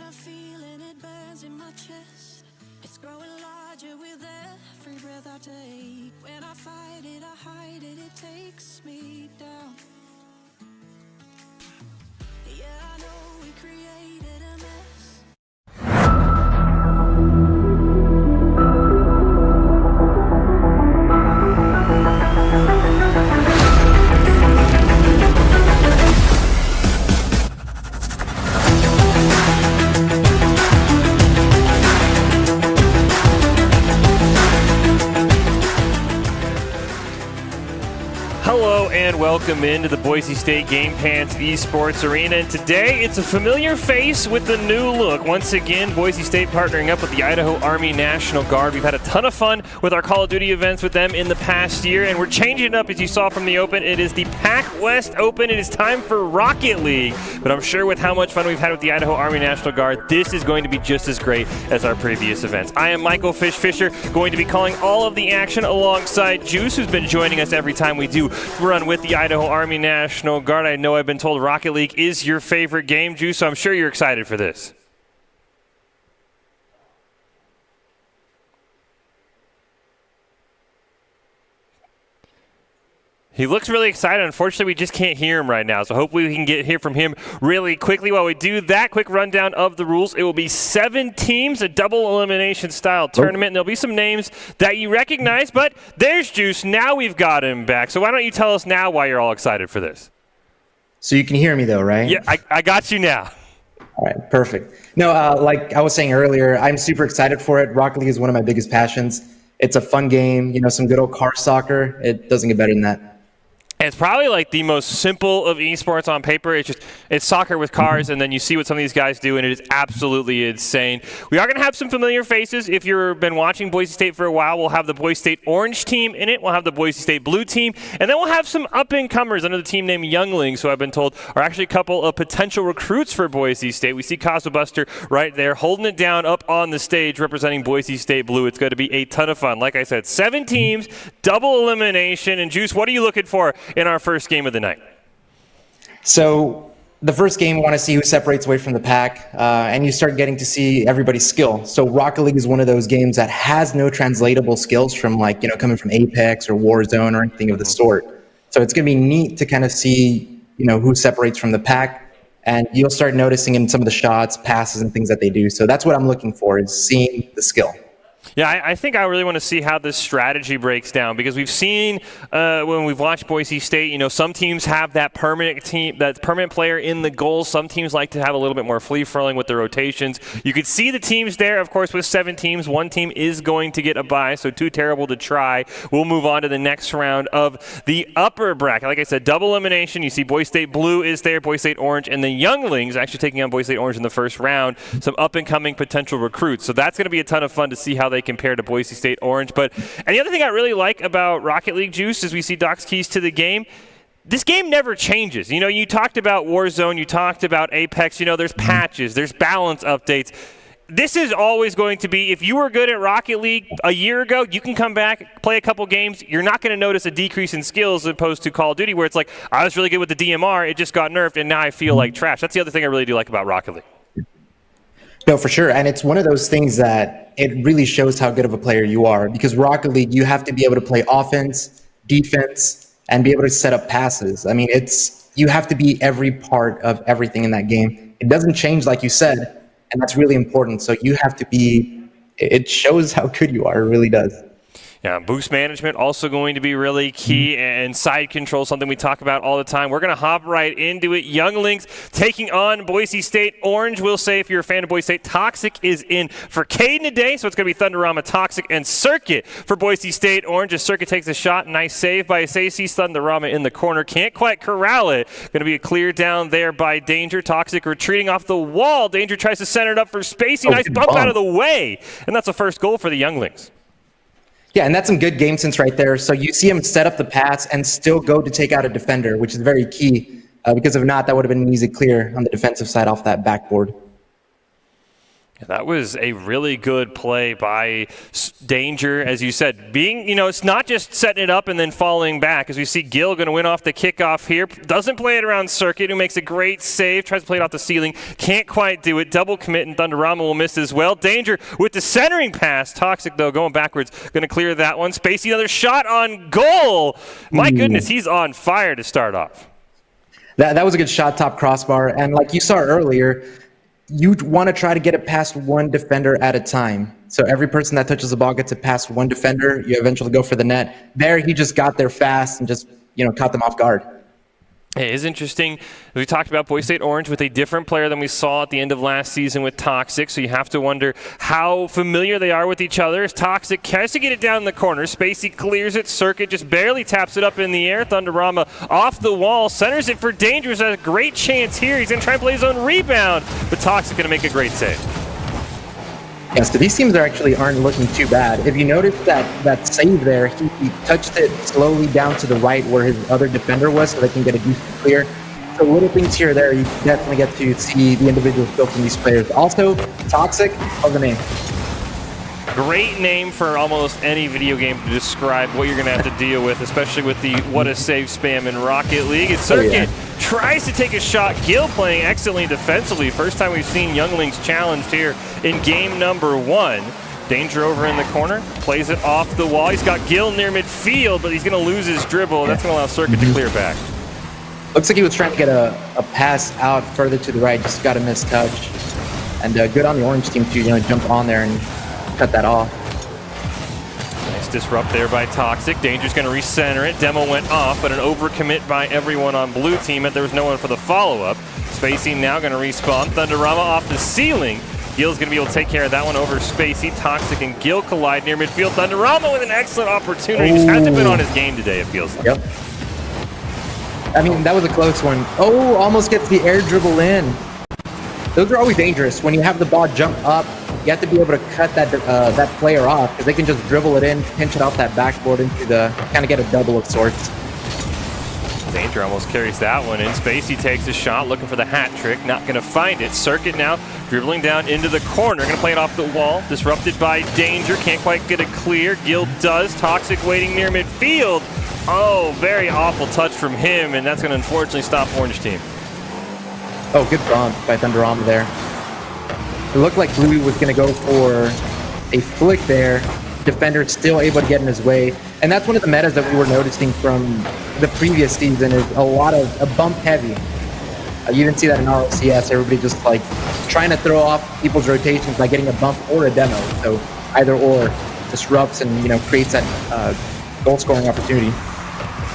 a feeling, it burns in my chest. It's growing larger with every breath I take. When I fight it, I hide it, it takes me down. Yeah, I know we created a mess. Hello and welcome into the Boise State Game Pants Esports Arena, and today it's a familiar face with a new look. Once again, Boise State partnering up with the Idaho Army National Guard. We've had a ton of fun with our Call of Duty events with them in the past year, and we're changing it up as you saw from the Open. It is the PAC West Open. It is time for Rocket League, but I'm sure with how much fun we've had with the Idaho Army National Guard, this is going to be just as great as our previous events. I am Michael Fish Fisher, going to be calling all of the action alongside Juice, who's been joining us every time we do run with the Idaho Army National Guard. I know I've been told Rocket League is your favorite game, Juice, so I'm sure you're excited for this. He looks really excited. Unfortunately, we just can't hear him right now, so hopefully we can hear from him really quickly. While we do that, quick rundown of the rules. It will be 7 teams, a double elimination style tournament, and there'll be some names that you recognize, but there's Juice. Now we've got him back. So why don't you tell us now why you're all excited for this? So you can hear me though, right? Yeah, I got you now. All right, perfect. No, like I was saying earlier, I'm super excited for it. Rocket League is one of my biggest passions. It's a fun game, you know, some good old car soccer. It doesn't get better than that. It's probably like the most simple of esports on paper. It's soccer with cars, and then you see what some of these guys do, and it is absolutely insane. We are going to have some familiar faces. If you've been watching Boise State for a while, we'll have the Boise State Orange team in it. We'll have the Boise State Blue team, and then we'll have some up-and-comers under the team named Younglings, who I've been told are actually a couple of potential recruits for Boise State. We see Casa Buster right there holding it down up on the stage representing Boise State Blue. It's going to be a ton of fun. Like I said, 7 teams, double elimination. And Juice, what are you looking for in our first game of the night? So the first game, we want to see who separates away from the pack, and you start getting to see everybody's skill. So Rocket League is one of those games that has no translatable skills from, like, you know, coming from Apex or Warzone or anything of the sort. So it's going to be neat to kind of see, you know, who separates from the pack, and you'll start noticing in some of the shots, passes, and things that they do. So that's what I'm looking for, is seeing the skill. Yeah, I think I really want to see how this strategy breaks down, because we've seen when we've watched Boise State, you know, some teams have that permanent player in the goal. Some teams like to have a little bit more free-flowing with the rotations. You could see the teams there. Of course, with 7 teams, one team is going to get a bye, so too terrible to try. We'll move on to the next round of the upper bracket. Like I said, double elimination. You see Boise State Blue is there, Boise State Orange, and the Younglings actually taking on Boise State Orange in the first round. Some up-and-coming potential recruits. So that's going to be a ton of fun to see how they compare to Boise State Orange. And the other thing I really like about Rocket League, Juice, is we see Doc's keys to the game. This game never changes. You know, you talked about Warzone, you talked about Apex, you know, there's patches, there's balance updates. This is always going to be, if you were good at Rocket League a year ago, you can come back, play a couple games. You're not going to notice a decrease in skills as opposed to Call of Duty, where it's like, I was really good with the DMR, it just got nerfed, and now I feel like trash. That's the other thing I really do like about Rocket League. No, for sure. And it's one of those things that it really shows how good of a player you are, because Rocket League, you have to be able to play offense, defense, and be able to set up passes. I mean, you have to be every part of everything in that game. It doesn't change, like you said, and that's really important. So you have to it shows how good you are. It really does. Yeah, boost management also going to be really key, and side control, something we talk about all the time. We're going to hop right into it. Younglings taking on Boise State Orange. We'll say, if you're a fan of Boise State, Toxic is in for Caden today, so it's going to be Thunderama, Toxic, and Circuit for Boise State Orange. As Circuit takes a shot, nice save by Sacy. Thunderama in the corner, can't quite corral it. Going to be a clear down there by Danger. Toxic retreating off the wall. Danger tries to center it up for Spacey. Nice bump out of the way, and that's the first goal for the Younglings. Yeah, and that's some good game sense right there. So you see him set up the pass and still go to take out a defender, which is very key, because if not, that would have been an easy clear on the defensive side off that backboard. That was a really good play by Danger, as you said. It's not just setting it up and then falling back, as we see Gil going to win off the kickoff here. Doesn't play it around Circuit, who makes a great save. Tries to play it off the ceiling. Can't quite do it. Double commit, and Thunderama will miss as well. Danger with the centering pass. Toxic, though, going backwards. Going to clear that one. Spacey, another shot on goal. My goodness, he's on fire to start off. That was a good shot, top crossbar. And like you saw earlier, you want to try to get it past one defender at a time. So every person that touches the ball gets it past one defender. You eventually go for the net. There, he just got there fast and just, caught them off guard. It is interesting. We talked about Boise State Orange with a different player than we saw at the end of last season with Toxic, so you have to wonder how familiar they are with each other. As Toxic tries to get it down in the corner, Spacey clears it, Circuit just barely taps it up in the air. Thunderama off the wall, centers it for Dangerous. Has a great chance here. He's going to try and play his own rebound, but Toxic going to make a great save. Yeah, so these teams aren't looking too bad. If you notice that save there, he touched it slowly down to the right where his other defender was so they can get a decent clear. So little things here or there, you definitely get to see the individual skill from these players. Also, Toxic, love the name. Great name for almost any video game to describe what you're going to have to deal with, especially with the what a save spam in Rocket League. And Circuit tries to take a shot. Gil playing excellently defensively. First time we've seen Younglings challenged here in game number 1. Danger over in the corner, plays it off the wall. He's got Gil near midfield, but he's going to lose his dribble. That's going to allow Circuit to clear back. Looks like he was trying to get a pass out further to the right, just got a missed touch. And good on the Orange team to jump on there and cut that off. Nice disrupt there by Toxic. Danger's going to recenter it. Demo went off, but an overcommit by everyone on blue team, and there was no one for the follow-up. Spacey now going to respawn. Thunderama off the ceiling. Gil's going to be able to take care of that one over Spacey. Toxic and Gil collide near midfield. Thunderama with an excellent opportunity. Just hasn't been on his game today, it feels like. Yep. I mean, that was a close one. Oh, almost gets the air dribble in. Those are always dangerous. When you have the ball jump up, you have to be able to cut that player off, because they can just dribble it in, pinch it off that backboard into kind of get a double of sorts. Danger almost carries that one in. Spacey takes a shot, looking for the hat trick, not going to find it. Circuit now dribbling down into the corner, going to play it off the wall. Disrupted by Danger, can't quite get it clear. Gil does. Toxic waiting near midfield. Oh, very awful touch from him, and that's going to unfortunately stop Orange team. Oh, good bump by Thunderama there. It looked like Blue was going to go for a flick there. Defender still able to get in his way. And that's one of the metas that we were noticing from the previous season, is a lot of a bump heavy. You didn't see that in RLCS. Everybody just trying to throw off people's rotations by getting a bump or a demo. So either or disrupts and creates that goal scoring opportunity.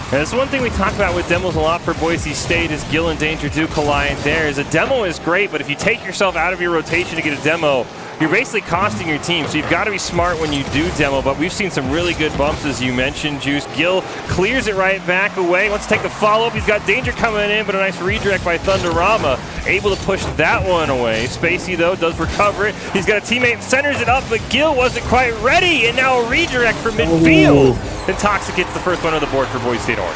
And that's one thing we talk about with demos a lot for Boise State, is Gil and Danger do collide there. Is a demo is great, but if you take yourself out of your rotation to get a demo, you're basically costing your team. So you've got to be smart when you do demo, but we've seen some really good bumps, as you mentioned, Juice. Gil clears it right back away, wants to take the follow-up. He's got Danger coming in, but a nice redirect by Thunderama. Able to push that one away. Spacey, though, does recover it. He's got a teammate, centers it up, but Gil wasn't quite ready, and now a redirect for midfield. And Toxic gets the first one on the board for Boise State Orange.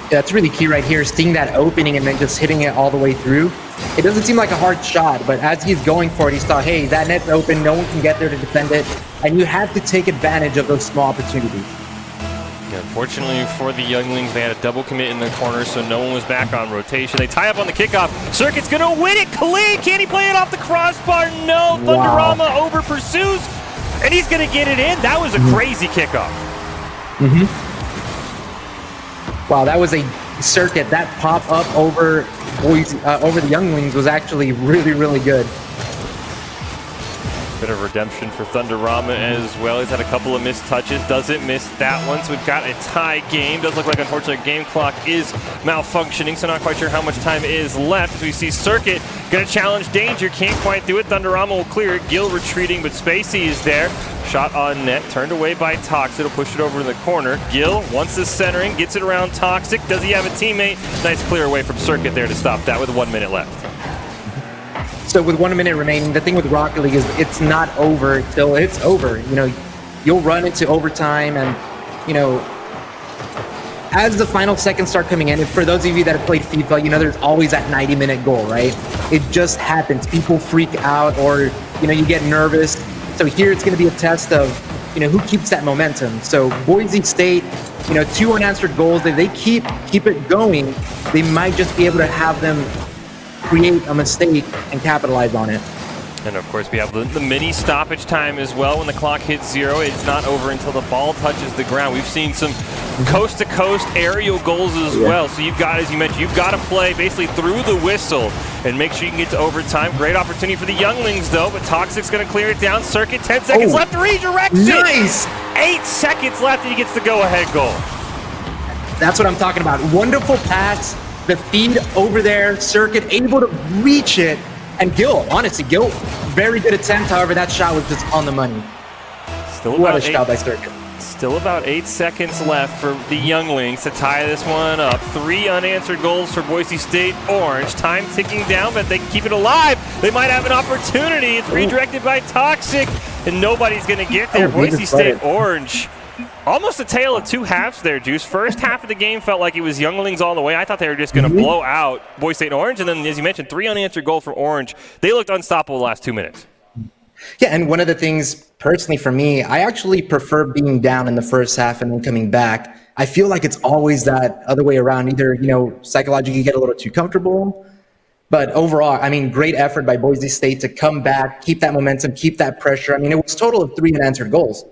Yeah, that's really key right here, seeing that opening and then just hitting it all the way through. It doesn't seem like a hard shot, but as he's going for it, he's thought, hey, that net's open, no one can get there to defend it, and you have to take advantage of those small opportunities. Yeah, unfortunately for the Younglings, they had a double commit in the corner, so no one was back on rotation. They tie up on the kickoff. Circuit's going to win it clean. Can he play it off the crossbar? No. Thunderama over pursues, and he's going to get it in. That was a crazy kickoff. Wow, that was a Circuit. That pop up over the Younglings was actually really, really good. Bit of redemption for Thunderama as well. He's had a couple of missed touches. Doesn't miss that one, so we've got a tie game. Does look like, unfortunately, game clock is malfunctioning, so not quite sure how much time is left. As we see Circuit going to challenge Danger. Can't quite do it. Thunderama will clear it. Gil retreating, but Spacey is there. Shot on net, turned away by Toxic. It'll push it over in the corner. Gil wants the centering, gets it around Toxic. Does he have a teammate? Nice clear away from Circuit there to stop that with 1 minute left. So with 1 minute remaining, the thing with Rocket League is it's not over till it's over. You'll run into overtime, and as the final seconds start coming in, and for those of you that have played FIFA, you know there's always that 90-minute goal, right? It just happens. People freak out, or you get nervous. So here it's going to be a test of who keeps that momentum. So Boise State, 2 unanswered goals. If they keep it going, they might just be able to have them create a mistake and capitalize on it. And of course, we have the mini stoppage time as well. When the clock hits 0, it's not over until the ball touches the ground. We've seen some coast-to-coast aerial goals as well. So you've got, as you mentioned, you've got to play basically through the whistle and make sure you can get to overtime. Great opportunity for the younglings, though, but Toxic's going to clear it down. Circuit, 10 seconds left, redirection! Nice! 8 seconds left, and he gets the go-ahead goal. That's what I'm talking about. Wonderful pass, the feed over there, Circuit able to reach it. And Gil, honestly, very good attempt. However, that shot was just on the money. What a shot by Circuit. Still about 8 seconds left for the younglings to tie this one up. 3 unanswered goals for Boise State Orange. Time ticking down, but they can keep it alive. They might have an opportunity. It's redirected by Toxic, and nobody's going to get there. Boise State Orange. Almost a tale of 2 halves there, Juice. First half of the game felt like it was younglings all the way. I thought they were just going to blow out Boise State Orange. And then, as you mentioned, 3 unanswered goals for Orange. They looked unstoppable the last 2 minutes. Yeah, and one of the things, personally for me, I actually prefer being down in the first half and then coming back. I feel like it's always that other way around. Either, psychologically you get a little too comfortable. But overall, great effort by Boise State to come back, keep that momentum, keep that pressure. It was a total of 3 unanswered goals.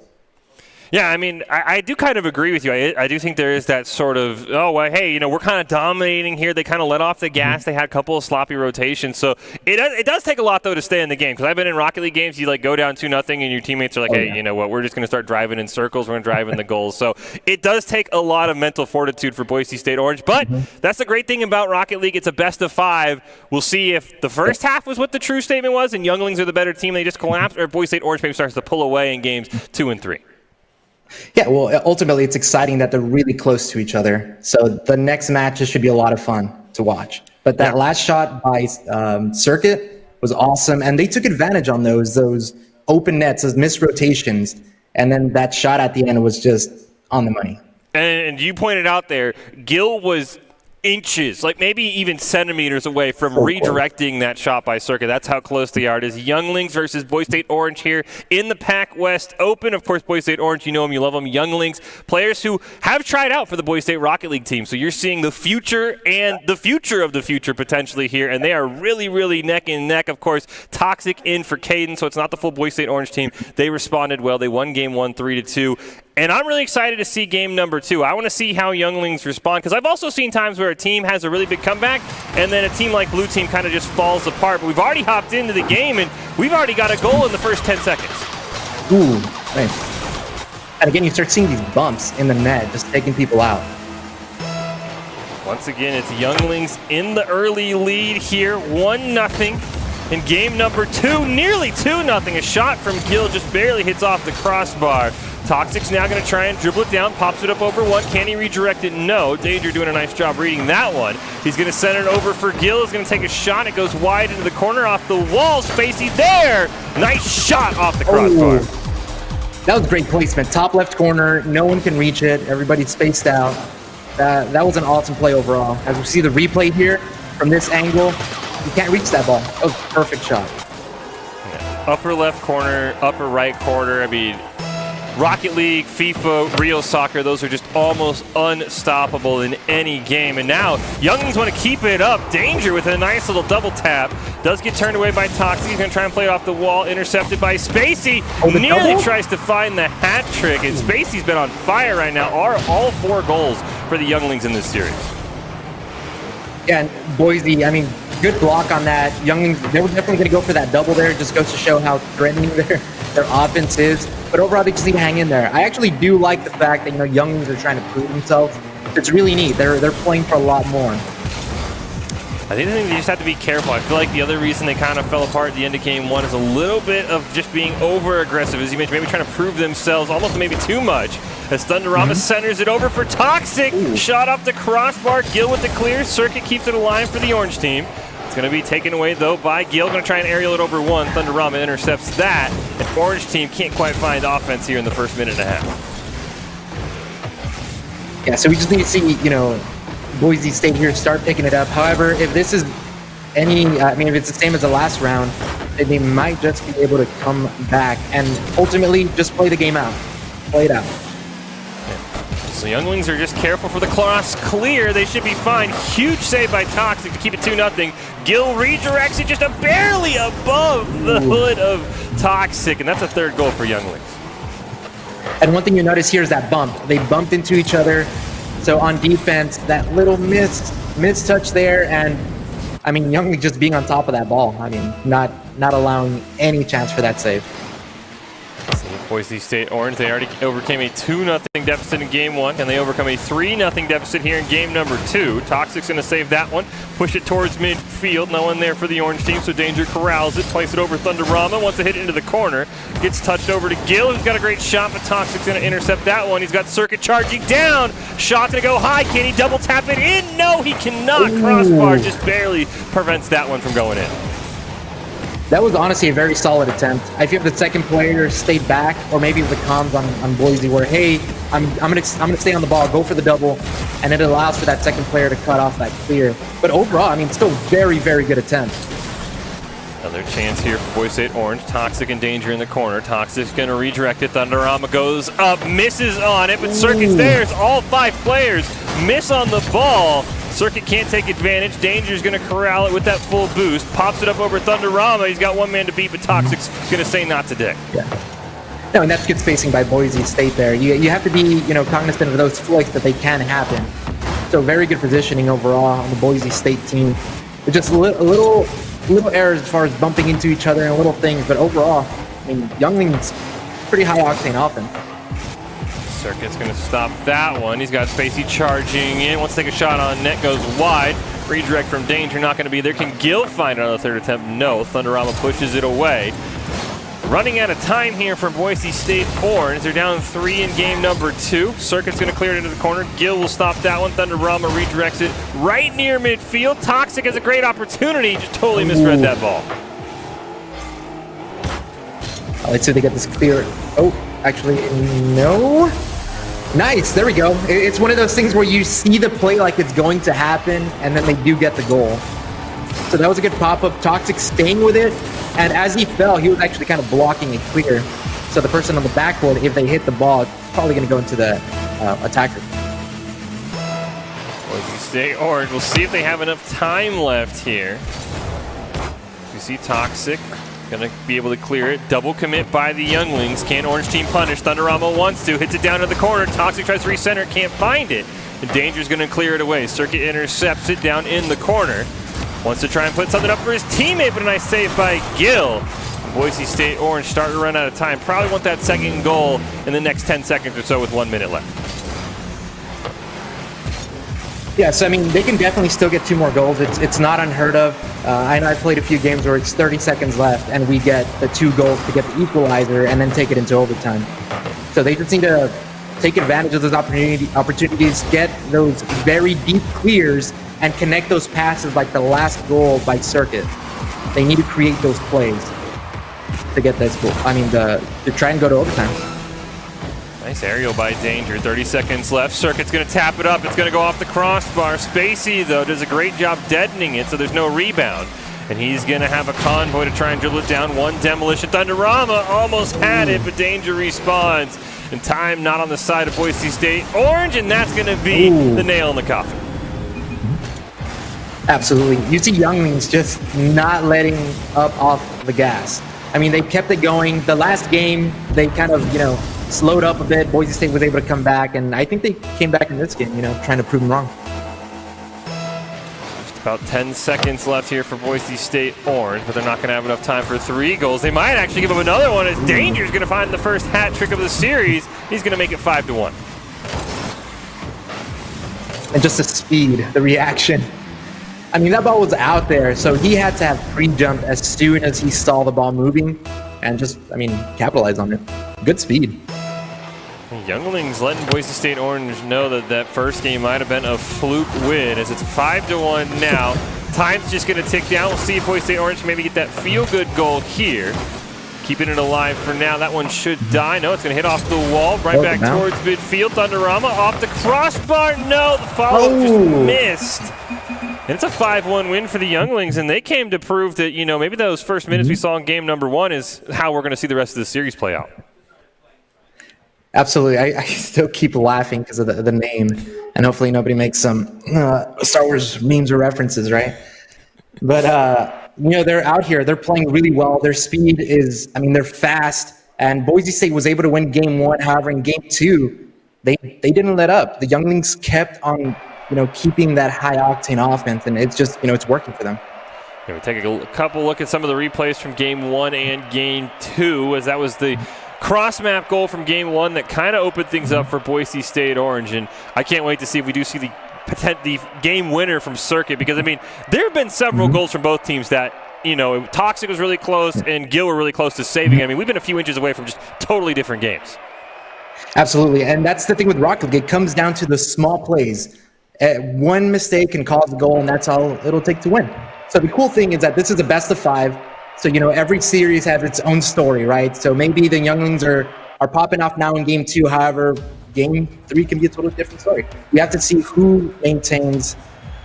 Yeah, I do kind of agree with you. I do think there is that sort of, hey, we're kind of dominating here. They kind of let off the gas. They had a couple of sloppy rotations. So it does take a lot, though, to stay in the game. Because I've been in Rocket League games, you go down 2-0, and your teammates are like, hey, you know what, we're just going to start driving in circles. We're going to drive in the goals. So it does take a lot of mental fortitude for Boise State Orange. But that's the great thing about Rocket League. It's a best of 5. We'll see if the first half was what the true statement was, and younglings are the better team. They just collapsed, or if Boise State Orange maybe starts to pull away in games 2 and 3. Yeah, well, ultimately, it's exciting that they're really close to each other. So the next matches should be a lot of fun to watch. But that last shot by Circuit was awesome, and they took advantage on those open nets, those missed rotations, and then that shot at the end was just on the money. And you pointed out there, Gil was inches, like maybe even centimeters away from redirecting that shot by Circuit. That's how close they are. It is younglings versus Boise State Orange here in the PAC West Open. Of course, Boise State Orange, you know them, you love them. Younglings, players who have tried out for the Boise State Rocket League team. So you're seeing the future and the future of the future potentially here, and they are really, really neck and neck. Of course, Toxic in for Caden, so it's not the full Boise State Orange team. They responded well. They won game 1 3-2. And I'm really excited to see game number 2. I want to see how younglings respond, because I've also seen times where a team has a really big comeback and then a team like Blue Team kind of just falls apart. But we've already hopped into the game, and we've already got a goal in the first 10 seconds. Ooh, nice. And again, you start seeing these bumps in the net, just taking people out. Once again, it's younglings in the early lead here, 1-0. In game number 2, nearly 2-0. A shot from Gil just barely hits off the crossbar. Toxic's now going to try and dribble it down, pops it up over 1. Can he redirect it? No. Danger doing a nice job reading that one. He's going to send it over for Gil. He's going to take a shot. It goes wide into the corner off the wall. Spacey there. Nice shot off the crossbar. That was great placement. Top left corner. No one can reach it. Everybody's spaced out. That was an awesome play overall. As we see the replay here from this angle, you can't reach that ball. That was a perfect shot. Yeah. Upper left corner, upper right corner. Rocket League, FIFA, Real Soccer, those are just almost unstoppable in any game. And now, younglings want to keep it up. Danger with a nice little double tap. Does get turned away by Toxic. He's going to try and play it off the wall. Intercepted by Spacey. Nearly tries to find the hat trick. And Spacey's been on fire right now. All 4 goals for the younglings in this series. Yeah, and Boise, good block on that. Younglings, they were definitely going to go for that double there. It just goes to show how threatening their offense is. But overall, they just need to hang in there. I actually do like the fact that, younglings are trying to prove themselves. It's really neat. They're playing for a lot more. I think they just have to be careful. I feel like the other reason they kind of fell apart at the end of game 1 is a little bit of just being over-aggressive, as you mentioned, maybe trying to prove themselves almost maybe too much. As Thunderama centers it over for Toxic. Shot off the crossbar. Gil with the clear. Circuit keeps it alive for the Orange team. It's going to be taken away, though, by Gil. Going to try and aerial it over 1. Thunderama intercepts that. And Orange team can't quite find offense here in the first minute and a half. Yeah, so we just need to see, Boise State here start picking it up. However, if this is if it's the same as the last round, then they might just be able to come back and ultimately just play the game out. Play it out. So Younglings are just careful for the cross clear. They should be fine. Huge save by Toxic to keep it 2-0. Gil redirects it just barely above the hood of Toxic, and that's a third goal for Younglings. And one thing you notice here is that bump. They bumped into each other. So on defense, that little missed touch there, and Younglings just being on top of that ball. Not allowing any chance for that save. Boise State Orange, they already overcame a 2-0 deficit in game 1, and they overcome a 3-0 deficit here in game number 2. Toxic's going to save that one, push it towards midfield. No one there for the Orange team, so Danger corrals it, plays it over Thunderama, wants to hit it into the corner, gets touched over to Gil, who's got a great shot, but Toxic's going to intercept that one. He's got Circuit charging down, shot's going to go high. Can he double tap it in? No, he cannot. Crossbar just barely prevents that one from going in. That was honestly a very solid attempt. I feel the second player stayed back, or maybe it was the comms on Boise where, hey, I'm gonna stay on the ball, go for the double, and it allows for that second player to cut off that clear. But overall, still very, very good attempt. Another chance here for Boise State Orange. Toxic and Danger in the corner. Toxic's going to redirect it. Thunderama goes up, misses on it, but Circuit's there. All 5 players miss on the ball. Circuit can't take advantage. Danger's going to corral it with that full boost. Pops it up over Thunderama. He's got one man to beat, but Toxic's going to say not today. Yeah. No, and that's good spacing by Boise State there. You have to be, cognizant of those flicks that they can happen. So very good positioning overall on the Boise State team. It's just a little errors as far as bumping into each other and little things, but overall, Younglings pretty high octane offense. Circuit's going to stop that one. He's got Spacey charging in. Wants to take a shot on net, goes wide. Redirect from Danger, not going to be there. Can Gil find it on the third attempt? No. Thunderama pushes it away. Running out of time here for Boise State Orange. They're down 3 in game number 2. Circuit's going to clear it into the corner. Gil will stop that one. Thunderama redirects it right near midfield. Toxic has a great opportunity. Just totally misread that ball. Let's see if they get this clear. Oh, actually, no. Nice, there we go. It's one of those things where you see the play like it's going to happen, and then they do get the goal. So that was a good pop-up. Toxic staying with it, and as he fell, he was actually kind of blocking it clear. So the person on the backboard, if they hit the ball, it's probably going to go into the attacker. Boise State Orange, we'll see if they have enough time left here. You see Toxic going to be able to clear it. Double commit by the Younglings. Can Orange team punish? Thunderama wants to. Hits it down to the corner. Toxic tries to recenter. Can't find it. And Danger's going to clear it away. Circuit intercepts it down in the corner. Wants to try and put something up for his teammate, but a nice save by Gil. Boise State Orange starting to run out of time. Probably want that second goal in the next 10 seconds or so with 1 minute left. Yeah, so they can definitely still get 2 more goals. It's not unheard of. I know I've played a few games where it's 30 seconds left and we get the 2 goals to get the equalizer and then take it into overtime. So they just need to take advantage of those opportunities, get those very deep clears, and connect those passes like the last goal by Circuit. They need to create those plays to get this goal. To try and go to overtime. Nice aerial by Danger. 30 seconds left. Circuit's going to tap it up. It's going to go off the crossbar. Spacey, though, does a great job deadening it, so there's no rebound. And he's going to have a convoy to try and dribble it down. One demolition. Thunderama almost had it, but Danger responds. And time not on the side of Boise State Orange, and that's going to be the nail in the coffin. Absolutely. You see Younglings just not letting up off the gas. They kept it going. The last game, they kind of, slowed up a bit. Boise State was able to come back, and I think they came back in this game, trying to prove them wrong. Just about 10 seconds left here for Boise State Orange, but they're not going to have enough time for 3 goals. They might actually give up another one as Danger's going to find the first hat trick of the series. He's going to make it 5-1. And just the speed, the reaction. That ball was out there, so he had to have pre-jumped as soon as he saw the ball moving and just, capitalize on it. Good speed. Younglings letting Boise State Orange know that first game might have been a fluke win as it's 5-1 now. Time's just going to tick down. We'll see if Boise State Orange can maybe get that feel-good goal here. keeping it alive for now. That one should die. No, it's going to hit off the wall, right back towards midfield. Thunderama off the crossbar. No, the follow-up just missed. And it's a 5-1 win for the Younglings, and they came to prove that, you know, maybe those first minutes we saw in game number 1 is how we're going to see the rest of the series play out. Absolutely. I still keep laughing because of the name, and hopefully nobody makes some Star Wars memes or references, right? But, you know, they're out here. They're playing really well. Their speed is, I mean, they're fast, and Boise State was able to win game 1. However, in game 2, they didn't let up. The Younglings kept on, you know, keeping that high-octane offense, and it's just, you know, it's working for them. Yeah, we take a couple look at some of the replays from game 1 and game 2, as that was the cross-map goal from game 1 that kind of opened things up for Boise State Orange, and I can't wait to see if we do see the game winner from Circuit, because, I mean, there have been several goals from both teams that, you know, Toxic was really close and Gil were really close to saving. I mean, we've been a few inches away from just totally different games. Absolutely, and that's the thing with Rocket League. It comes down to the small plays. One mistake can cause a goal, and that's all it'll take to win. So the cool thing is that this is a best of 5. So, you know, every series has its own story, right? So maybe the Younglings are popping off now in game 2. However, game 3 can be a totally different story. We have to see who maintains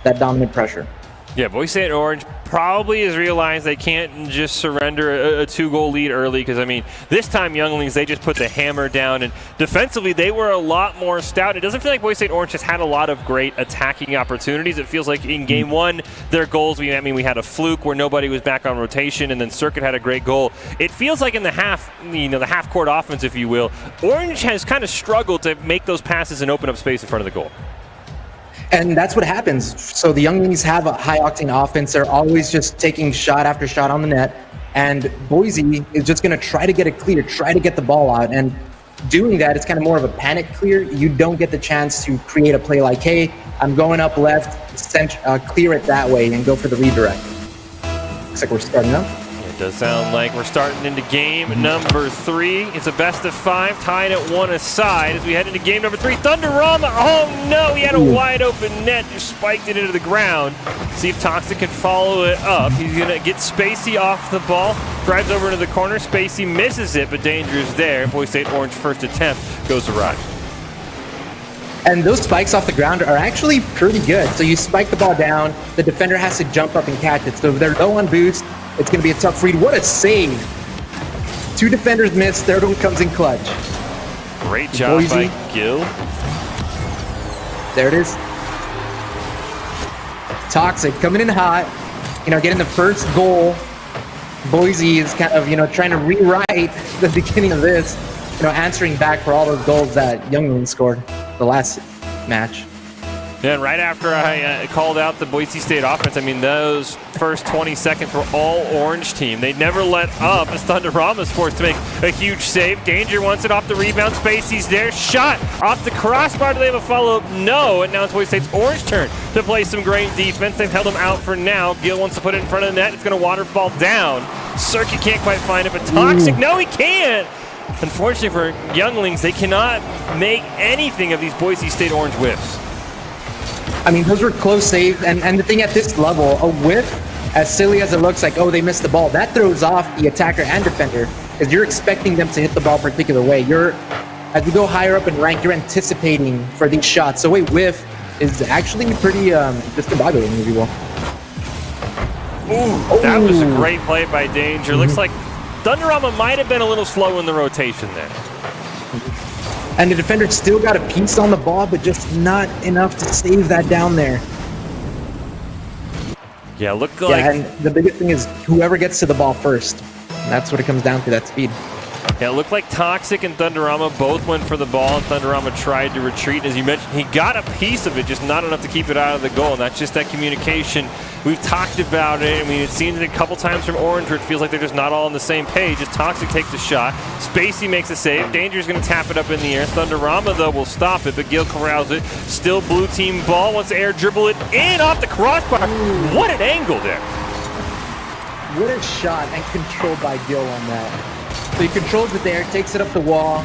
that dominant pressure. Yeah, Boise State Orange probably has realized they can't just surrender a 2-goal lead early, because, I mean, this time Younglings, they just put the hammer down, and defensively they were a lot more stout. It doesn't feel like Boise State Orange has had a lot of great attacking opportunities. It feels like in game 1, their goals, we had a fluke where nobody was back on rotation, and then Circuit had a great goal. It feels like in the half-court offense, if you will, Orange has kind of struggled to make those passes and open up space in front of the goal. And that's what happens. So the Younglings have a high-octane offense. They're always just taking shot after shot on the net. And Boise is just going to try to get it clear, try to get the ball out. And doing that, it's kind of more of a panic clear. You don't get the chance to create a play like, hey, I'm going up left, clear it that way, and go for the redirect. Looks like we're starting up. It does sound like we're starting into game number 3. It's a best of 5, tied at 1 aside as we head into game number 3. Thunderama, oh no, he had a wide open net, just spiked it into the ground. See if Toxic can follow it up. He's going to get Spacey off the ball, drives over into the corner. Spacey misses it, but danger is there. Boise State Orange first attempt goes awry. And those spikes off the ground are actually pretty good. So you spike the ball down, the defender has to jump up and catch it. So if they're low on boost, it's going to be a tough read. What a save. 2 defenders missed. Third one comes in clutch. Great job by Gil. There it is. Toxic coming in hot. You know, getting the first goal. Boise is kind of, you know, trying to rewrite the beginning of this. You know, answering back for all those goals that Younglings scored the last match. Yeah, and right after I called out the Boise State offense, I mean, those first 20 seconds were all Orange team. They never let up as Thunderama's forced to make a huge save. Danger wants it off the rebound. Spacey's there. Shot off the crossbar. Do they have a follow-up? No. And now it's Boise State's Orange turn to play some great defense. They've held him out for now. Gil wants to put it in front of the net. It's going to waterfall down. Circuit can't quite find it, but Toxic, no, he can't. Unfortunately for Younglings, they cannot make anything of these Boise State Orange whiffs. I mean, those were close saves, and the thing at this level, a whiff, as silly as it looks like, oh, they missed the ball, that throws off the attacker and defender, because you're expecting them to hit the ball a particular way. As you go higher up in rank, you're anticipating for these shots. So a whiff is actually pretty discombobulating, if you will. Ooh, that was a great play by Danger. Looks like Thunderama might have been a little slow in the rotation there. And the defender still got a piece on the ball, but just not enough to save that down there. Yeah, looked like... Yeah, and the biggest thing is whoever gets to the ball first. And that's what it comes down to, that speed. Yeah, it looked like Toxic and Thunderama both went for the ball, and Thunderama tried to retreat. As you mentioned, he got a piece of it, just not enough to keep it out of the goal. And that's just that communication. We've talked about it. I mean, it's seen it a couple times from Orange where it feels like they're just not all on the same page. As Toxic takes a shot, Spacey makes a save. Danger's going to tap it up in the air. Thunderama, though, will stop it, but Gil corrals it. Still blue team ball. Wants to air dribble it in off the crossbar. What an angle there. What a shot and control by Gil on that. So he controls it there, takes it up the wall,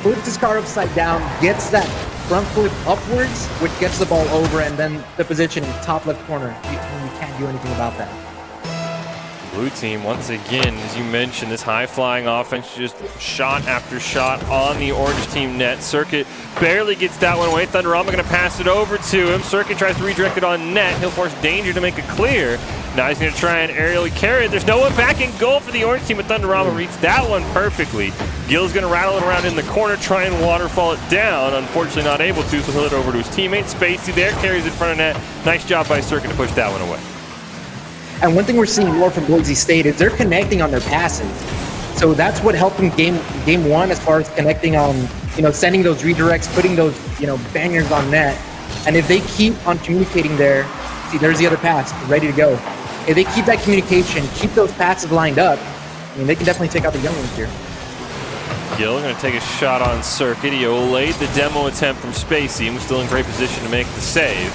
flips his car upside down, gets that front flip upwards, which gets the ball over, and then the position in top left corner. You can't do anything about that. Blue team, once again, as you mentioned, this high-flying offense, just shot after shot on the orange team net. Circuit barely gets that one away. Thunderama going to pass it over to him. Circuit tries to redirect it on net. He'll force Danger to make a clear. Now he's going to try and aerially carry it. There's no one back in goal for the orange team, but Thunderama reads that one perfectly. Gil's going to rattle it around in the corner, try and waterfall it down. Unfortunately not able to, so he'll hit it over to his teammate. Spacey there, carries it in front of net. Nice job by Circuit to push that one away. And one thing we're seeing more from Boise State is they're connecting on their passes. So that's what helped them game one as far as connecting on, sending those redirects, putting those, bangers on net. And if they keep on communicating there, see, there's the other pass, ready to go. If they keep that communication, keep those passes lined up, they can definitely take out the younglings here. Gil going to take a shot on Circuit. He delayed the demo attempt from Spacey and was still in great position to make the save.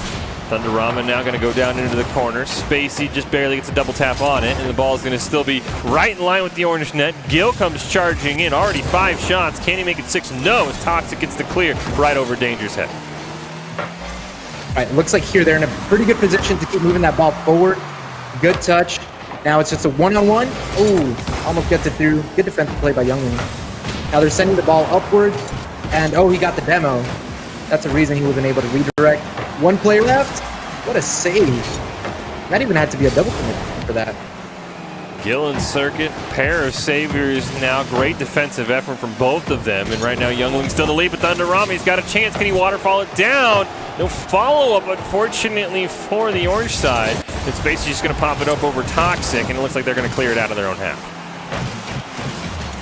Thunderama now going to go down into the corner. Spacey just barely gets a double tap on it, and the ball is going to still be right in line with the orange net. Gil comes charging in, already 5 shots. Can he make it 6? No, as Toxic gets the clear right over Danger's head. All right, it looks like here they're in a pretty good position to keep moving that ball forward. Good touch. Now it's just a one-on-one. Ooh, almost gets it through. Good defensive play by Youngling. Now they're sending the ball upward, and he got the demo. That's the reason he wasn't able to redirect. 1 play left. What a save. That even had to be a double commit for that. Gil and Circuit, pair of saviors now. Great defensive effort from both of them. And right now, Youngling still in the lead, but Thunderami's got a chance. Can he waterfall it down? No follow-up, unfortunately, for the orange side. It's basically just going to pop it up over Toxic, and it looks like they're going to clear it out of their own half.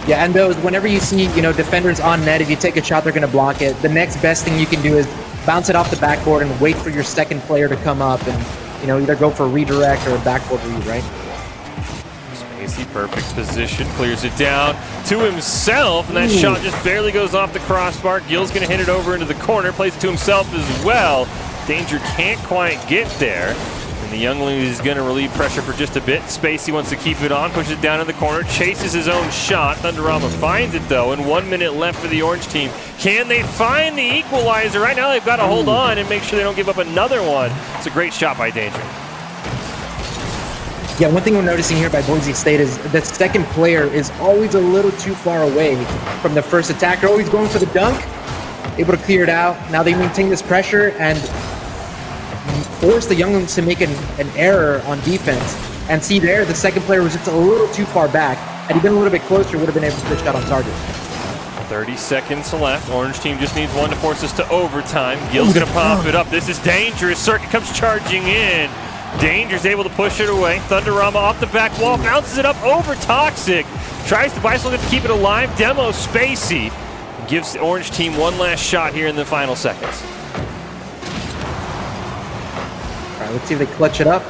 Yeah, and those, whenever you see, defenders on net, if you take a shot, they're going to block it. The next best thing you can do is bounce it off the backboard and wait for your second player to come up and, either go for a redirect or a backboard read, right? Spacey, perfect position, clears it down to himself, and that shot just barely goes off the crossbar. Gil's going to hit it over into the corner, plays it to himself as well. Danger can't quite get there. And the Youngling is going to relieve pressure for just a bit. Spacey wants to keep it on, pushes it down in the corner, chases his own shot. Thunderama finds it, though, and 1 minute left for the orange team. Can they find the equalizer? Right now they've got to hold on and make sure they don't give up another one. It's a great shot by Danger. Yeah, one thing we're noticing here by Boise State is the second player is always a little too far away from the first attacker. Always going for the dunk, able to clear it out. Now they maintain this pressure and force the Younglings to make an error on defense. And see there, the second player was just a little too far back. Had he been a little bit closer, would have been able to put a shot on target. 30 seconds left. Orange team just needs one to force us to overtime. Gil's going to pop it up. This is dangerous. Circuit comes charging in. Danger's able to push it away. Thunderama off the back wall, bounces it up over Toxic. Tries to bicycle to keep it alive. Demo Spacey gives the orange team one last shot here in the final seconds. All right, let's see if they clutch it up.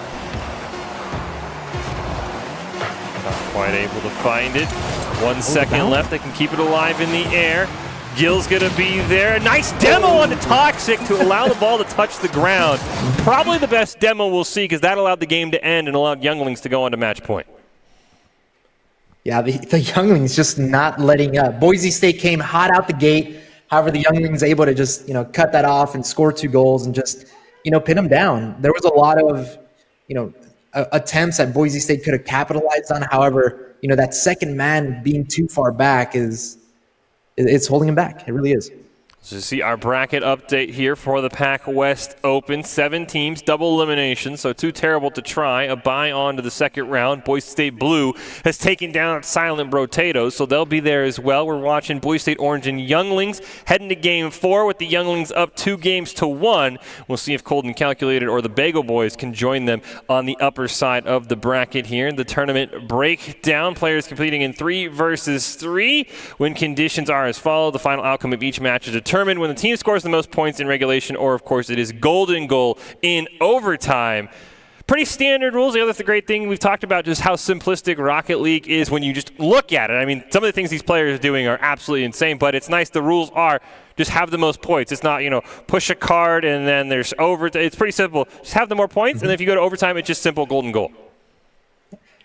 Not quite able to find it. 1 second left. They can keep it alive in the air. Gil's going to be there. A nice demo on the Toxic to allow the ball to touch the ground. Probably the best demo we'll see because that allowed the game to end and allowed Younglings to go on to match point. Yeah, the Younglings just not letting up. Boise State came hot out the gate. However, the Younglings able to just, cut that off and score 2 goals and just, pin them down. There was a lot of, attempts that Boise State could have capitalized on. However, that second man being too far back it's holding him back. It really is. So you see our bracket update here for the PAC West Open. 7 teams, double elimination, so too terrible to try. A bye on to the second round. Boise State Blue has taken down Silent Brotatoes, so they'll be there as well. We're watching Boise State Orange and Younglings heading to Game 4 with the Younglings up 2-1. We'll see if Colden Calculated or the Bagel Boys can join them on the upper side of the bracket here. The tournament breakdown, players competing in 3 versus 3 when conditions are as follows. The final outcome of each match is determined when the team scores the most points in regulation, or of course it is golden goal in overtime. Pretty standard rules. The other great thing we've talked about just how simplistic Rocket League is when you just look at it. I mean, some of the things these players are doing are absolutely insane, but it's nice. The rules are just have the most points. It's not, push a card and then there's overtime. It's pretty simple. Just have the more points, and then if you go to overtime, it's just simple golden goal.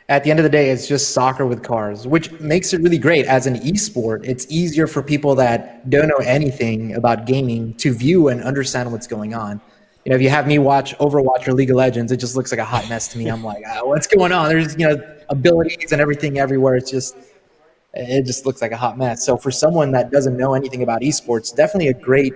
At the end of the day, it's just soccer with cars, which makes it really great. As an esport, it's easier for people that don't know anything about gaming to view and understand what's going on. if you have me watch Overwatch or League of Legends, it just looks like a hot mess to me. I'm like, what's going on? There's, abilities and everything everywhere. It just looks like a hot mess. So for someone that doesn't know anything about esports, definitely a great,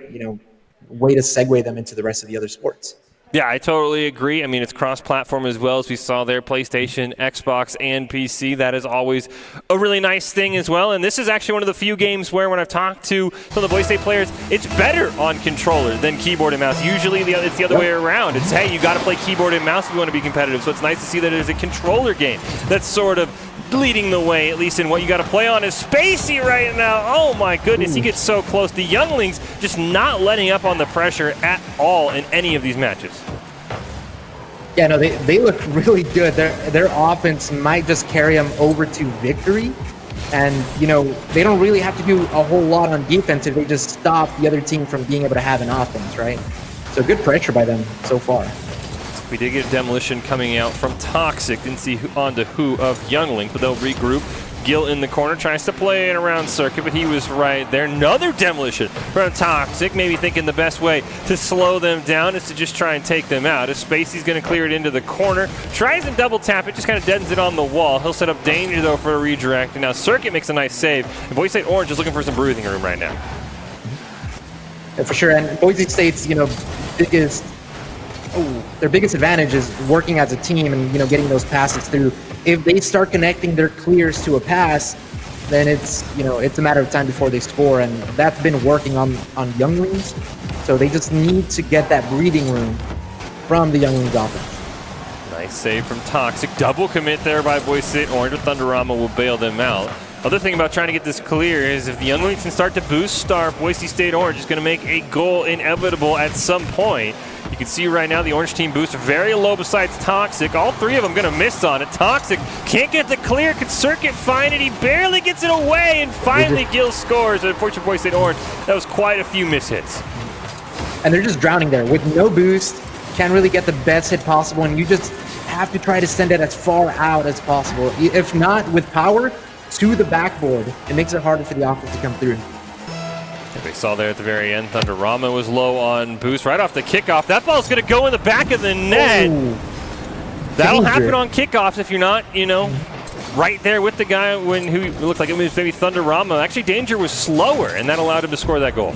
way to segue them into the rest of the other sports. Yeah, I totally agree. I mean, it's cross-platform as well, as we saw there, PlayStation, Xbox, and PC. That is always a really nice thing as well. And this is actually one of the few games where, when I've talked to some of the Voice State players, it's better on controller than keyboard and mouse. Usually it's the other way around. It's, hey, you got to play keyboard and mouse if you want to be competitive. So it's nice to see that there's a controller game that's sort of leading the way, at least in what you got to play on. Is Spacey right now. Oh my goodness, he gets so close. The younglings just not letting up on the pressure at all in any of these matches. Yeah, no, they look really good. Their offense might just carry them over to victory. And, they don't really have to do a whole lot on defense if they just stop the other team from being able to have an offense, right? So good pressure by them so far. We did get a demolition coming out from Toxic. Didn't see onto who of Youngling, but they'll regroup. Gil in the corner tries to play it around Circuit, but he was right there. Another demolition from Toxic, maybe thinking the best way to slow them down is to just try and take them out. As Spacey's going to clear it into the corner, tries and double tap it, just kind of deadens it on the wall. He'll set up Danger, though, for a redirect, and now Circuit makes a nice save. And Boise State Orange is looking for some breathing room right now. Yeah, for sure, and Boise State's, their biggest advantage is working as a team and getting those passes through. If they start connecting their clears to a pass, then it's a matter of time before they score, and that's been working on younglings. So they just need to get that breathing room from the younglings offense. Nice save from Toxic. Double commit there by Boise State Orange. Thunderama will bail them out. Other thing about trying to get this clear is if the younglings can start to boost star, Boise State Orange is going to make a goal inevitable at some point. You can see right now the Orange team boost very low besides Toxic. All three of them going to miss on it. Toxic can't get the clear. Can Circuit find it? He barely gets it away, and finally Gil scores. Unfortunately, Boise State Orange, that was quite a few miss hits. And they're just drowning there with no boost. Can't really get the best hit possible, and you just have to try to send it as far out as possible. If not with power to the backboard, it makes it harder for the offense to come through. We saw there at the very end, Thunderama was low on boost right off the kickoff. That ball's going to go in the back of the net. That'll happen on kickoffs if you're not, right there with the guy who looked like it was maybe Thunderama. Actually, Danger was slower, and that allowed him to score that goal.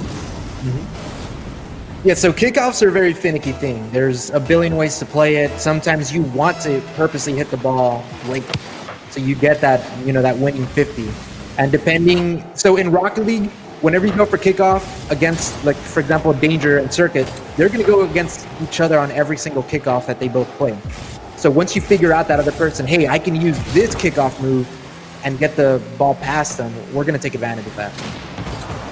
Yeah, so kickoffs are a very finicky thing. There's a billion ways to play it. Sometimes you want to purposely hit the ball late, so you get that, that winning 50. And so in Rocket League, whenever you go for kickoff against, like, for example, Danger and Circuit, they're going to go against each other on every single kickoff that they both play. So once you figure out that other person, hey, I can use this kickoff move and get the ball past them, we're going to take advantage of that.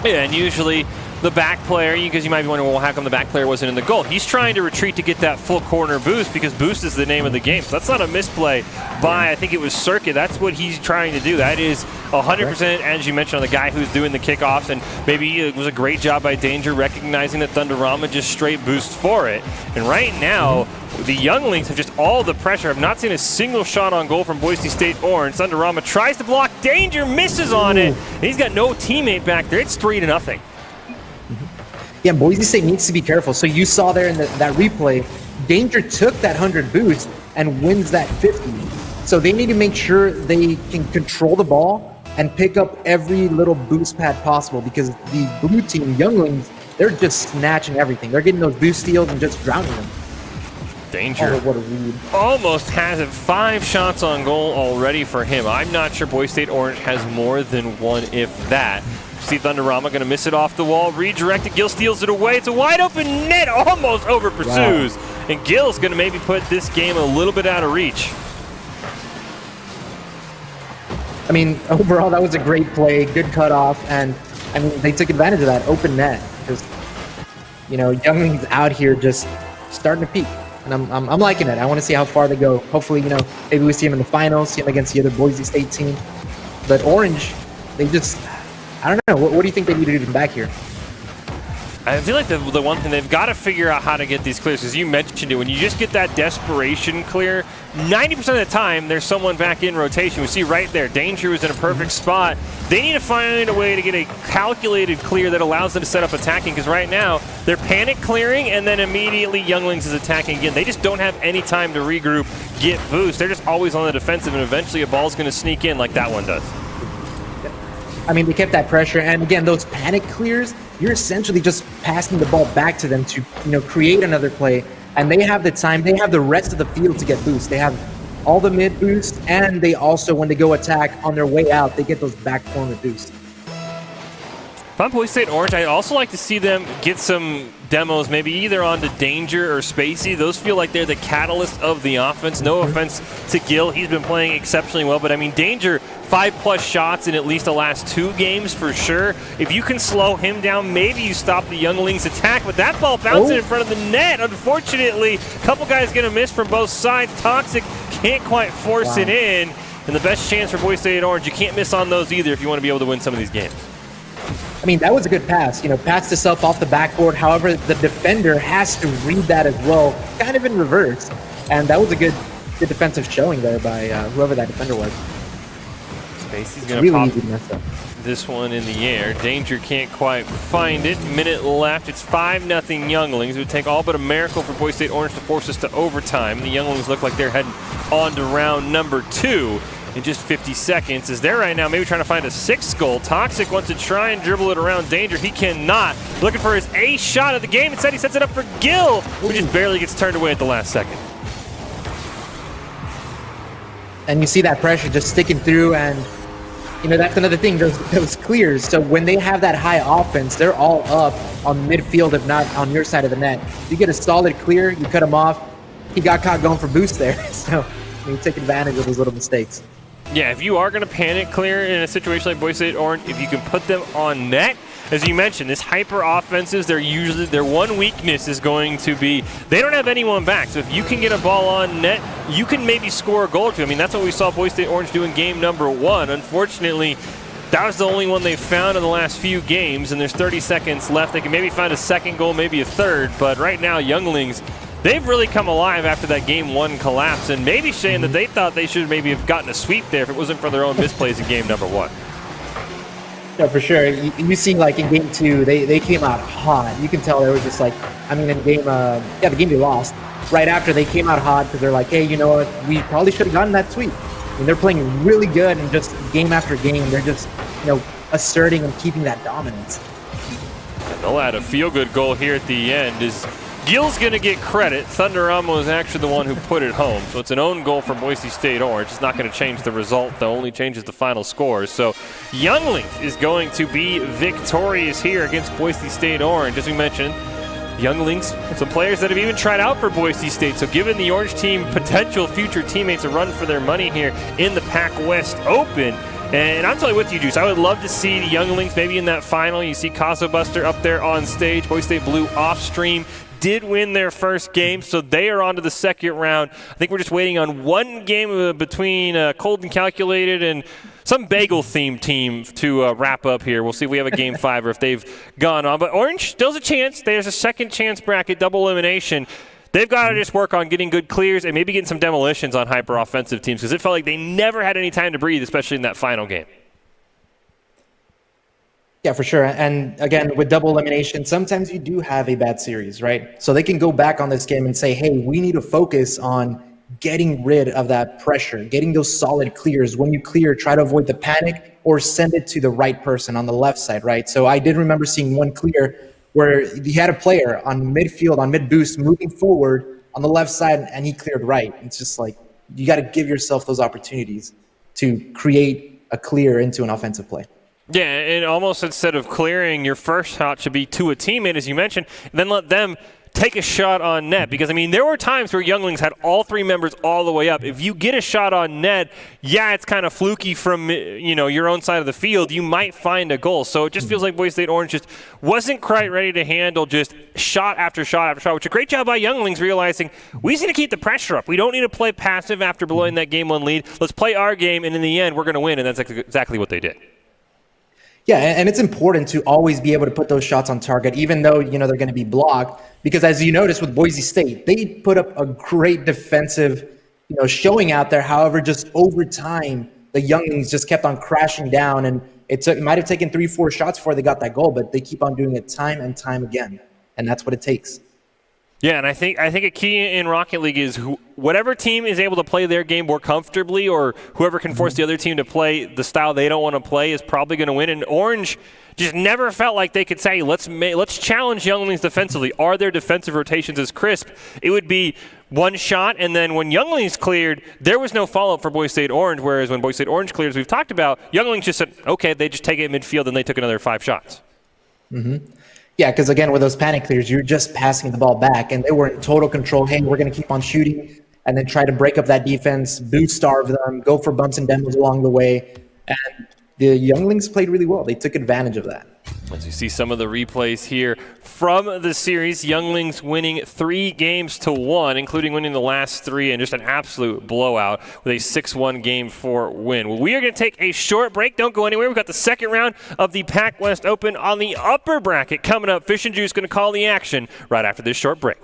Yeah, and usually the back player, because you might be wondering, well, how come the back player wasn't in the goal? He's trying to retreat to get that full corner boost because boost is the name of the game. So that's not a misplay by, I think it was Circuit. That's what he's trying to do. That is 100%, as you mentioned, on the guy who's doing the kickoffs. And maybe it was a great job by Danger recognizing that Thunderama just straight boosts for it. And right now, the younglings have just all the pressure. I've not seen a single shot on goal from Boise State Orange. Thunderama tries to block. Danger misses on it. And he's got no teammate back there. It's 3-0. Yeah, Boise State needs to be careful. So you saw there in that replay, Danger took that 100 boost and wins that 50. So they need to make sure they can control the ball and pick up every little boost pad possible, because the blue team, younglings, they're just snatching everything. They're getting those boost steals and just drowning them. Danger what a lead. Almost has it. 5 shots on goal already for him. I'm not sure Boise State Orange has more than one, if that. See Thunderama going to miss it off the wall. Redirected. Gil steals it away. It's a wide open net. Almost over pursues. Wow. And Gil's going to maybe put this game a little bit out of reach. I mean, overall, that was a great play. Good cutoff. And, I mean, they took advantage of that open net. Because, younglings out here just starting to peak. And I'm liking it. I want to see how far they go. Hopefully, maybe we see them in the finals, see them against the other Boise State team. But Orange, they just... I don't know. What do you think they need to do back here? I feel like the one thing they've got to figure out how to get these clears, because you mentioned it, when you just get that desperation clear, 90% of the time there's someone back in rotation. We see right there, Danger was in a perfect spot. They need to find a way to get a calculated clear that allows them to set up attacking, because right now they're panic clearing and then immediately Younglings is attacking again. They just don't have any time to regroup, get boost. They're just always on the defensive, and eventually a ball's going to sneak in like that one does. I mean, they kept that pressure, and again, those panic clears, you're essentially just passing the ball back to them to, create another play, and they have the time, they have the rest of the field to get boost. They have all the mid boost, and they also, when they go attack on their way out, they get those back corner boosts. If I'm Boise State Orange, I'd also like to see them get some demos, maybe either onto Danger or Spacey. Those feel like they're the catalyst of the offense. No offense to Gil. He's been playing exceptionally well, but I mean, Danger, 5+ shots in at least the last 2 games for sure. If you can slow him down, maybe you stop the Younglings' attack, but that ball bouncing in front of the net. Unfortunately, a couple guys going to miss from both sides. Toxic can't quite force it in, and the best chance for Boise State Orange, you can't miss on those either if you want to be able to win some of these games. I mean, that was a good pass. Passed itself off the backboard. However, the defender has to read that as well, kind of in reverse. And that was a good defensive showing there by whoever that defender was. Spacey's going to really pop easy to mess up. This one in the air. Danger can't quite find it. Minute left. It's 5-0 Younglings. It would take all but a miracle for Boise State Orange to force us to overtime. The Younglings look like they're heading on to round number 2. In just 50 seconds. Is there right now maybe trying to find a 6th goal. Toxic wants to try and dribble it around Danger. He cannot. Looking for his ace shot of the game. Instead, he sets it up for Gil, who just barely gets turned away at the last second. And you see that pressure just sticking through, and that's another thing, those clears. So when they have that high offense, they're all up on midfield, if not on your side of the net. You get a solid clear, you cut him off. He got caught going for boost there. So you take advantage of those little mistakes. Yeah, if you are going to panic clear in a situation like Boise State Orange, if you can put them on net, as you mentioned, this hyper offenses, their one weakness is going to be they don't have anyone back. So if you can get a ball on net, you can maybe score a goal or two. I mean, that's what we saw Boise State Orange do in game number 1. Unfortunately, that was the only one they found in the last few games, and there's 30 seconds left. They can maybe find a 2nd goal, maybe a 3rd, but right now, Younglings, they've really come alive after that game 1 collapse, and maybe saying that they thought they should maybe have gotten a sweep there if it wasn't for their own misplays in game number 1. Yeah, for sure. You see, like in game 2, they came out hot. You can tell they were just like, in game, the game they lost. Right after they came out hot because they're like, hey, you know what? We probably should have gotten that sweep. And they're playing really good, and just game after game, they're just, asserting and keeping that dominance. And they'll add a feel-good goal here at the end. Gil's going to get credit. Thunderamo is actually the one who put it home. So it's an own goal for Boise State Orange. It's not going to change the result. That only changes the final score. So Younglings is going to be victorious here against Boise State Orange. As we mentioned, Younglings, some players that have even tried out for Boise State. So giving the Orange team potential future teammates a run for their money here in the PAC West Open. And I'm totally with you, Juice. I would love to see the Younglings maybe in that final. You see Casa Buster up there on stage. Boise State Blue off stream did win their first game, so they are on to the 2nd round. I think we're just waiting on one game between Cold and Calculated and some bagel-themed team to wrap up here. We'll see if we have a game 5 or if they've gone on. But Orange still has a chance. There's a second chance bracket, double elimination. They've got to just work on getting good clears and maybe getting some demolitions on hyper-offensive teams, because it felt like they never had any time to breathe, especially in that final game. Yeah, for sure. And again, with double elimination, sometimes you do have a bad series, right? So they can go back on this game and say, hey, we need to focus on getting rid of that pressure, getting those solid clears. When you clear, try to avoid the panic or send it to the right person on the left side, right? So I did remember seeing one clear where he had a player on midfield, on mid boost, moving forward on the left side, and he cleared right. It's just like, you got to give yourself those opportunities to create a clear into an offensive play. Yeah, and almost instead of clearing, your first shot should be to a teammate, as you mentioned, and then let them take a shot on net. Because, I mean, there were times where Younglings had all 3 members all the way up. If you get a shot on net, yeah, it's kind of fluky from, your own side of the field. You might find a goal. So it just feels like Boise State Orange just wasn't quite ready to handle just shot after shot after shot, which is a great job by Younglings realizing we just need to keep the pressure up. We don't need to play passive after blowing that game 1 lead. Let's play our game, and in the end, we're going to win, and that's exactly what they did. Yeah, and it's important to always be able to put those shots on target, even though they're going to be blocked. Because as you notice with Boise State, they put up a great defensive, showing out there. However, just over time, the younglings just kept on crashing down, and it might have taken 3-4 shots before they got that goal, but they keep on doing it time and time again, and that's what it takes. Yeah, and I think a key in Rocket League is whatever team is able to play their game more comfortably, or whoever can force the other team to play the style they don't want to play, is probably going to win. And Orange just never felt like they could say, let's challenge Younglings defensively. Are their defensive rotations as crisp? It would be one shot, and then when Younglings cleared, there was no follow-up for Boise State Orange, whereas when Boise State Orange clears, we've talked about, Younglings just said, okay, they just take it midfield, and they took another 5 shots. Mm-hmm. Yeah, because again, with those panic clears, you're just passing the ball back, and they were in total control. Hey, we're going to keep on shooting, and then try to break up that defense, boot starve them, go for bumps and demos along the way. And the Younglings played really well. They took advantage of that. As you see some of the replays here from the series, Younglings winning 3-1, including winning the last 3, and just an absolute blowout with a 6-1 Game 4 win. Well, we are going to take a short break. Don't go anywhere. We've got the second round of the PAC West Open on the upper bracket coming up. Fish and Juice going to call the action right after this short break.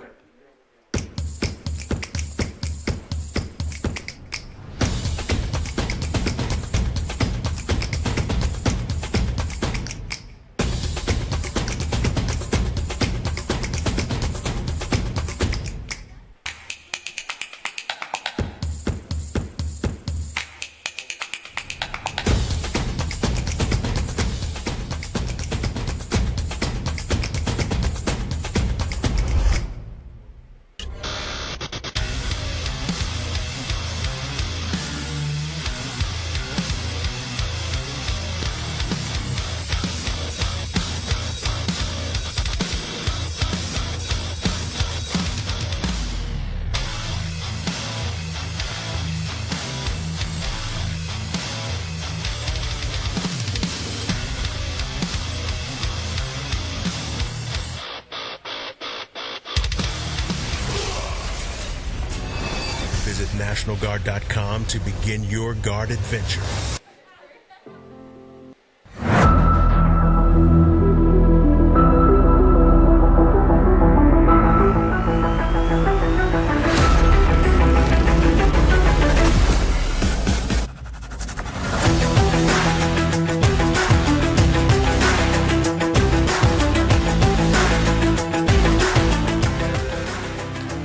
Visit NationalGuard.com to begin your guard adventure.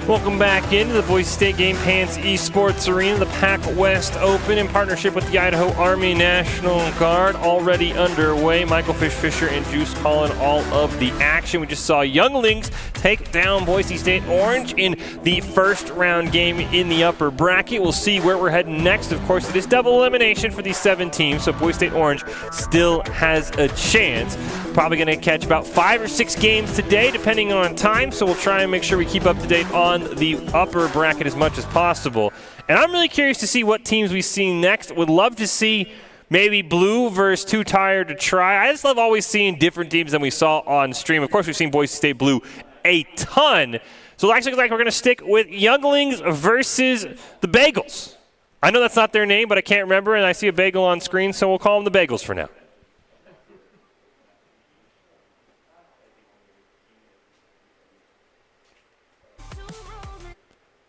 Welcome back into the Boise State Game Pants Esports Arena, the PAC West Open in partnership with the Idaho Army National Guard, already underway. Michael Fisher and Juice calling all of the action. We just saw Younglings take down Boise State Orange in the first round game in the upper bracket. We'll see where we're heading next. Of course, it is double elimination for these 7 teams, so Boise State Orange still has a chance. Probably going to catch about 5 or 6 games today, depending on time, so we'll try and make sure we keep up to date on the upper bracket as much as possible. And I'm really curious to see what teams we see next. Would love to see maybe Blue versus Too Tired to Try. I just love always seeing different teams than we saw on stream. Of course, we've seen Boise State Blue a ton. So it actually looks like we're going to stick with Younglings versus the Bagels. I know that's not their name, but I can't remember, and I see a bagel on screen, so we'll call them the Bagels for now.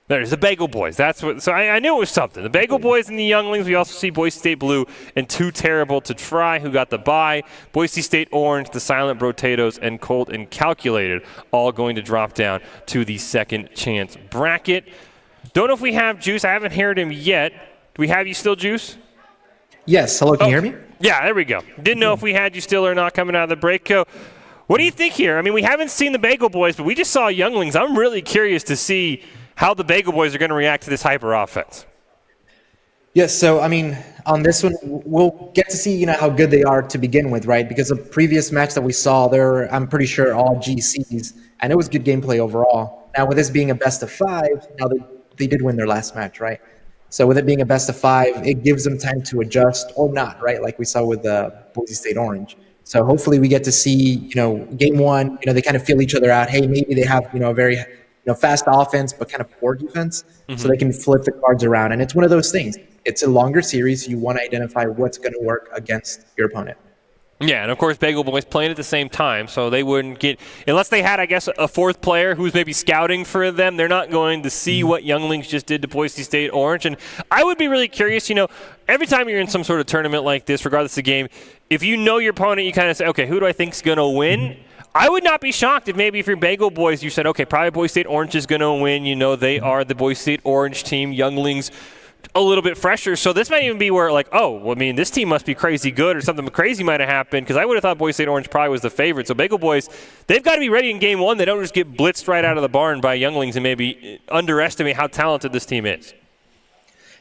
There's the Bagel Boys. That's what. So I knew it was something. The Bagel Boys and the Younglings. We also see Boise State Blue and Too Terrible to Try, who got the bye. Boise State Orange, the Silent Potatoes, and Cold and Calculated, all going to drop down to the second chance bracket. Don't know if we have Juice. I haven't heard him yet. Do we have you still, Juice? Yes. Hello. Can you hear me? Yeah. There we go. Didn't know if we had you still or not coming out of the break. What do you think here? I mean, we haven't seen the Bagel Boys, but we just saw Younglings. I'm really curious to see how the Bagel Boys are going to react to this hyper offense. Yes, so I mean, on this one, we'll get to see how good they are to begin with, right? Because the previous match that we saw, they're, I'm pretty sure, all GCs, and it was good gameplay overall. Now, with this being a best of 5, now they did win their last match, right? So with it being a best of 5, it gives them time to adjust or not, right? Like we saw with the Boise State Orange. So hopefully we get to see, game 1, they kind of feel each other out. Hey, maybe they have, a very fast offense, but kind of poor defense, so they can flip the cards around. And it's one of those things. It's a longer series. You want to identify what's going to work against your opponent. Yeah, and of course, Bagel Boys playing at the same time, so they wouldn't get, unless they had, I guess, a fourth player who's maybe scouting for them, they're not going to see what Younglings just did to Boise State Orange. And I would be really curious, every time you're in some sort of tournament like this, regardless of the game, if you know your opponent, you kind of say, okay, who do I think's going to win? I would not be shocked if you're Bagel Boys, you said, okay, probably Boise State Orange is going to win. They are the Boise State Orange team. Younglings a little bit fresher. So this might even be where, this team must be crazy good or something crazy might have happened, because I would have thought Boise State Orange probably was the favorite. So Bagel Boys, they've got to be ready in game one. They don't just get blitzed right out of the barn by Younglings and maybe underestimate how talented this team is.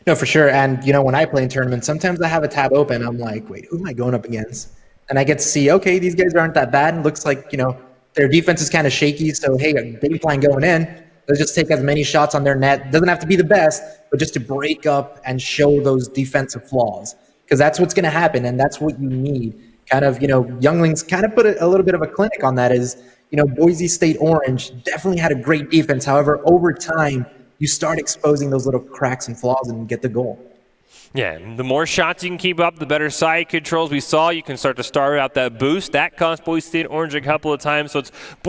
No, for sure. And, when I play in tournaments, sometimes I have a tab open. I'm like, wait, who am I going up against? And I get to see, okay, these guys aren't that bad. It looks like, their defense is kind of shaky. So, hey, a game plan going in. Let's just take as many shots on their net. Doesn't have to be the best, but just to break up and show those defensive flaws, because that's what's going to happen, and that's what you need. Kind of, Younglings kind of put a little bit of a clinic on that. Is Boise State Orange definitely had a great defense. However, over time, you start exposing those little cracks and flaws and get the goal. Yeah, the more shots you can keep up, the better side controls we saw. You can start to start out that boost. That cost Boise State Orange a couple of times. So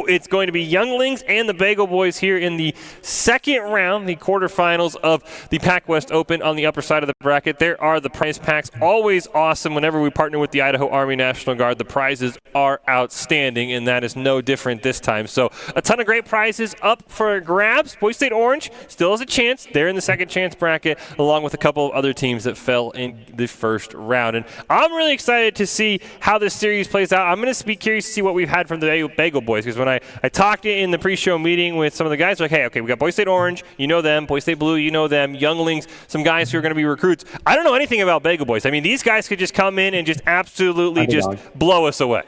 it's going to be Younglings and the Bagel Boys here in the second round, the quarterfinals of the PAC West Open on the upper side of the bracket. There are the prize packs. Always awesome whenever we partner with the Idaho Army National Guard. The prizes are outstanding, and that is no different this time. So a ton of great prizes up for grabs. Boise State Orange still has a chance. They're in the second chance bracket, along with a couple of other teams that fell in the first round. And I'm really excited to see how this series plays out. I'm going to be curious to see what we've had from the Bagel Boys, because when I talked in the pre-show meeting with some of the guys, like, hey, okay, we got Boise State Orange, them, Boise State Blue, them, Younglings, some guys who are going to be recruits. I don't know anything about Bagel Boys. I mean, these guys could just come in and just absolutely just blow us away.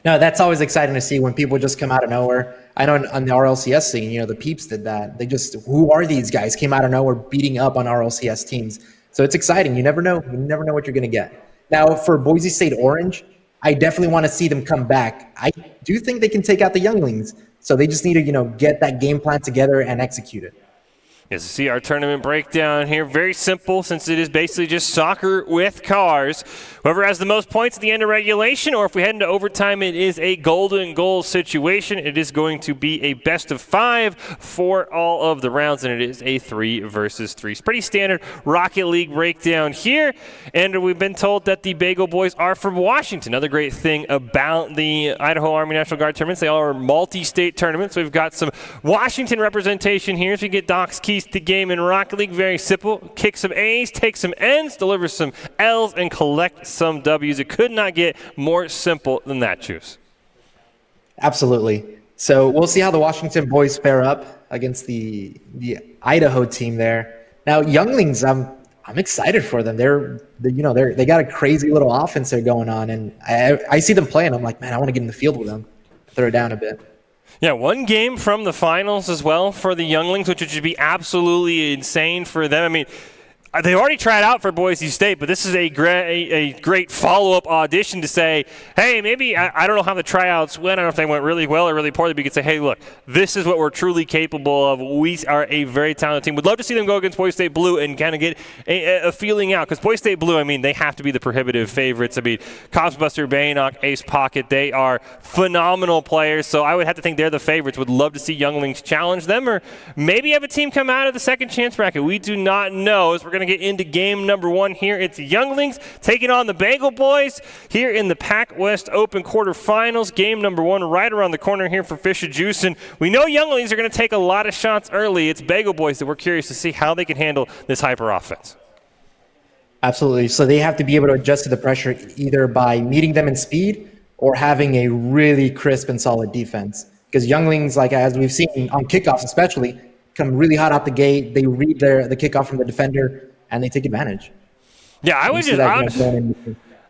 No, that's always exciting to see when people just come out of nowhere. I know on the RLCS scene, the Peeps did that. They just, who are these guys? Came out of nowhere beating up on RLCS teams. So it's exciting. You never know. You never know what you're going to get. Now, for Boise State Orange, I definitely want to see them come back. I do think they can take out the Younglings. So they just need to, get that game plan together and execute it. Yes, see our tournament breakdown here. Very simple, since it is basically just soccer with cars. Whoever has the most points at the end of regulation, or if we head into overtime, it is a golden goal situation. It is going to be a best of 5 for all of the rounds, and it is a 3 versus 3. It's pretty standard Rocket League breakdown here. And we've been told that the Bagel Boys are from Washington. Another great thing about the Idaho Army National Guard tournaments, they are multi-state tournaments. We've got some Washington representation here. So you get Doc's keys to the game in Rocket League. Very simple. Kick some A's, take some N's, deliver some L's, and collect some W's. It could not get more simple than that, Juice. Absolutely. So we'll see how the Washington boys fare up against the Idaho team there. Now, Younglings, I'm excited for them. They got a crazy little offense they're going on, and I see them playing. I'm like, man, I want to get in the field with them, throw it down a bit. Yeah, one game from the finals as well for the Younglings, which would be absolutely insane for them. I mean, they already tried out for Boise State, but this is a great follow-up audition to say, hey, maybe, I don't know how the tryouts went. I don't know if they went really well or really poorly, but you could say, hey, look, this is what we're truly capable of. We are a very talented team. Would love to see them go against Boise State Blue and kind of get a feeling out, because Boise State Blue, I mean, they have to be the prohibitive favorites. I mean, Cosbuster, Baynock, Ace Pocket, they are phenomenal players, so I would have to think they're the favorites. Would love to see Younglings challenge them, or maybe have a team come out of the second chance bracket. We do not know, as we're going to get into game number 1 here. It's Younglings taking on the Bagel Boys here in the PAC West Open quarterfinals. Game number 1 right around the corner here for Fish and Juice. And we know Younglings are going to take a lot of shots early. It's Bagel Boys that we're curious to see how they can handle this hyper offense. Absolutely. So they have to be able to adjust to the pressure either by meeting them in speed or having a really crisp and solid defense. Because Younglings, like as we've seen on kickoffs especially, come really hot out the gate. They read the kickoff from the defender, and they take advantage. Yeah,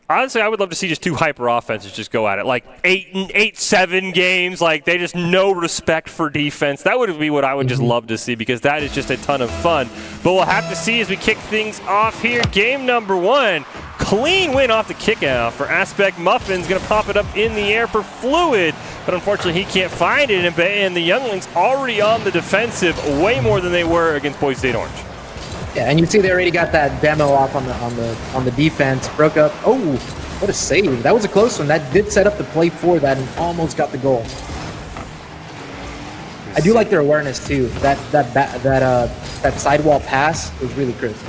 honestly, I would love to see just 2 hyper offenses just go at it, like 8-7 games. Like, they just no respect for defense. That would be what I would just love to see, because that is just a ton of fun. But we'll have to see as we kick things off here. Game number 1, clean win off the kickoff for Aspect Muffin's going to pop it up in the air for Fluid, but unfortunately he can't find it. And the Younglings already on the defensive, way more than they were against Boise State Orange. Yeah, and you see they already got that demo off on the defense. Broke up. Oh, What a save. That was a close one. That did set up the play for that and almost got the goal. I do like their awareness too. That sidewall pass was really crisp.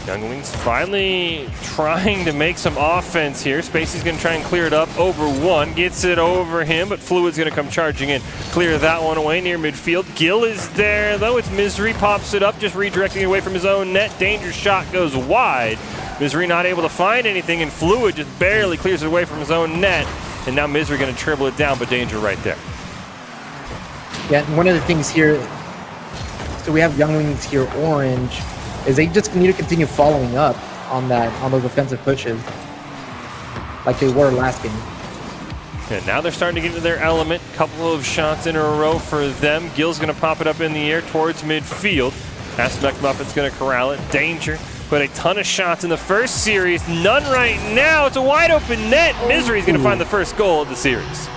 Younglings finally trying to make some offense here. Spacey's going to try and clear it up over one. Gets it over him, but Fluid's going to come charging in. Clear that one away near midfield. Gill is there, though. It's Misery. Pops it up, just redirecting it away from his own net. Danger shot goes wide. Misery not able to find anything, and Fluid just barely clears it away from his own net. And now Misery going to dribble it down, but Danger right there. Yeah, and one of the things here, so we have Younglings here orange, is they just need to continue following up on those offensive pushes like they were last game. And now they're starting to get into their element. Couple of shots in a row for them. Gill's going to pop it up in the air towards midfield. Aspect Muffin's going to corral it. Danger put a ton of shots in the first series. None right now. It's a wide open net. Misery's going to find the first goal of the series.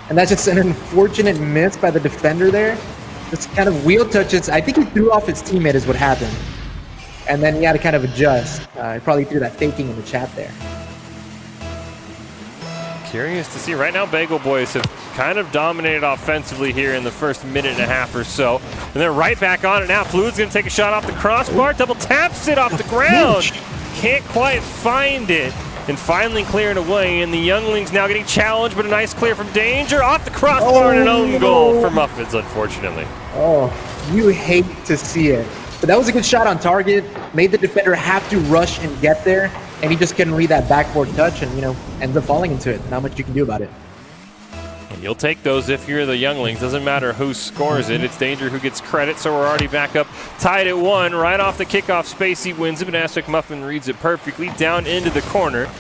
And that's just an unfortunate miss by the defender there. Just kind of wheel touches. I think he threw off his teammate is what happened. And then he had to kind of adjust. He probably threw that faking in the chat there. Curious to see. Right now, Bagel Boys have kind of dominated offensively here in the first minute and a half or so. And they're right back on it now. Fluid's going to take a shot off the crossbar. Double taps it off the ground. Can't quite find it. And finally clearing away, and the Younglings now getting challenged, but a nice clear from Danger off the crossbar and an own goal for Muffins, unfortunately. Oh, you hate to see it. But that was a good shot on target, made the defender have to rush and get there, and he just couldn't read that backboard touch and, ends up falling into it. Not much you can do about it. And you'll take those if you're the Younglings. Doesn't matter who scores it. It's Danger who gets credit, so we're already back up tied at 1. Right off the kickoff, Spacey wins it, but Aztec Muffin reads it perfectly down into the corner.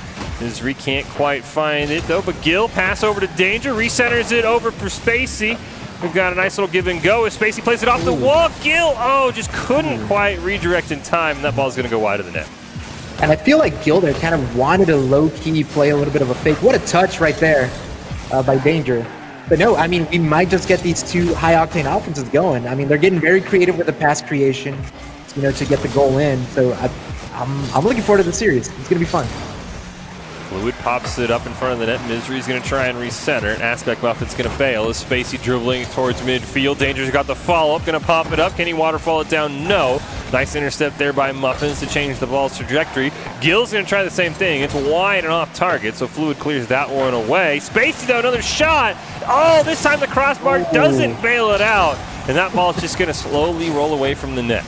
Misery can't quite find it, though, but Gill pass over to Danger, recenters it over for Spacey. We've got a nice little give and go as Spacey plays it off the wall. Gill, just couldn't quite redirect in time, and that ball's going to go wide of the net. And I feel like Gill there kind of wanted to low-key play a little bit of a fake. What a touch right there by Danger. But no, I mean, we might just get these two high-octane offenses going. I mean, they're getting very creative with the pass creation, to get the goal in. So I'm looking forward to the series. It's going to be fun. Fluid pops it up in front of the net. Misery's going to try and recenter. Aspect Muffin's going to bail as Spacey dribbling towards midfield. Danger's got the follow-up, going to pop it up. Can he waterfall it down? No. Nice intercept there by Muffins to change the ball's trajectory. Gill's going to try the same thing. It's wide and off target, so Fluid clears that one away. Spacey, though, another shot. Oh, this time the crossbar doesn't bail it out, and that ball's just going to slowly roll away from the net.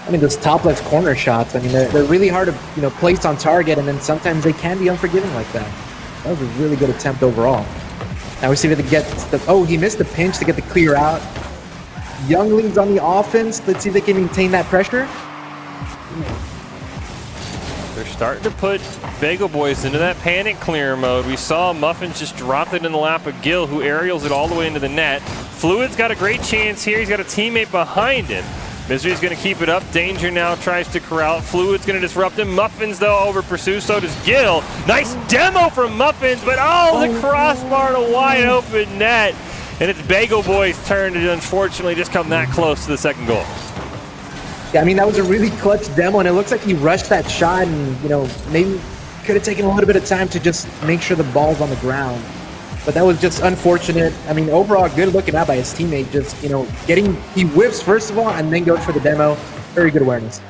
I mean, those top left corner shots, I mean, they're really hard to, place on target, and then sometimes they can be unforgiving like that. That was a really good attempt overall. Now we see if they get he missed the pinch to get the clear out. Younglings on the offense. Let's see if they can maintain that pressure. They're starting to put Bagel Boys into that panic clear mode. We saw Muffins just drop it in the lap of Gill, who aerials it all the way into the net. Fluid's got a great chance here. He's got a teammate behind him. Misery's going to keep it up. Danger now tries to corral. Fluid's going to disrupt him. Muffins, though, over pursues. So does Gill. Nice demo from Muffins, but the crossbar to wide open net. And it's Bagel Boys' turn to unfortunately just come that close to the second goal. Yeah, I mean, that was a really clutch demo, and it looks like he rushed that shot and, maybe could have taken a little bit of time to just make sure the ball's on the ground. But that was just unfortunate. I mean, overall, good looking out by his teammate. Just, he whips first of all and then goes for the demo. Very good awareness.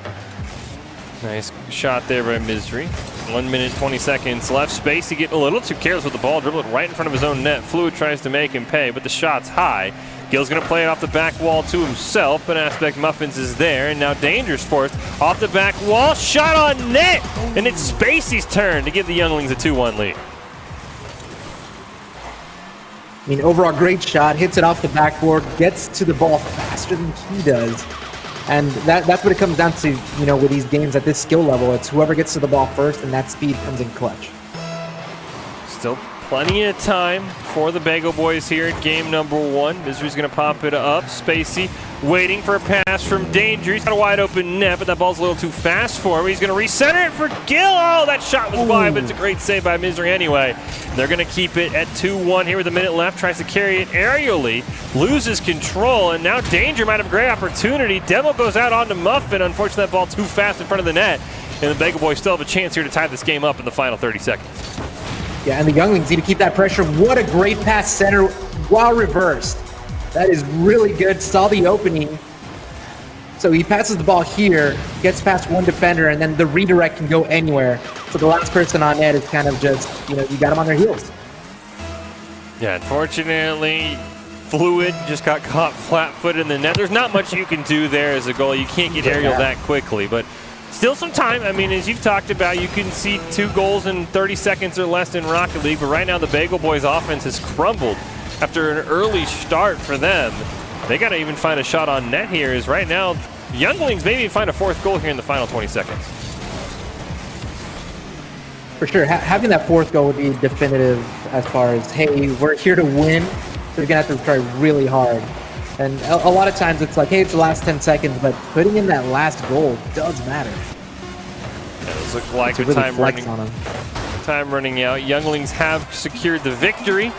Nice shot there by Misery. 1 minute, 20 seconds left. Spacey getting a little too careless with the ball. Dribble it right in front of his own net. Fluid tries to make him pay, but the shot's high. Gill's going to play it off the back wall to himself, but Aspect Muffins is there, and now Danger's forced off the back wall. Shot on net, and it's Spacey's turn to give the Younglings a 2-1 lead. I mean, overall, great shot. Hits it off the backboard. Gets to the ball faster than he does. And that's what it comes down to, with these games at this skill level. It's whoever gets to the ball first, and that speed comes in clutch. Still plenty of time for the Bagel Boys here at game number 1. Misery's going to pop it up. Spacey waiting for a pass from Danger. He's got a wide open net, but that ball's a little too fast for him. He's going to recenter it for Gill. Oh, that shot was wide, but it's a great save by Misery anyway. They're going to keep it at 2-1 here with a minute left. Tries to carry it aerially, loses control, and now Danger might have a great opportunity. Demo goes out onto Muffin. Unfortunately, that ball too fast in front of the net, and the Bagel Boys still have a chance here to tie this game up in the final 30 seconds. Yeah, and the Younglings need to keep that pressure. What a great pass center while reversed. That is really good. Saw the opening. So he passes the ball here, gets past one defender, and then the redirect can go anywhere. So the last person on net is kind of just, you got them on their heels. Yeah, unfortunately, Fluid just got caught flat-footed in the net. There's not much you can do there as a goalie. You can't get aerial that quickly, but still some time. I mean, as you've talked about, you can see 2 goals in 30 seconds or less in Rocket League, but right now the Bagel Boys offense has crumbled after an early start for them. They got to even find a shot on net here, as right now, Younglings maybe find a 4th goal here in the final 20 seconds. For sure, having that 4th goal would be definitive as far as, hey, we're here to win. They're going to have to try really hard. And a lot of times it's like, hey, it's the last 10 seconds, but putting in that last goal does matter. Yeah, those look like really time running out. Younglings have secured the victory.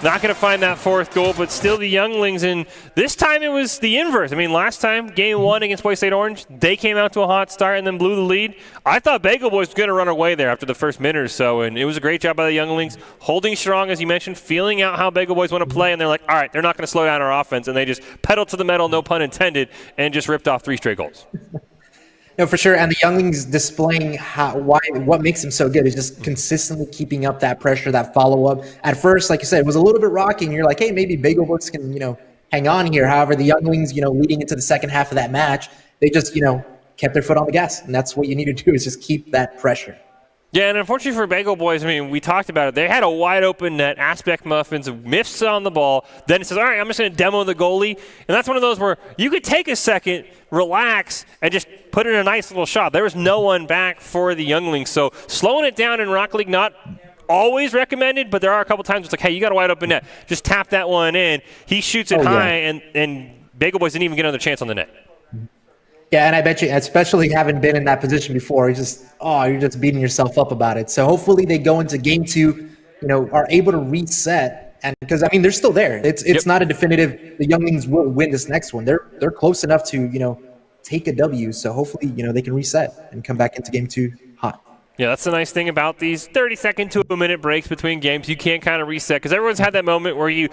Not going to find that 4th goal, but still the Younglings, and this time it was the inverse. I mean, last time, game 1 against Boise State Orange, they came out to a hot start and then blew the lead. I thought Bagel Boys was going to run away there after the first minute or so, and it was a great job by the Younglings, holding strong, as you mentioned, feeling out how Bagel Boys want to play, and they're like, all right, they're not going to slow down our offense, and they just pedaled to the metal, no pun intended, and just ripped off 3 straight goals. No, for sure. And the Younglings displaying what makes them so good is just consistently keeping up that pressure, that follow-up. At first, like you said, it was a little bit rocking. You're like, hey, maybe Bagel Boys can, hang on here. However, the Younglings, leading into the second half of that match, they just, kept their foot on the gas. And that's what you need to do, is just keep that pressure. Yeah, and unfortunately for Bagel Boys, I mean, we talked about it. They had a wide open net, Aspect Muffins, miffs on the ball. Then it says, all right, I'm just going to demo the goalie. And that's one of those where you could take a second, relax, and just put in a nice little shot. There was no one back for the Younglings. So slowing it down in Rocket League, not always recommended, but there are a couple times it's like, hey, you got a wide open net. Just tap that one in. He shoots it high, and Bagel Boys didn't even get another chance on the net. Yeah, and I bet you, especially having been in that position before, you're just beating yourself up about it. So hopefully they go into game 2, are able to reset, and because they're still there. It's not a definitive. The Younglings will win this next one. They're close enough to take a W. So hopefully they can reset and come back into game 2 hot. Yeah, that's the nice thing about these 30-second to a minute breaks between games. You can't kind of reset, because everyone's had that moment where you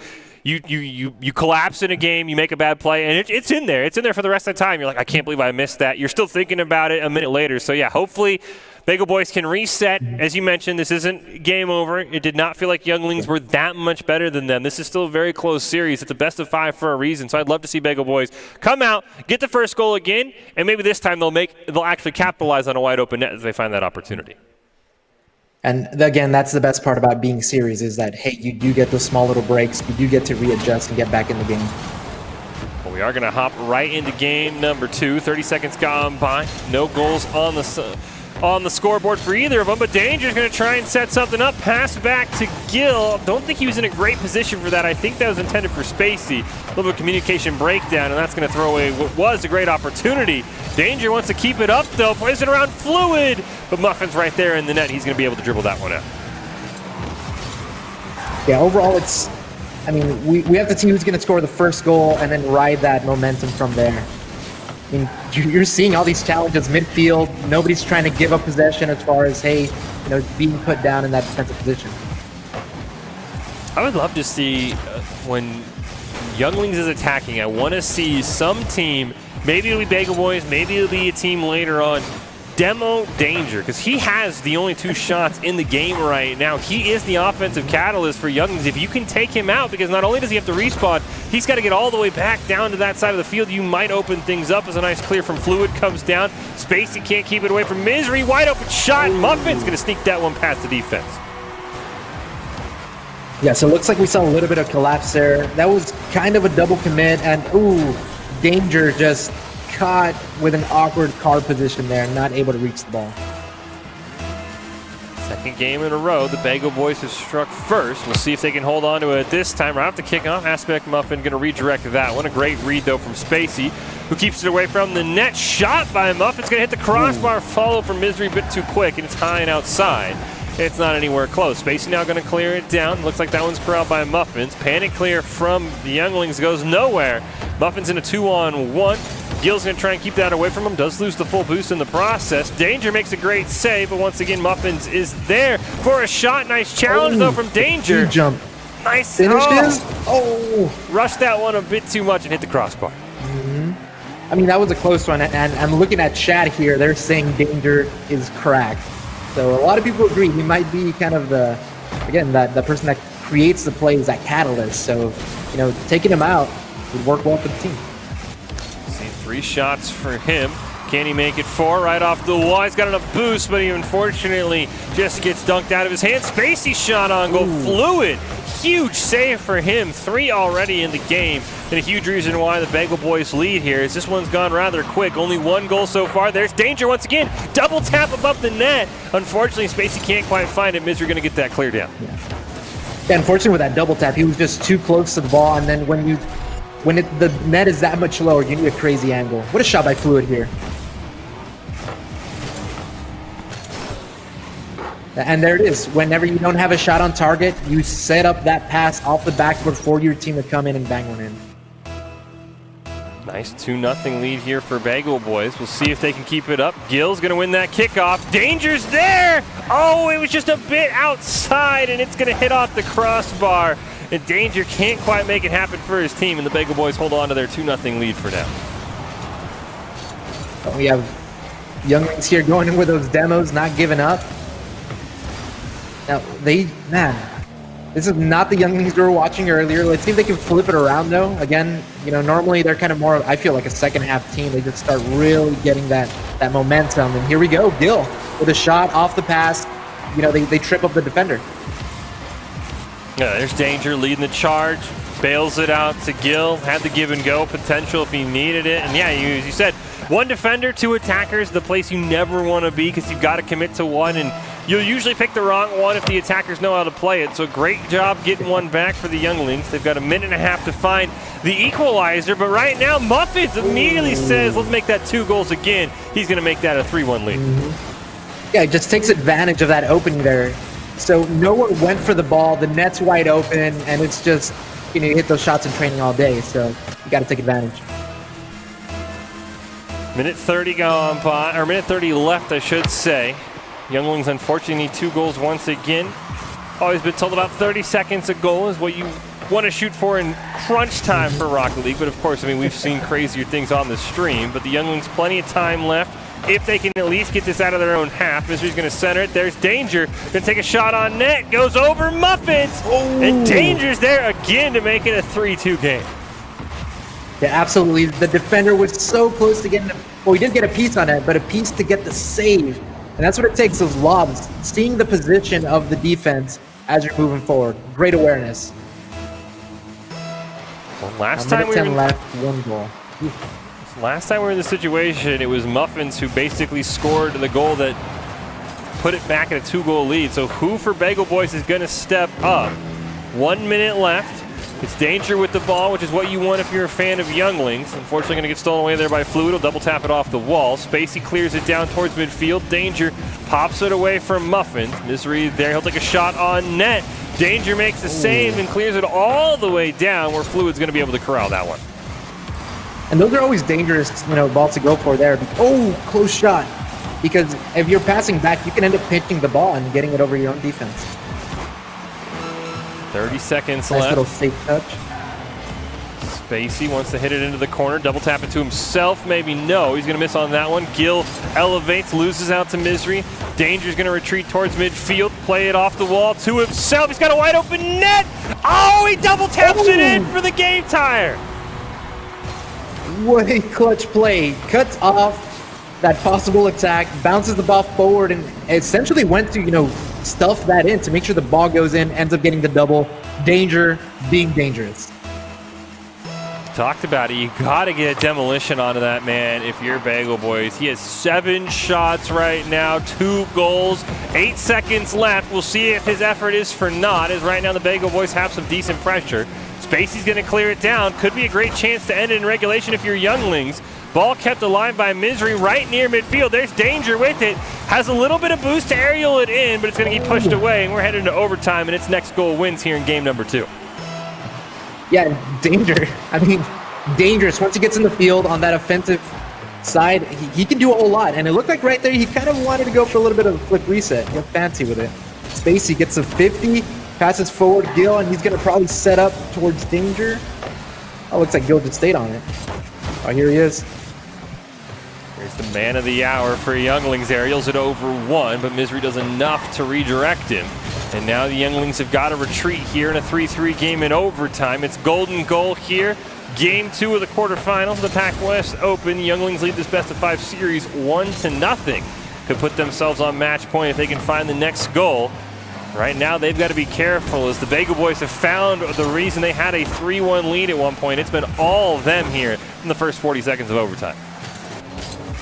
collapse in a game, you make a bad play, and it's in there. It's in there for the rest of the time. You're like, I can't believe I missed that. You're still thinking about it a minute later. So, yeah, hopefully Bagel Boys can reset. As you mentioned, this isn't game over. It did not feel like Younglings were that much better than them. This is still a very close series. It's a best of 5 for a reason. So I'd love to see Bagel Boys come out, get the first goal again, and maybe this time they'll actually capitalize on a wide open net as they find that opportunity. And again, that's the best part about being series, is that, hey, you do get those small little breaks. You do get to readjust and get back in the game. Well, we are going to hop right into game number 2. 30 seconds gone by. No goals on the scoreboard for either of them, but Danger's going to try and set something up. Pass back to Gill. Don't think he was in a great position for that. I think that was intended for Spacey. A little bit of communication breakdown, and that's going to throw away what was a great opportunity. Danger wants to keep it up, though. Plays it around Fluid, but Muffin's right there in the net. He's going to be able to dribble that one out. Yeah, overall, we have to see who's going to score the first goal and then ride that momentum from there. I mean, you're seeing all these challenges midfield. Nobody's trying to give up possession as far as, hey, being put down in that defensive position. I would love to see when Younglings is attacking, I want to see some team, maybe it'll be Bagel Boys, maybe it'll be a team later on, demo Danger, because he has the only 2 shots in the game right now. He is the offensive catalyst for Younglings. If you can take him out, because not only does he have to respawn, he's got to get all the way back down to that side of the field. You might open things up as a nice clear from Fluid comes down. Spacey can't keep it away from Misery. Wide open shot. Muffin's going to sneak that one past the defense. Yeah, so it looks like we saw a little bit of collapse there. That was kind of a double commit, and Danger just caught with an awkward car position there, not able to reach the ball. It's that Second game in a row, the Bagel Boys have struck first. We'll see if they can hold on to it this time. Right off the kickoff, Aspect Muffin going to redirect that one. A great read, though, from Spacey, who keeps it away from the net. Shot by Muffin's going to hit the crossbar. Follow from Misery a bit too quick, and it's high and outside. It's not anywhere close. Spacey now going to clear it down. Looks like that one's corralled by Muffins. Panic clear from the Younglings goes nowhere. Muffins in a 2-on-1. Gill's going to try and keep that away from him. Does lose the full boost in the process. Danger makes a great save, but once again, Muffins is there for a shot. Nice challenge, though, from Danger. Jump. Nice. Finished his. Oh. Rushed that one a bit too much and hit the crossbar. I mean, that was a close one, and I'm looking at chat here. They're saying Danger is cracked. So a lot of people agree he might be kind of the person that creates the plays, that catalyst. So, taking him out would work well for the team. See 3 shots for him. Can he make it 4 right off the wall? He's got enough boost, but he unfortunately just gets dunked out of his hand. Spacey shot on goal. Fluid. Huge save for him. 3 already in the game. And a huge reason why the Bagel Boys lead here is this one's gone rather quick. Only 1 goal so far. There's Danger once again. Double tap above the net. Unfortunately, Spacey can't quite find it. Misery going to get that clear down. Yeah, unfortunately with that double tap, he was just too close to the ball. And then when the net is that much lower, you need a crazy angle. What a shot by Fluid here. And there it is. Whenever you don't have a shot on target, you set up that pass off the backboard for your team to come in and bang one in. Nice 2-0 lead here for Bagel Boys. We'll see if they can keep it up. Gill's going to win that kickoff. Danger's there! Oh, it was just a bit outside, and it's going to hit off the crossbar. And Danger can't quite make it happen for his team, and the Bagel Boys hold on to their 2-0 lead for now. We have Younglings here going in with those demos, not giving up. Now, this is not the Younglings we were watching earlier. Let's see if they can flip it around, though. Again, normally they're kind of more, I feel like a second-half team. They just start really getting that momentum. And here we go, Gill with a shot off the pass. They trip up the defender. Yeah, there's Danger leading the charge. Bails it out to Gill. Had the give-and-go potential if he needed it. And yeah, as you said, 1 defender, 2 attackers, the place you never want to be because you've got to commit to one. And you'll usually pick the wrong one if the attackers know how to play it. So great job getting one back for the Younglings. They've got a minute and a half to find the equalizer. But right now, Muffins immediately says, let's make that 2 goals again. He's going to make that a 3-1 lead. Yeah, he just takes advantage of that opening there. So no one went for the ball. The net's wide open, and it's just, you hit those shots in training all day. So you got to take advantage. Minute 30 gone by, or minute 30 left, I should say. Younglings unfortunately need 2 goals once again. Always been told about 30 seconds a goal is what you want to shoot for in crunch time for Rocket League. But of course, we've seen crazier things on the stream. But the Younglings plenty of time left. If they can at least get this out of their own half. Misery's going to center it. There's Danger. Going to take a shot on net. Goes over Muffins. And Danger's there again to make it a 3-2 game. Yeah, absolutely. The defender was so close to getting he did get a piece on it, but a piece to get the save. And that's what it takes, those lobs. Seeing the position of the defense as you're moving forward. Great awareness. Well, last time we were left, 1 goal. Last time we were in this situation, it was Muffins who basically scored the goal that put it back at a 2-goal lead. So who for Bagel Boys is going to step up? 1 minute left. It's Danger with the ball, which is what you want if you're a fan of Younglings. Unfortunately, going to get stolen away there by Fluid. He'll double tap it off the wall. Spacey clears it down towards midfield. Danger pops it away from Muffins. Misery there. He'll take a shot on net. Danger makes the save and clears it all the way down where Fluid's going to be able to corral that one. And those are always dangerous, balls to go for there. Oh, close shot. Because if you're passing back, you can end up pinching the ball and getting it over your own defense. 30 seconds nice left. Little safe touch. Spacey wants to hit it into the corner. Double tap it to himself. Maybe no. He's going to miss on that one. Gill elevates, loses out to Misery. Danger's going to retreat towards midfield. Play it off the wall to himself. He's got a wide open net. Oh, he double taps it in for the game tire. What a clutch play. Cuts off that possible attack, bounces the ball forward, and essentially went to, stuff that in to make sure the ball goes in, ends up getting the double. Danger being dangerous. Talked about it. You got to get a demolition onto that man if you're Bagel Boys. He has 7 shots right now, 2 goals, 8 seconds left. We'll see if his effort is for naught, as right now the Bagel Boys have some decent pressure. Spacey's going to clear it down. Could be a great chance to end it in regulation if you're Younglings. Ball kept alive by Misery right near midfield. There's Danger with it. Has a little bit of boost to aerial it in, but it's going to get pushed away, and we're headed into overtime, and its next goal wins here in game number 2. Yeah, Danger. I mean, dangerous. Once he gets in the field on that offensive side, he can do a whole lot. And it looked like right there he kind of wanted to go for a little bit of a flick reset. Get fancy with it. Spacey gets a 50, passes forward Gil, and he's going to probably set up towards Danger. Oh, looks like Gil just stayed on it. Oh, here he is. Here's the man of the hour for Younglings. Aerials it over 1, but Misery does enough to redirect him. And now the Younglings have got to retreat here in a 3-3 game in overtime. It's golden goal here. Game 2 of the quarterfinals, the PAC West Open. Younglings lead this best-of-5 series 1-0. Could put themselves on match point if they can find the next goal. Right now, they've got to be careful as the Bagel Boys have found the reason they had a 3-1 lead at one point. It's been all them here in the first 40 seconds of overtime.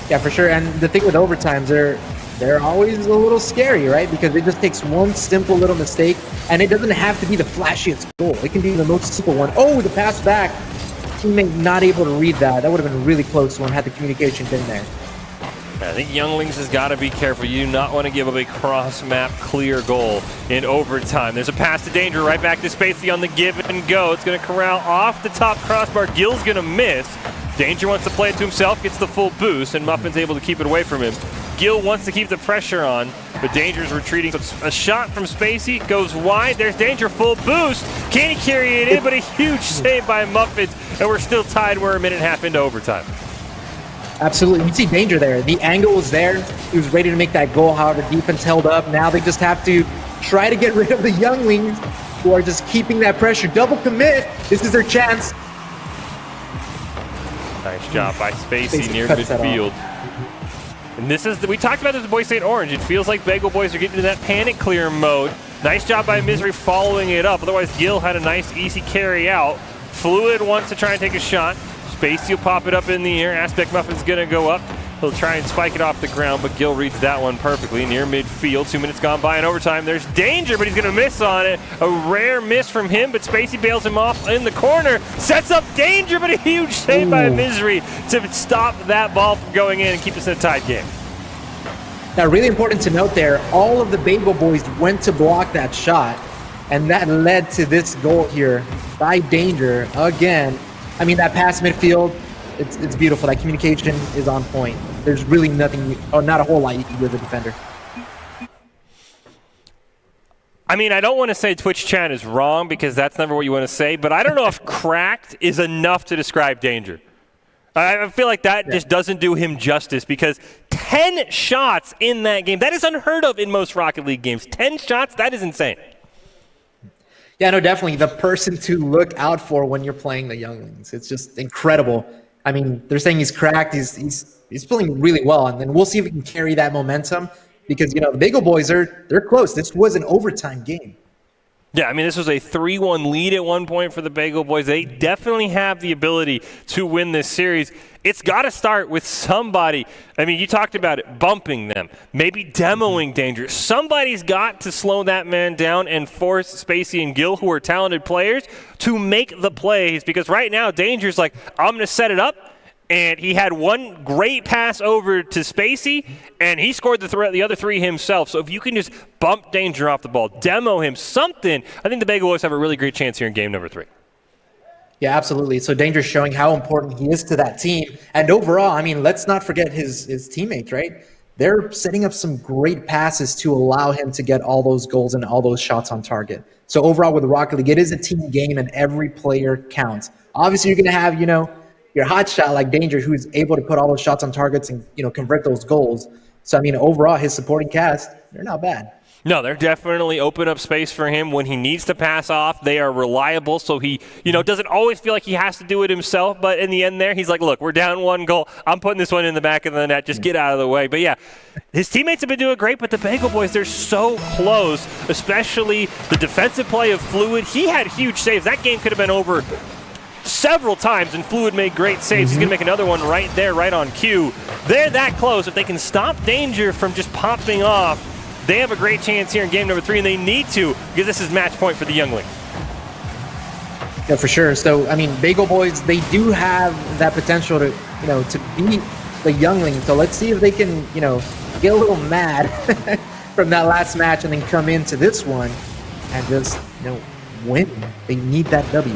Yeah, for sure. And the thing with overtimes, they're always a little scary, right? Because it just takes one simple little mistake, and it doesn't have to be the flashiest goal. It can be the most simple one. Oh, the pass back. Teammate not able to read that. That would have been a really close one had the communication been there. I think Younglings has got to be careful. You do not want to give up a cross-map clear goal in overtime. There's a pass to Danger, right back to Spacey on the give and go. It's going to corral off the top crossbar. Gil's going to miss. Danger wants to play it to himself, gets the full boost, and Muffin's able to keep it away from him. Gil wants to keep the pressure on, but Danger's retreating. So it's a shot from Spacey, goes wide. There's Danger, full boost. Can he carry it in? But a huge save by Muffins, and we're still tied. We're a minute and a half into overtime. Absolutely. You see Danger there. The angle was there. He was ready to make that goal. However, defense held up. Now they just have to try to get rid of the Younglings who are just keeping that pressure. Double commit. This is their chance. Nice job by Spacey near midfield. And this is, we talked about this with Boise State Orange. It feels like Bagel Boys are getting into that panic clear mode. Nice job by Misery following it up. Otherwise, Gil had a nice, easy carry out. Fluid wants to try and take a shot. Spacey will pop it up in the air. Aspect Muffin's going to go up. He'll try and spike it off the ground, but Gil reads that one perfectly near midfield. 2 minutes gone by in overtime. There's Danger, but he's going to miss on it. A rare miss from him, but Spacey bails him off in the corner. Sets up Danger, but a huge save by Misery to stop that ball from going in and keep us in a tied game. Now, really important to note there, all of the Bagel Boys went to block that shot, and that led to this goal here by Danger again. I mean, that pass midfield, it's beautiful. That communication is on point. There's really nothing, or not a whole lot you can do as a defender. I mean, I don't want to say Twitch chat is wrong because that's never what you want to say, but I don't know if cracked is enough to describe Danger. I feel like that just doesn't do him justice because 10 shots in that game, that is unheard of in most Rocket League games. 10 shots, that is insane. Yeah, no, definitely the person to look out for when you're playing the Younglings. It's just incredible. I mean, they're saying he's cracked. He's playing really well, and then we'll see if we can carry that momentum because, you know, the Bagel Boys, they're close. This was an overtime game. Yeah, I mean, this was a 3-1 lead at one point for the Bagel Boys. They definitely have the ability to win this series. It's got to start with somebody. I mean, you talked about it, bumping them, maybe demoing Danger. Somebody's got to slow that man down and force Spacey and Gil, who are talented players, to make the plays because right now Danger's like, I'm going to set it up. And he had one great pass over to Spacey, and he scored the other 3 himself. So if you can just bump Danger off the ball, demo him, something, I think the Bagel Boys have a really great chance here in game number 3. Yeah, absolutely. So Danger's showing how important he is to that team. And overall, I mean, let's not forget his teammates, right? They're setting up some great passes to allow him to get all those goals and all those shots on target. So overall with the Rocket League, it is a team game, and every player counts. Obviously, you're going to have, you know, your hot shot like Danger, who's able to put all those shots on targets and, you know, convert those goals. So, I mean, overall, his supporting cast, they're not bad. No, they're definitely open up space for him when he needs to pass off. They are reliable, so he, you know, doesn't always feel like he has to do it himself. But in the end there, he's like, look, we're down 1 goal. I'm putting this one in the back of the net. Just get out of the way. But, yeah, his teammates have been doing great, but the Bagel Boys, they're so close, especially the defensive play of Fluid. He had huge saves. That game could have been over several times, and Fluid made great saves. He's going to make another one right there, right on cue. They're that close. If they can stop Danger from just popping off, they have a great chance here in game number 3, and they need to, because this is match point for the Younglings. Yeah, for sure. So, I mean, Bagel Boys, they do have that potential to, to beat the Younglings. So let's see if they can, get a little mad from that last match and then come into this one and just, win. They need that W.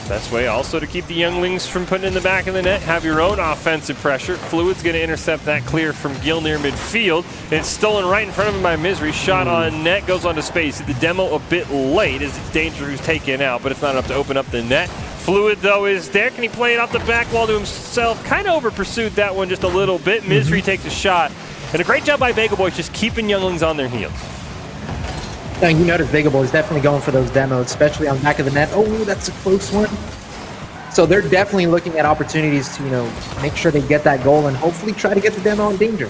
Best way also to keep the Younglings from putting in the back of the net, have your own offensive pressure. Fluid's going to intercept that clear from Gill near midfield. It's stolen right in front of him by Misery. Shot on net, goes on to space. The demo a bit late as it's Danger who's taken out, but it's not enough to open up the net. Fluid, though, is there. Can he play it off the back wall to himself? Kind of over-pursued that one just a little bit. Misery takes a shot. And a great job by Bagel Boys just keeping Younglings on their heels. Now, you notice Bagel Boys definitely going for those demos, especially on the back of the net. Oh, that's a close one. So they're definitely looking at opportunities to, make sure they get that goal and hopefully try to get the demo on Danger.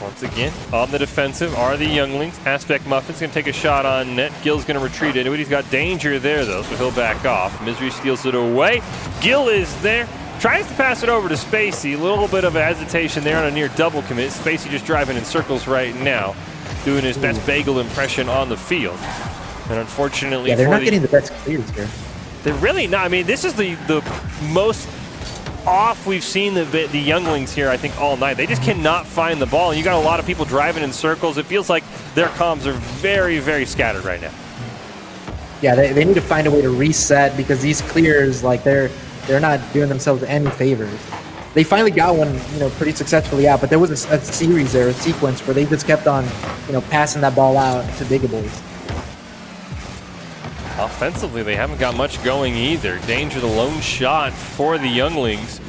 Once again, on the defensive are the Younglings. Aspect Muffin's going to take a shot on net. Gill's going to retreat into it. He's got Danger there, though, so he'll back off. Misery steals it away. Gill is there. Tries to pass it over to Spacey. A little bit of a hesitation there on a near double commit. Spacey just driving in circles right now, doing his best Bagel impression on the field. And unfortunately, they're not getting the best clears here. They're really not. I mean, this is the most off we've seen the Younglings here, I think, all night. They just cannot find the ball. You got a lot of people driving in circles. It feels like their comms are very, very scattered right now. Yeah, they need to find a way to reset because these clears, they're not doing themselves any favors. They finally got one, pretty successfully out, but there was a series there, a sequence where they just kept on, passing that ball out to Bigger Boys. Offensively, they haven't got much going either. Danger, the lone shot for the Younglings.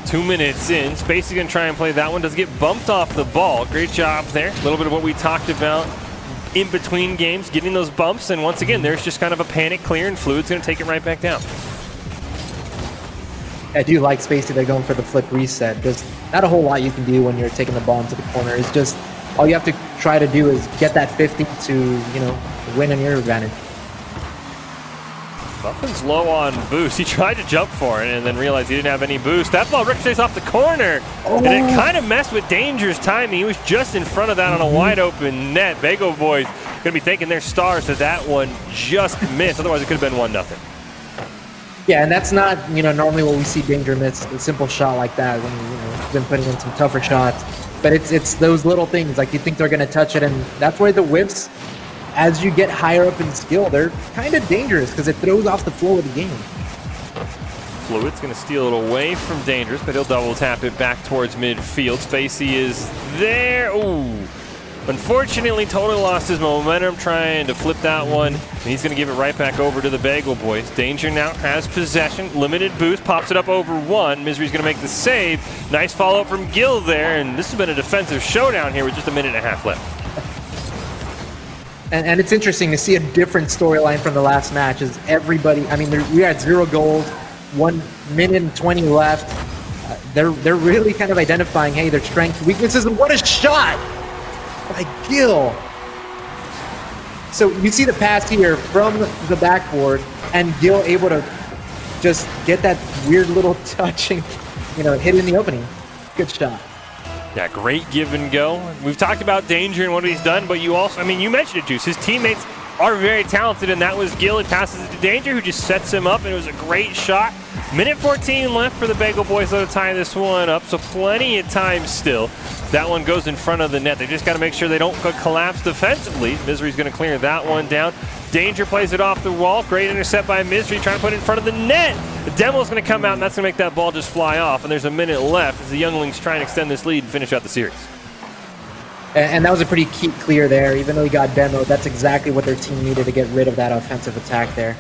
2 minutes in. Spacey's going to try and play that one. Does get bumped off the ball. Great job there. A little bit of what we talked about in between games, getting those bumps. And once again, there's just kind of a panic clear, and Fluid's going to take it right back down. I do like Spacey. They're going for the flip reset. There's not a whole lot you can do when you're taking the ball into the corner. It's just all you have to try to do is get that 50 to, win on your advantage. Muffin's low on boost. He tried to jump for it and then realized he didn't have any boost. That ball ricochets off the corner. And it kind of messed with Danger's timing. He was just in front of that on a wide open net. Bagel Boys going to be thanking their stars that one just missed. Otherwise, it could have been 1-0. Yeah, and that's not, normally what we see Danger miss, a simple shot like that when, he's been putting in some tougher shots. But it's those little things, like you think they're going to touch it, and that's why the whips, as you get higher up in skill, they're kind of dangerous because it throws off the flow of the game. Fluid's going to steal it away from Dangerous, but he'll double tap it back towards midfield. Spacey is there. Ooh. Unfortunately, totally lost his momentum trying to flip that one. And he's going to give it right back over to the Bagel Boys. Danger now has possession. Limited boost. Pops it up over one. Misery's going to make the save. Nice follow-up from Gill there. And this has been a defensive showdown here with just a minute and a half left. And it's interesting to see a different storyline from the last match. Is everybody? I mean, we had 0 goals, 1 minute and 20 left. They're really kind of identifying, hey, their strengths, weaknesses, and what a shot by Gill. So you see the pass here from the backboard, and Gill able to just get that weird little touch and hit in the opening. Good shot. Yeah, great give and go. We've talked about Danger and what he's done, but you also, you mentioned it, Juice. His teammates are very talented, and that was Gill. He passes it to Danger, who just sets him up, and it was a great shot. Minute 14 left for the Bagel Boys to tie this one up, so plenty of time still. That one goes in front of the net. They just got to make sure they don't collapse defensively. Misery's going to clear that one down. Danger plays it off the wall. Great intercept by Misery, trying to put it in front of the net. The Demo's going to come out, and that's going to make that ball just fly off. And there's a minute left as the Younglings try and extend this lead and finish out the series. And that was a pretty key clear there. Even though he got demoed, that's exactly what their team needed to get rid of that offensive attack there.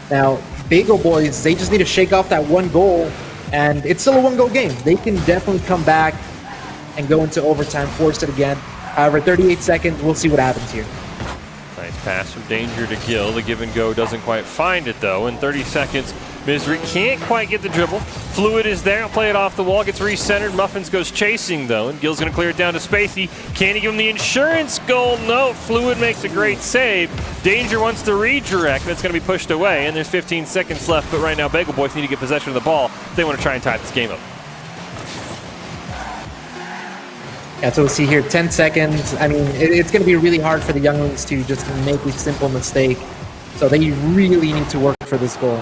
Now, Bagel Boys, they just need to shake off that 1 goal, and it's still a 1-goal game. They can definitely come back and go into overtime, force it again. However, 38 seconds, we'll see what happens here. Nice pass from Danger to Gill. The give and go doesn't quite find it, though. In 30 seconds, Misery can't quite get the dribble. Fluid is there. I'll play it off the wall. Gets recentered. Muffins goes chasing, though. And Gill's going to clear it down to Spacey. Can he give him the insurance goal? No. Fluid makes a great save. Danger wants to redirect. That's going to be pushed away. And there's 15 seconds left. But right now, Bagel Boys need to get possession of the ball if they want to try and tie this game up. Yeah, so we'll see here, 10 seconds. I mean, it's going to be really hard for the younglings to just make a simple mistake. So they really need to work for this goal.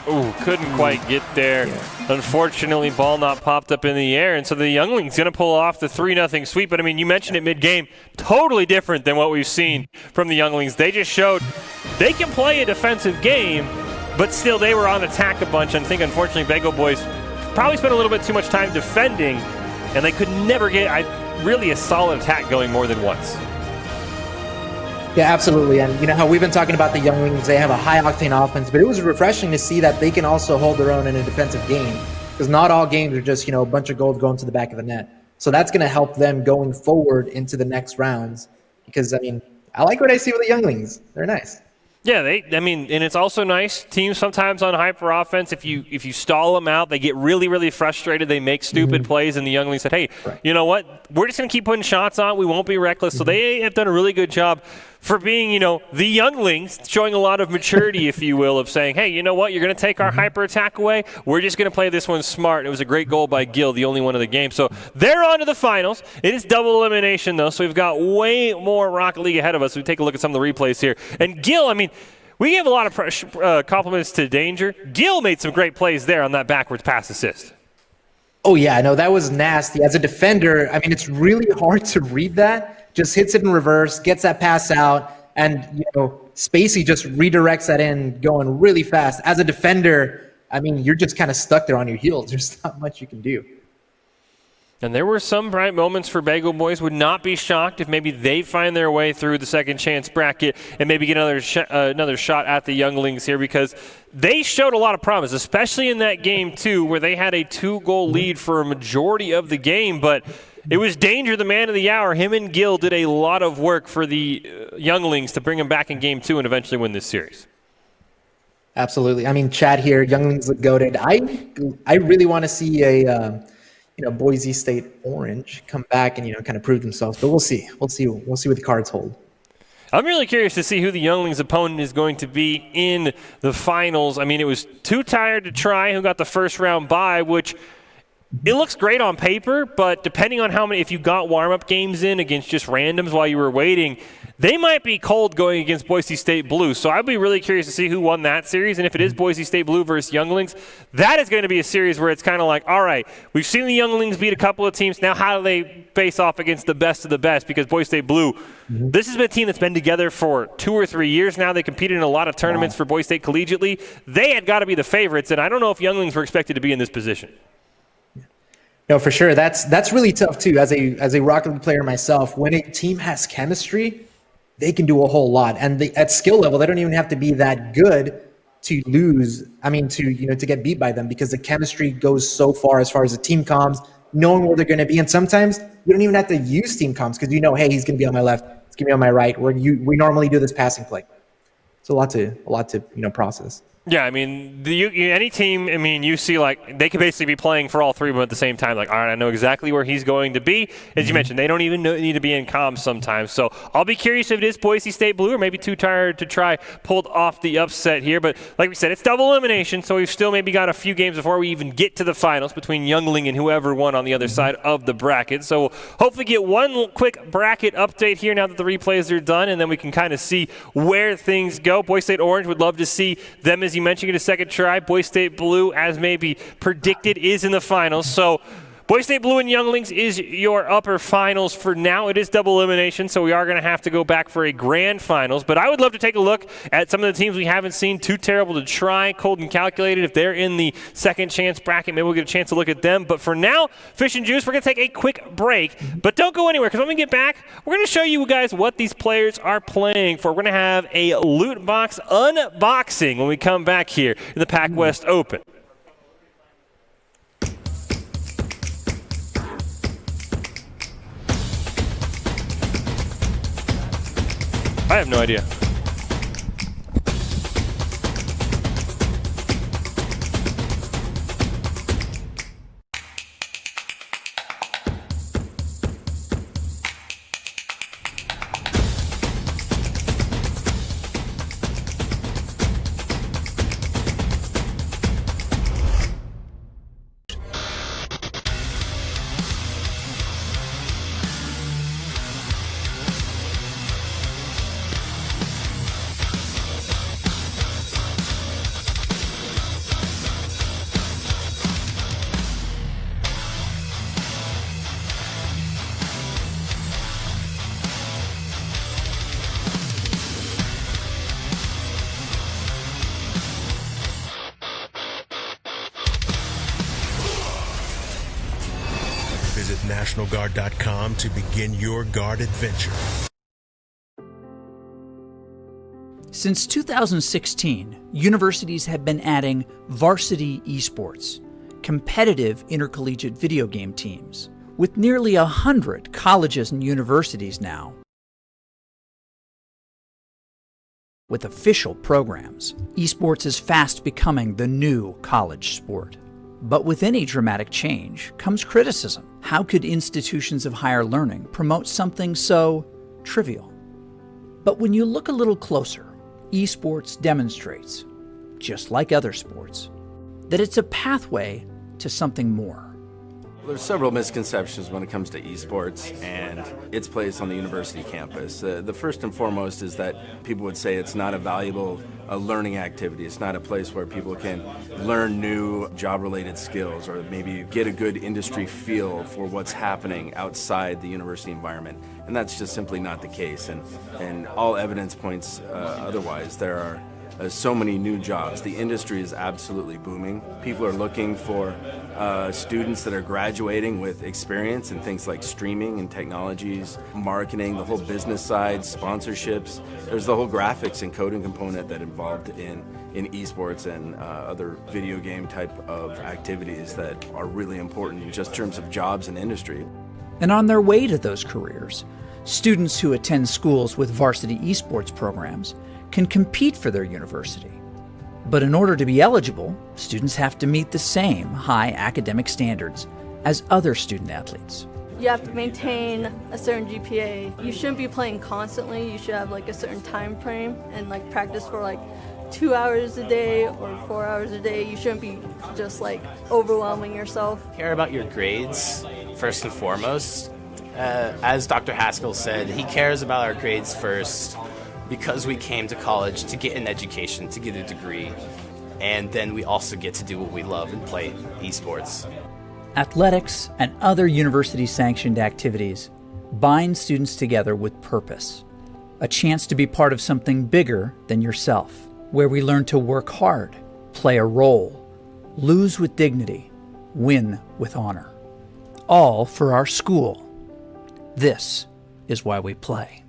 Ooh, couldn't quite get there. Yeah. Unfortunately, ball not popped up in the air, and so the younglings going to pull off the 3-0 sweep. But, I mean, you mentioned it mid-game, totally different than what we've seen from the younglings. They just showed they can play a defensive game, but still they were on attack a bunch. I think, unfortunately, Bagel Boys probably spent a little bit too much time defending, and they could never get really a solid attack going more than once. Yeah, absolutely. And you know how we've been talking about the younglings, they have a high-octane offense, but it was refreshing to see that they can also hold their own in a defensive game, because not all games are just, a bunch of goals going to the back of the net. So that's going to help them going forward into the next rounds, because, I mean, I like what I see with the younglings. They're nice. Yeah, and it's also nice. Teams sometimes on hyper offense, if you stall them out, they get really, really frustrated. They make stupid plays, and the younglings said, hey, you know what? We're just going to keep putting shots on. We won't be reckless. So they have done a really good job for being, the younglings, showing a lot of maturity, if you will, of saying, hey, you know what? You're going to take our hyper attack away. We're just going to play this one smart. It was a great goal by Gill, the only one of the game. So they're on to the finals. It is double elimination, though, so we've got way more Rocket League ahead of us. We take a look at some of the replays here. And Gill, I mean, we gave a lot of compliments to Danger. Gill made some great plays there on that backwards pass assist. Oh, yeah, no, that was nasty. As a defender, I mean, it's really hard to read that. Just hits it in reverse, gets that pass out, and, Spacey just redirects that in going really fast. As a defender, I mean, you're just kind of stuck there on your heels. There's not much you can do. And there were some bright moments for Bagel Boys. Would not be shocked if maybe they find their way through the second chance bracket and maybe get another shot at the younglings here, because they showed a lot of promise, especially in that game, too, where they had a 2-goal lead for a majority of the game. But it was Danger, the man of the hour. Him and Gill did a lot of work for the younglings to bring them back in game 2 and eventually win this series. Absolutely. I mean, Chad here, younglings look goated. I really want to see a Boise State Orange come back and, kind of prove themselves. But we'll see. We'll see what the cards hold. I'm really curious to see who the younglings' opponent is going to be in the finals. I mean, it was Too Tired to Try who got the first round bye, which it looks great on paper, but depending on if you got warm-up games in against just randoms while you were waiting, they might be cold going against Boise State Blue. So I'd be really curious to see who won that series. And if it is Boise State Blue versus Younglings, that is going to be a series where it's kind of like, all right, we've seen the Younglings beat a couple of teams. Now how do they face off against the best of the best? Because Boise State Blue, this has been a team that's been together for 2 or 3 years now. They competed in a lot of tournaments for Boise State collegiately. They had got to be the favorites, and I don't know if Younglings were expected to be in this position. No, for sure. That's really tough, too. As a Rocket League player myself, when a team has chemistry, they can do a whole lot. And at skill level, they don't even have to be that good to lose. I mean, to get beat by them, because the chemistry goes so far as the team comms, knowing where they're going to be. And sometimes you don't even have to use team comms because hey, he's going to be on my left, he's going to be on my right. We normally do this passing play. It's a lot to process. Yeah, I mean, any team, I mean, you see, they could basically be playing for all three of them at the same time. All right, I know exactly where he's going to be. As you mentioned, they don't even need to be in comms sometimes. So I'll be curious if it is Boise State Blue or maybe Too Tired to Try pulled off the upset here. But like we said, it's double elimination, so we've still maybe got a few games before we even get to the finals between Youngling and whoever won on the other side of the bracket. So we'll hopefully get one quick bracket update here now that the replays are done, and then we can kind of see where things go. Boise State Orange would love to see them, as you mentioned, get a second try. Boise State Blue, as maybe predicted, is in the finals. So Boise State Blue and Younglings is your upper finals for now. It is double elimination, so we are going to have to go back for a grand finals. But I would love to take a look at some of the teams we haven't seen. Too Terrible to Try, Cold and Calculated. If they're in the second chance bracket, maybe we'll get a chance to look at them. But for now, Fish and Juice, we're going to take a quick break. But don't go anywhere, because when we get back, we're going to show you guys what these players are playing for. We're going to have a loot box unboxing when we come back here in the PAC West Open. I have no idea. NationalGuard.com to begin your Guard adventure. Since 2016, universities have been adding varsity esports, competitive intercollegiate video game teams, with nearly 100 colleges and universities now. With official programs, esports is fast becoming the new college sport. But with any dramatic change comes criticism. How could institutions of higher learning promote something so trivial? But when you look a little closer, esports demonstrates, just like other sports, that it's a pathway to something more. There's several misconceptions when it comes to esports and its place on the university campus. The first and foremost is that people would say it's not a valuable learning activity. It's not a place where people can learn new job-related skills or maybe get a good industry feel for what's happening outside the university environment. And that's just simply not the case. And all evidence points otherwise. There are so many new jobs. The industry is absolutely booming. People are looking for students that are graduating with experience in things like streaming and technologies, marketing, the whole business side, sponsorships. There's the whole graphics and coding component that involved in esports and other video game type of activities that are really important in just terms of jobs and industry. And on their way to those careers, students who attend schools with varsity esports programs can compete for their university. But in order to be eligible, students have to meet the same high academic standards as other student athletes. You have to maintain a certain GPA. You shouldn't be playing constantly. You should have like a certain time frame and like practice for like 2 hours a day or 4 hours a day. You shouldn't be just like overwhelming yourself. Care about your grades first and foremost. As Dr. Haskell said, he cares about our grades first because we came to college to get an education, to get a degree, and then we also get to do what we love and play esports. Athletics and other university-sanctioned activities bind students together with purpose, a chance to be part of something bigger than yourself, where we learn to work hard, play a role, lose with dignity, win with honor, all for our school. This is why we play.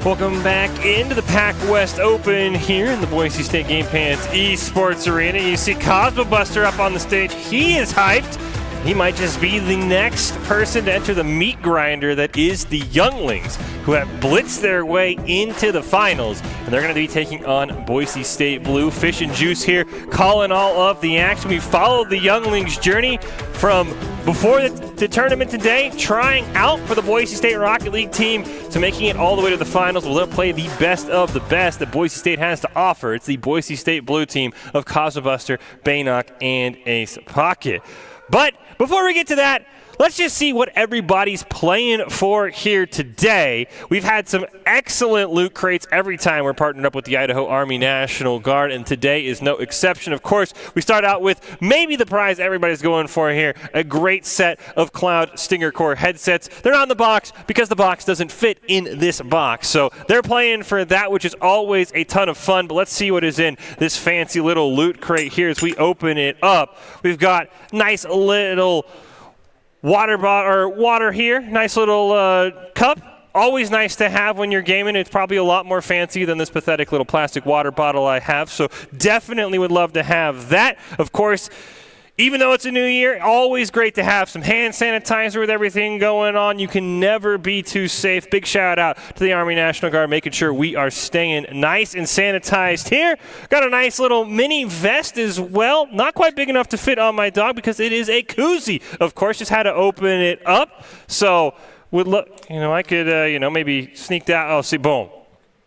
Welcome back into the PAC West Open here in the Boise State Game Pants Esports Arena. You see Cosmo Buster up on the stage. He is hyped. He might just be the next person to enter the meat grinder that is the Younglings, who have blitzed their way into the finals. And they're going to be taking on Boise State Blue. Fish and Juice here calling all of the action. We followed the Younglings' journey from before the tournament today, trying out for the Boise State Rocket League team, to making it all the way to the finals. We'll play the best of the best that Boise State has to offer. It's the Boise State Blue team of Cosmo Buster, Baynock, and Ace Pocket. But before we get to that, let's just see what everybody's playing for here today. We've had some excellent loot crates every time we're partnered up with the Idaho Army National Guard, and today is no exception. Of course, we start out with maybe the prize everybody's going for here, a great set of Cloud Stinger Core headsets. They're not in the box because the box doesn't fit in this box. So they're playing for that, which is always a ton of fun. But let's see what is in this fancy little loot crate here as we open it up. We've got nice little water bottle or water here, nice little cup. Always nice to have when you're gaming. It's probably a lot more fancy than this pathetic little plastic water bottle I have, so definitely would love to have that. Of course, even though it's a new year, always great to have some hand sanitizer with everything going on. You can never be too safe. Big shout out to the Army National Guard, making sure we are staying nice and sanitized here. Got a nice little mini vest as well. Not quite big enough to fit on my dog because it is a koozie. Of course, just had to open it up. So would look, I could, maybe sneak that. Oh, see, boom.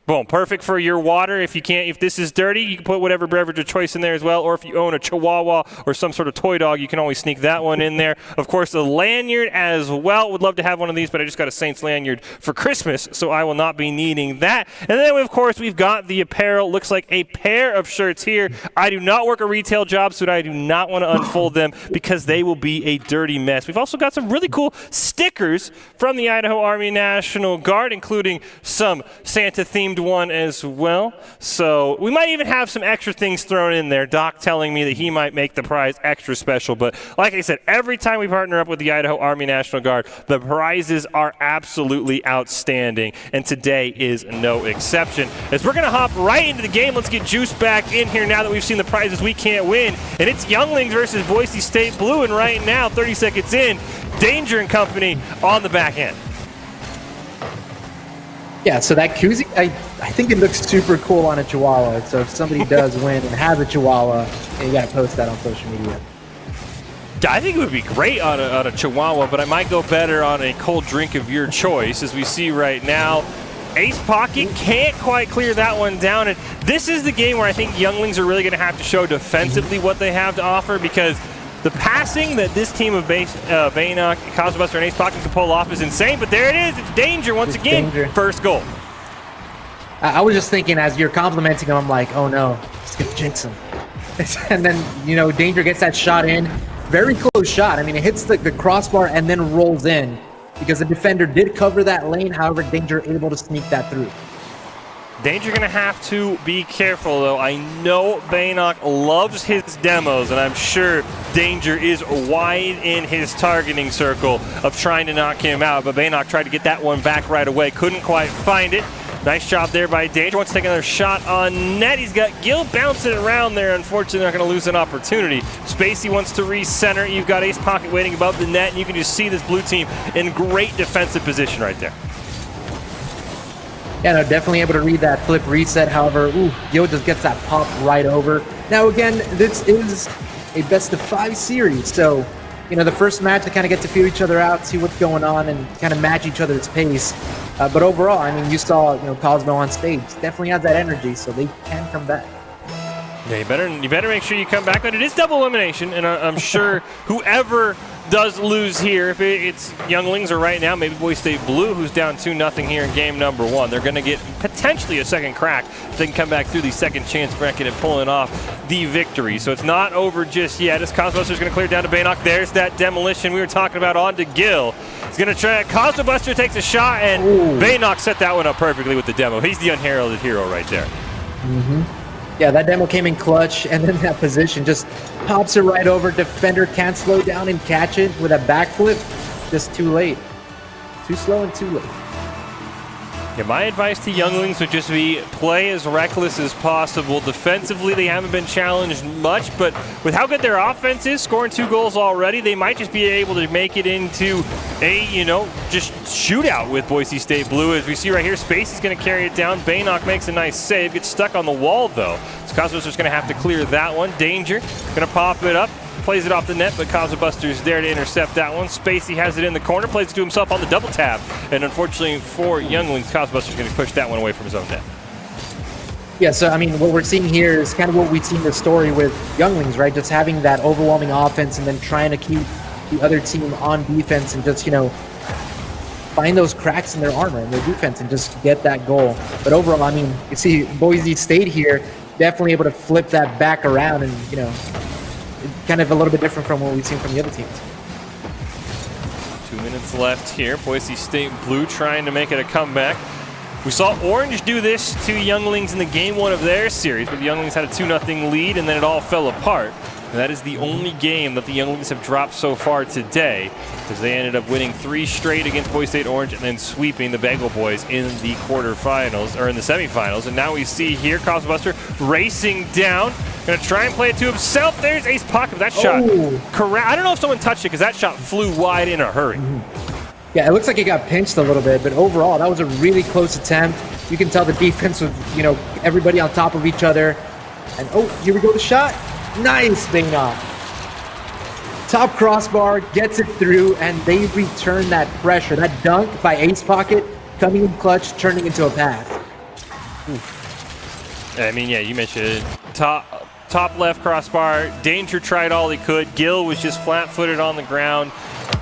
Boom, perfect for your water. If this is dirty, you can put whatever beverage of choice in there as well. Or if you own a Chihuahua or some sort of toy dog, you can always sneak that one in there. Of course, the lanyard as well. Would love to have one of these, but I just got a Saints lanyard for Christmas, so I will not be needing that. And then, of course, we've got the apparel. Looks like a pair of shirts here. I do not work a retail job, so I do not want to unfold them because they will be a dirty mess. We've also got some really cool stickers from the Idaho Army National Guard, including some Santa-themed one as well. So we might even have some extra things thrown in there. Doc telling me that he might make the prize extra special. But like I said, every time we partner up with the Idaho Army National Guard, the prizes are absolutely outstanding. And today is no exception. As we're going to hop right into the game, let's get Juice back in here now that we've seen the prizes we can't win. And it's Younglings versus Boise State Blue. And right now, 30 seconds in, Danger and company on the back end. Yeah, so that koozie, I think it looks super cool on a Chihuahua. So if somebody does win and has a Chihuahua, you got to post that on social media. I think it would be great on a Chihuahua, but I might go better on a cold drink of your choice, as we see right now. Ace Pocket can't quite clear that one down. And this is the game where I think Younglings are really going to have to show defensively what they have to offer, because the passing that this team of Baynock, Cosmobuster, and Ace Pocket can pull off is insane. But there it is. It's Danger once again. Danger. First goal. I was just thinking as you're complimenting him, I'm like, oh no, just gonna jinx him. And then, Danger gets that shot in. Very close shot. I mean, it hits the crossbar and then rolls in because the defender did cover that lane. However, Danger able to sneak that through. Danger going to have to be careful, though. I know Baynock loves his demos, and I'm sure Danger is wide in his targeting circle of trying to knock him out. But Baynock tried to get that one back right away. Couldn't quite find it. Nice job there by Danger. Wants to take another shot on net. He's got Gil bouncing around there. Unfortunately, not going to lose an opportunity. Spacey wants to recenter. You've got Ace Pocket waiting above the net, and you can just see this blue team in great defensive position right there. Yeah, no, definitely able to read that flip reset. However, Gil just gets that pop right over. Now, again, this is a best-of-5 series. So, the first match, they kind of get to feel each other out, see what's going on, and kind of match each other's pace. But overall, I mean, you saw, Cosmo on stage. Definitely has that energy, so they can come back. Yeah, you better make sure you come back. But it is double elimination, and I'm sure whoever does lose here, if it's Younglings or right now maybe Boise State Blue, who's down 2-0 here in game number 1, they're going to get potentially a second crack if they can come back through the second chance bracket and pulling off the victory. So it's not over just yet. As Cosmobuster's going to clear down to Baynock. There's that demolition we were talking about on to Gil. He's going to try. Cosmobuster takes a shot, and Baynock set that one up perfectly with the demo. He's the unheralded hero right there. Yeah, that demo came in clutch, and then that position just pops it right over. Defender can't slow down and catch it with a backflip. Just too late. Too slow and too late. Yeah, my advice to Younglings would just be play as reckless as possible. Defensively, they haven't been challenged much, but with how good their offense is, scoring 2 goals already, they might just be able to make it into a, just shootout with Boise State Blue. As we see right here, Spacey's going to carry it down. Baynock makes a nice save, gets stuck on the wall, though. So Cosmobuster's going to have to clear that one. Danger going to pop it up. Plays it off the net, but Cosmobuster's there to intercept that one. Spacey has it in the corner, plays it to himself on the double tap. And unfortunately for Younglings, Cosmobuster's going to push that one away from his own net. Yeah, so, I mean, what we're seeing here is kind of what we've seen in the story with Younglings, right? Just having that overwhelming offense and then trying to keep the other team on defense and just, find those cracks in their armor and their defense and just get that goal. But overall, I mean, you see Boise State here definitely able to flip that back around and, kind of a little bit different from what we've seen from the other teams. 2 minutes left here. Boise State Blue trying to make it a comeback. We saw Orange do this to Younglings in the game 1 of their series, but the Younglings had a 2-0 lead, and then it all fell apart. And that is the only game that the Younglings have dropped so far today, because they ended up winning 3 straight against Boise State Orange and then sweeping the Bagel Boys in the quarterfinals, or in the semifinals. And now we see here Cosmobuster racing down. Going to try and play it to himself. There's Ace Pocket. That shot, correct. I don't know if someone touched it because that shot flew wide in a hurry. Yeah, it looks like it got pinched a little bit, but overall, that was a really close attempt. You can tell the defense was, everybody on top of each other. And here we go, the shot. Nice, Baynock. Top crossbar, gets it through, and they return that pressure. That dunk by Ace Pocket coming in clutch, turning into a pass. I mean, yeah, you mentioned top left crossbar. Danger tried all he could. Gill was just flat-footed on the ground.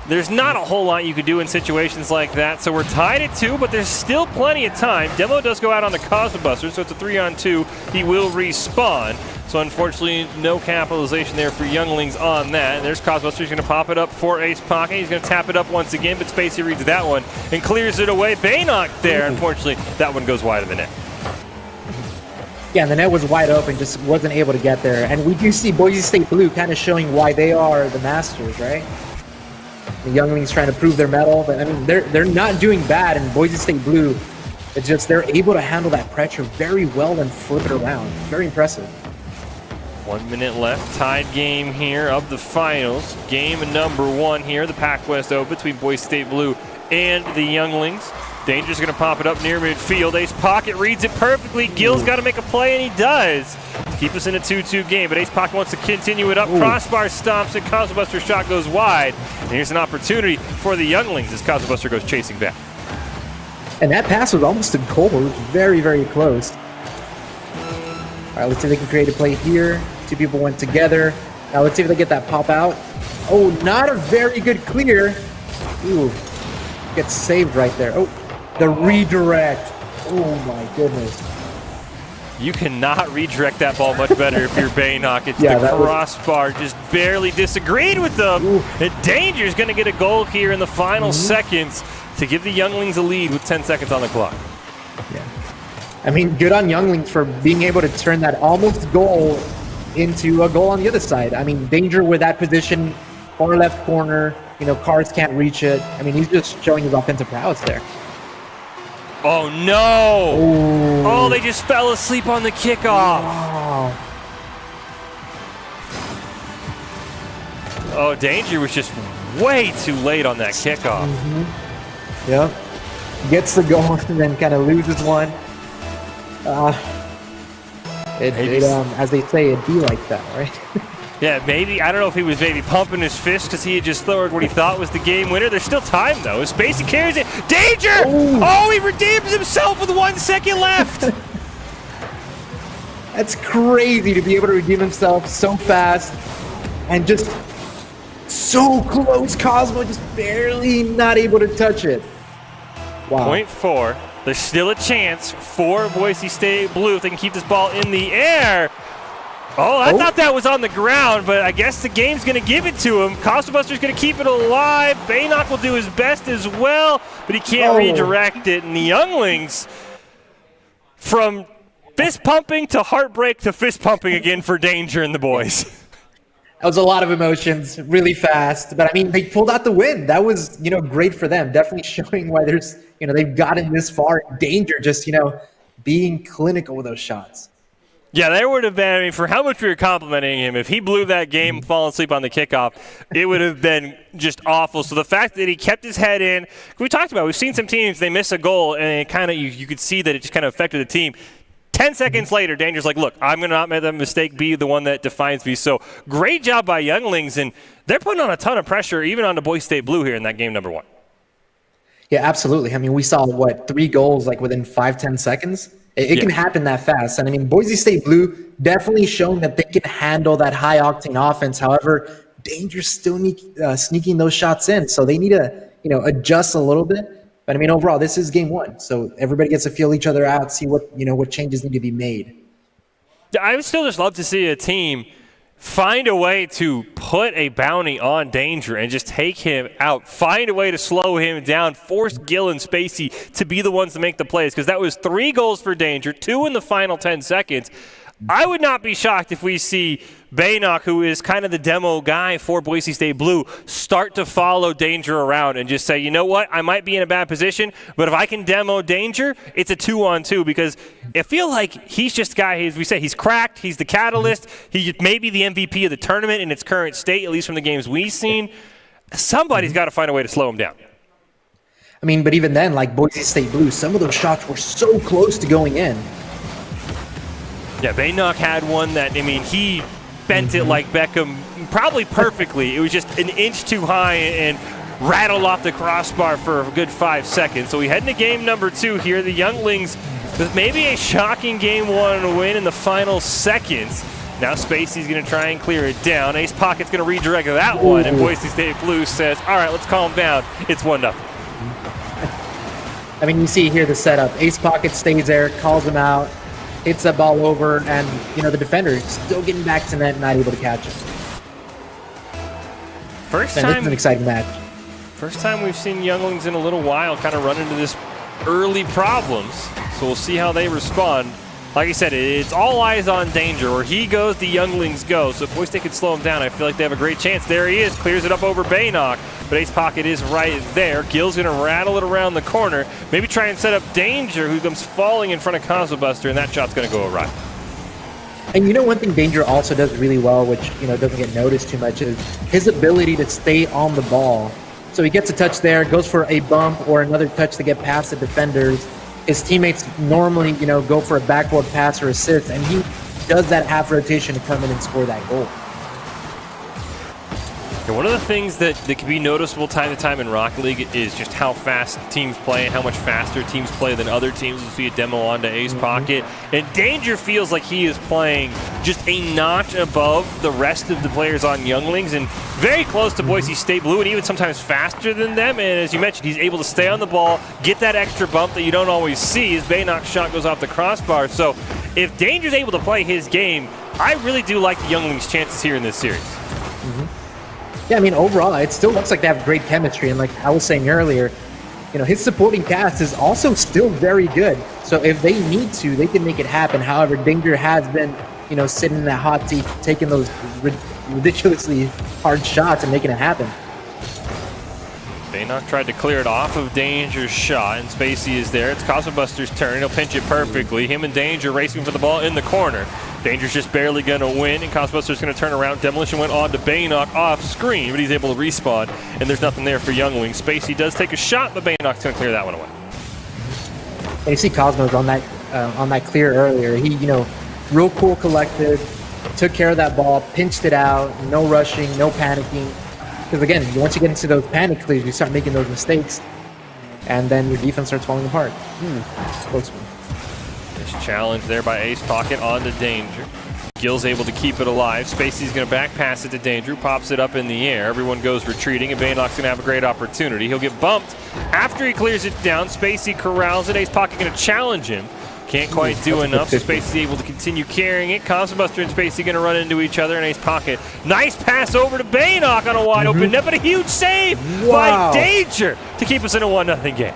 There's not a whole lot you could do in situations like that, so we're tied at 2, but there's still plenty of time. Demo does go out on the Cosmobuster, so it's a 3-on-2. He will respawn. So unfortunately, no capitalization there for Younglings on that. And there's Cosmobuster. He's going to pop it up for Ace Pocket. He's going to tap it up once again, but Spacey reads that one and clears it away. Baynock there. Unfortunately, that one goes wide of the net. Yeah, the net was wide open, just wasn't able to get there. And we do see Boise State Blue kind of showing why they are the masters, right? The Younglings trying to prove their mettle, but I mean, they're not doing bad. And Boise State Blue, it's just they're able to handle that pressure very well and flip it around. Very impressive. 1 minute left. Tied game here of the finals. Game number 1 here, the PAC West Open between Boise State Blue and the Younglings. Danger's going to pop it up near midfield. Ace Pocket reads it perfectly. Gill's got to make a play, and he does. To keep us in a 2-2 game, but Ace Pocket wants to continue it up. Crossbar stomps it. Cosmobuster shot goes wide. And here's an opportunity for the Younglings as Cosmobuster goes chasing back. And that pass was almost a goal. It was very, very close. All right, let's see if they can create a play here. 2 people went together. Now let's see if they get that pop out. Oh, not a very good clear. Ooh, gets saved right there. Oh, the redirect. Oh my goodness. You cannot redirect that ball much better if you're Baynock. It's the crossbar just barely disagreed with them. And Danger's going to get a goal here in the final seconds to give the Younglings a lead with 10 seconds on the clock. Yeah. I mean, good on Younglings for being able to turn that almost goal into a goal on the other side. I mean, Danger with that position, far left corner, you know, cars can't reach it. I mean, he's just showing his offensive prowess there. Oh, no! Ooh. Oh, they just fell asleep on the kickoff. Wow. Oh, Danger was just way too late on that kickoff. Yep. Gets the goal and then kind of loses one. As they say, it'd be like that, right? Yeah, maybe. I don't know if he was maybe pumping his fist because he had just scored what he thought was the game winner. There's still time, though. Spacey carries it. Danger! Ooh. Oh, he redeems himself with 1 second left. That's crazy to be able to redeem himself so fast and just so close. Cosmo just barely not able to touch it. Wow. Point 4. There's still a chance for Boise State Blue if they can keep this ball in the air. Oh, I thought that was on the ground, but I guess the game's going to give it to him. Cosmobuster's going to keep it alive. Baynock will do his best as well, but he can't redirect it. And the Younglings, from fist pumping to heartbreak to fist pumping again for Danger and the boys. That was a lot of emotions, really fast. But I mean, they pulled out the win. That was, you know, great for them. Definitely showing why there's, you know, they've gotten this far. Danger just, you know, being clinical with those shots. Yeah, there would have been, I mean, for how much we were complimenting him, if he blew that game, falling asleep on the kickoff, it would have been just awful. So the fact that he kept his head in, we talked about, we've seen some teams, they miss a goal, and it kind of, you could see that it just kind of affected the team. 10 seconds later, Danger's like, look, I'm going to not make that mistake, be the one that defines me. So great job by Younglings, and they're putting on a ton of pressure, even on the Boise State Blue here in that game number 1. Yeah, absolutely. I mean, we saw, 3 goals, like, within 5-10 seconds? It can happen that fast. And I mean, Boise State Blue definitely showing that they can handle that high-octane offense. However, Danger's still sneaking those shots in. So they need to, you know, adjust a little bit. But I mean, overall, this is game 1. So everybody gets to feel each other out, see what, you know, what changes need to be made. I would still just love to see a team find a way to put a bounty on Danger and just take him out. Find a way to slow him down. Force Gill and Spacey to be the ones to make the plays, because that was 3 goals for Danger, 2 in the final 10 seconds. I would not be shocked if we see Baynock, who is kind of the demo guy for Boise State Blue, start to follow Danger around and just say, you know what, I might be in a bad position, but if I can demo Danger, it's a 2-on-2, because I feel like he's just a guy, as we say, he's cracked, he's the catalyst, he may be the MVP of the tournament in its current state, at least from the games we've seen. Somebody's got to find a way to slow him down. I mean, but even then, like Boise State Blue, some of those shots were so close to going in. Yeah, Baynock had one that, I mean, he bent it like Beckham probably perfectly. It was just an inch too high and rattled off the crossbar for a good 5 seconds. So we head into game number 2 here. The Younglings with maybe a shocking Game 1 win in the final seconds. Now Spacey's going to try and clear it down. Ace Pocket's going to redirect that one, and Boise State Blue says, all right, let's calm down. It's 1-0. I mean, you see here the setup. Ace Pocket stays there, calls him out, hits that ball over, and, the defender is still getting back to net, not able to catch it. First This is an exciting match. First time we've seen Younglings in a little while kind of run into this early problems. So we'll see how they respond. Like I said, it's all eyes on Danger. Where he goes, the Younglings go. So if Boise State could slow him down, I feel like they have a great chance. There he is, clears it up over Baynock. But Ace Pocket is right there. Gill's going to rattle it around the corner. Maybe try and set up Danger, who comes falling in front of Cosmobuster, and that shot's going to go awry. And one thing Danger also does really well, which, doesn't get noticed too much, is his ability to stay on the ball. So he gets a touch there, goes for a bump or another touch to get past the defenders. His teammates normally, go for a backboard pass or assist, and he does that half rotation to come in and score that goal. And one of the things that can be noticeable time to time in Rocket League is just how fast teams play and how much faster teams play than other teams. We'll see a demo onto Ace Pocket. And Danger feels like he is playing just a notch above the rest of the players on Younglings and very close to Boise State Blue and even sometimes faster than them. And as you mentioned, he's able to stay on the ball, get that extra bump that you don't always see as Baynock's shot goes off the crossbar. So if Danger's able to play his game, I really do like the Younglings' chances here in this series. Yeah, I mean, overall, it still looks like they have great chemistry. And like I was saying earlier, his supporting cast is also still very good. So if they need to, they can make it happen. However, Danger has been, sitting in that hot seat, taking those ridiculously hard shots and making it happen. Baynock tried to clear it off of Danger's shot, and Spacey is there. It's Cosmobuster's turn. He'll pinch it perfectly. Him and Danger racing for the ball in the corner. Danger's just barely going to win, and Cosmobuster's going to turn around. Demolition went on to Baynock off screen, but he's able to respawn, and there's nothing there for Youngling. Spacey does take a shot, but Baynock's going to clear that one away. And you see Cosmos on that clear earlier. He, real cool, collected, took care of that ball, pinched it out, no rushing, no panicking. Because again, once you get into those panic clears, you start making those mistakes, and then your defense starts falling apart. Close one. Nice challenge there by Ace Pocket onto Danger. Gill's able to keep it alive. Spacey's going to back pass it to Danger, pops it up in the air. Everyone goes retreating, and Baynock's going to have a great opportunity. He'll get bumped after he clears it down. Spacey corrals it. Ace Pocket going to challenge him. Can't quite do enough, so Spacey's able to continue carrying it. Cosmobuster and Spacey going to run into each other, and Ace Pocket. Nice pass over to Baynock on a wide open net, but a huge save by Danger to keep us in a 1-0 game.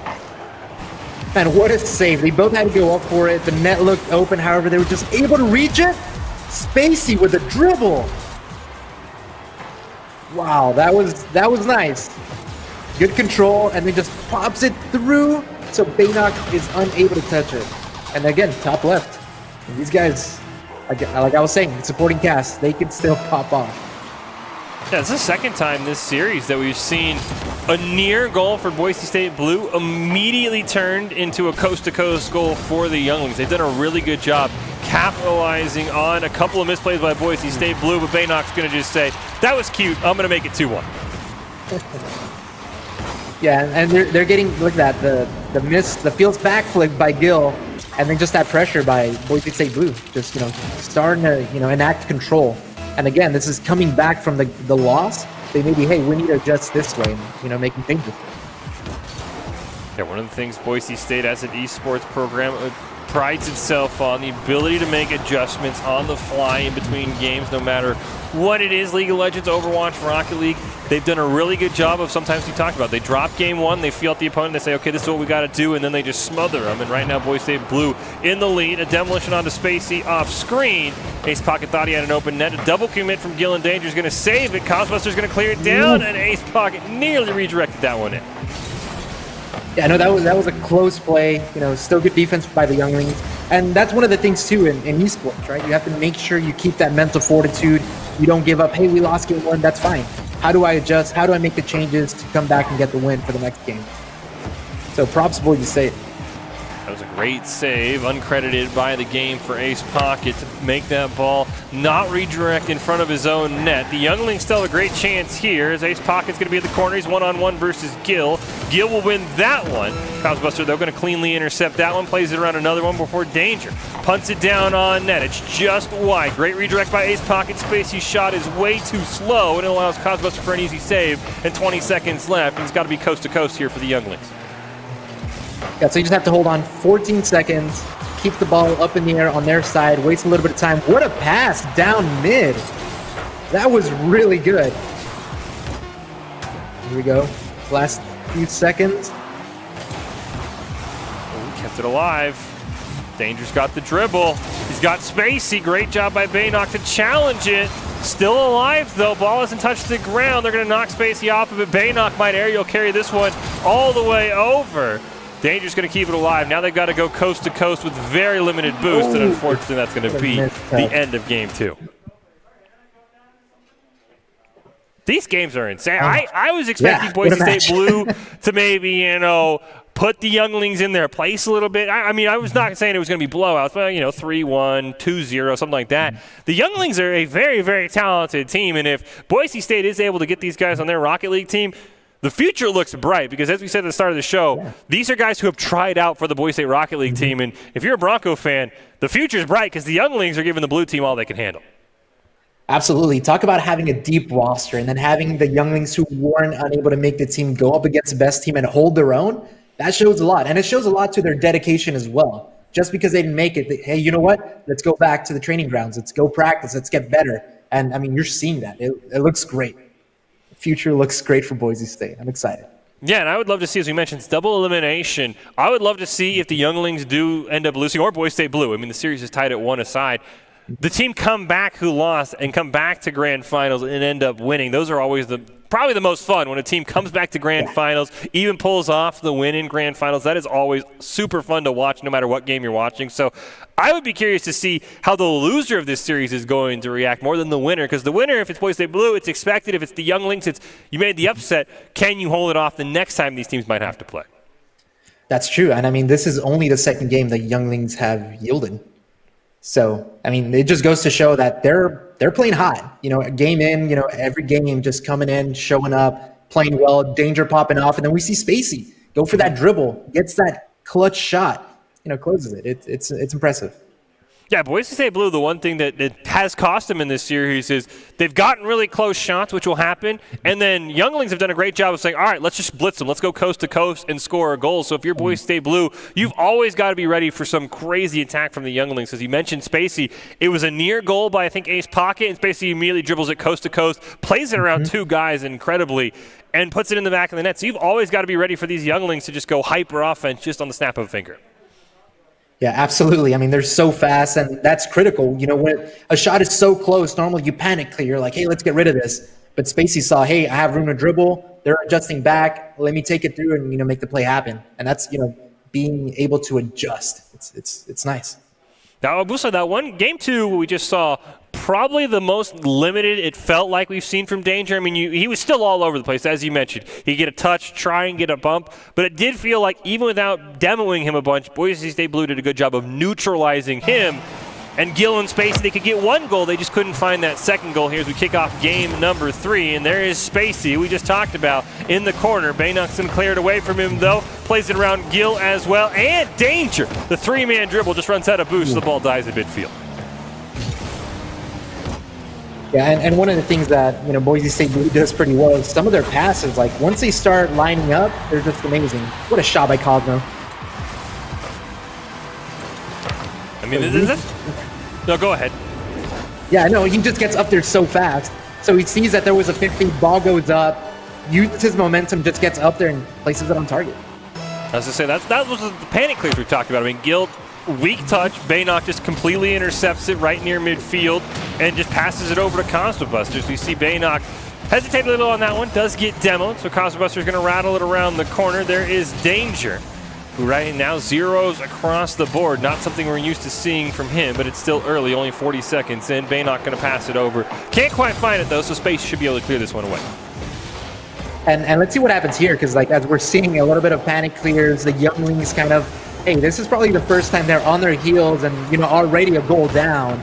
Man, what a save. They both had to go up for it. The net looked open, however, they were just able to reach it. Spacey with a dribble. Wow, that was nice. Good control, and then just pops it through, so Baynock is unable to touch it. And again, top left. And these guys, like I was saying, supporting cast, they can still pop off. Yeah, it's the second time this series that we've seen a near goal for Boise State Blue immediately turned into a coast-to-coast goal for the Younglings. They've done a really good job capitalizing on a couple of misplays by Boise State Blue, but Baynock's going to just say, that was cute, I'm going to make it 2-1. Yeah, and they're getting, look at that, the Fields backflip by Gill, and then just that pressure by Boise State Blue, just, starting to, enact control. And again, this is coming back from the loss. They maybe, hey, we need to adjust this way, and, making changes. Yeah, one of the things Boise State as an esports program prides itself on, the ability to make adjustments on the fly in between games, no matter what it is. League of Legends, Overwatch, Rocket League, they've done a really good job of, sometimes we talked about, they drop game one, they feel out the opponent, they say, okay, this is what we got to do, and then they just smother them. And right now, Boise State Blue in the lead. A demolition onto Spacey off screen. Ace Pocket thought he had an open net. A double commit from Gill, and Danger is going to save it. Cosmobuster's going to clear it down, and Ace Pocket nearly redirected that one in. Yeah, no, that was a close play. Still good defense by the Younglings, and that's one of the things too in esports, right? You have to make sure you keep that mental fortitude. You don't give up. Hey, we lost game one. That's fine. How do I adjust? How do I make the changes to come back and get the win for the next game? So props, Boise State. That was a great save, uncredited by the game for Ace Pocket to make that ball not redirect in front of his own net. The Younglings still have a great chance here as Ace Pocket's going to be in the corner. He's one-on-one versus Gil. Gil will win that one. Cosbuster, though, going to cleanly intercept that one, plays it around another one before Danger punts it down on net. It's just wide. Great redirect by Ace Pocket. Spacey's shot is way too slow, and it allows Cosbuster for an easy save, and 20 seconds left. He's got to be coast to coast here for the Younglings. Yeah, so you just have to hold on 14 seconds, keep the ball up in the air on their side, waste a little bit of time. What a pass down mid. That was really good. Here we go. Last few seconds. Oh, kept it alive. Danger's got the dribble. He's got Spacey. Great job by Baynock to challenge it. Still alive, though. Ball hasn't touched the ground. They're going to knock Spacey off of it. Baynock might aerial carry this one all the way over. Danger's going to keep it alive. Now they've got to go coast to coast with very limited boost, and unfortunately that's going to be the end of game 2. These games are insane. I was expecting Boise State Blue to maybe, put the Younglings in their place a little bit. I mean, I was not saying it was going to be blowouts, but, 3-1, 2-0, something like that. The Younglings are a very, very talented team, and if Boise State is able to get these guys on their Rocket League team, the future looks bright because, as we said at the start of the show, these are guys who have tried out for the Boise State Rocket League team. And if you're a Bronco fan, the future is bright because the Younglings are giving the blue team all they can handle. Absolutely. Talk about having a deep roster and then having the Younglings who weren't unable to make the team go up against the best team and hold their own. That shows a lot. And it shows a lot to their dedication as well. Just because they didn't make it, hey, you know what? Let's go back to the training grounds. Let's go practice. Let's get better. And, I mean, you're seeing that. It looks great. Future looks great for Boise State. I'm excited. Yeah, and I would love to see, as we mentioned, it's double elimination. I would love to see if the Younglings do end up losing, or Boise State Blue. I mean, the series is tied at 1 aside. The team come back who lost and come back to grand finals and end up winning. Those are always probably the most fun when a team comes back to grand finals, even pulls off the win in grand finals. That is always super fun to watch no matter what game you're watching. So I would be curious to see how the loser of this series is going to react more than the winner, because the winner, if it's Boise State Blue, it's expected. If it's the Younglings, it's you made the upset. Can you hold it off the next time these teams might have to play? That's true. And I mean, this is only the second game the Younglings have yielded. So, I mean, it just goes to show that they're playing hot. Game in, every game just coming in, showing up, playing well, Danger popping off, and then we see Spacey go for that dribble, gets that clutch shot, closes it. It's impressive. Yeah, Boise State Blue, the one thing that has cost them in this series is they've gotten really close shots, which will happen, and then Younglings have done a great job of saying, all right, let's just blitz them. Let's go coast to coast and score a goal. So if you're Boise State Blue, you've always got to be ready for some crazy attack from the Younglings. As you mentioned, Spacey, it was a near goal by, I think, Ace Pocket, and Spacey immediately dribbles it coast to coast, plays it around two guys incredibly, and puts it in the back of the net. So you've always got to be ready for these Younglings to just go hyper offense just on the snap of a finger. Yeah, absolutely. I mean, they're so fast, and that's critical. When a shot is so close, normally you panic clear. You're like, hey, let's get rid of this. But Spacey saw, hey, I have room to dribble. They're adjusting back. Let me take it through and, make the play happen. And that's, being able to adjust. It's nice. Now, Abusa, that one game 2 we just saw, probably the most limited it felt like we've seen from Danger. I mean, he was still all over the place, as you mentioned. He'd get a touch, try and get a bump, but it did feel like even without demoing him a bunch, Boise State Blue did a good job of neutralizing him. And Gil and Spacey, they could get one goal. They just couldn't find that second goal here as we kick off game number 3. And there is Spacey, we just talked about, in the corner. Baynockson cleared away from him, though. Plays it around Gil as well. And Danger. The 3-man dribble just runs out of boost. The ball dies at midfield. Yeah, and one of the things that, Boise State does pretty well is some of their passes, like once they start lining up, they're just amazing. What a shot by Cosmo. I mean, no, go ahead. Yeah, no, he just gets up there so fast. So he sees that there was a 50, ball goes up, uses his momentum, just gets up there and places it on target. As I say, that was the panic clears we talked about. I mean, Gil, weak touch, Baynock just completely intercepts it right near midfield and just passes it over to Cosmobusters. We see Baynock hesitate a little on that one, does get demoed, so Cosmobusters going to rattle it around the corner. There is Danger, who right now zeros across the board. Not something we're used to seeing from him, but it's still early, only 40 seconds in. Baynock going to pass it over. Can't quite find it, though, so Space should be able to clear this one away. And let's see what happens here, because as we're seeing a little bit of panic clears, the Younglings kind of hey, this is probably the first time they're on their heels and, you know, already a goal down.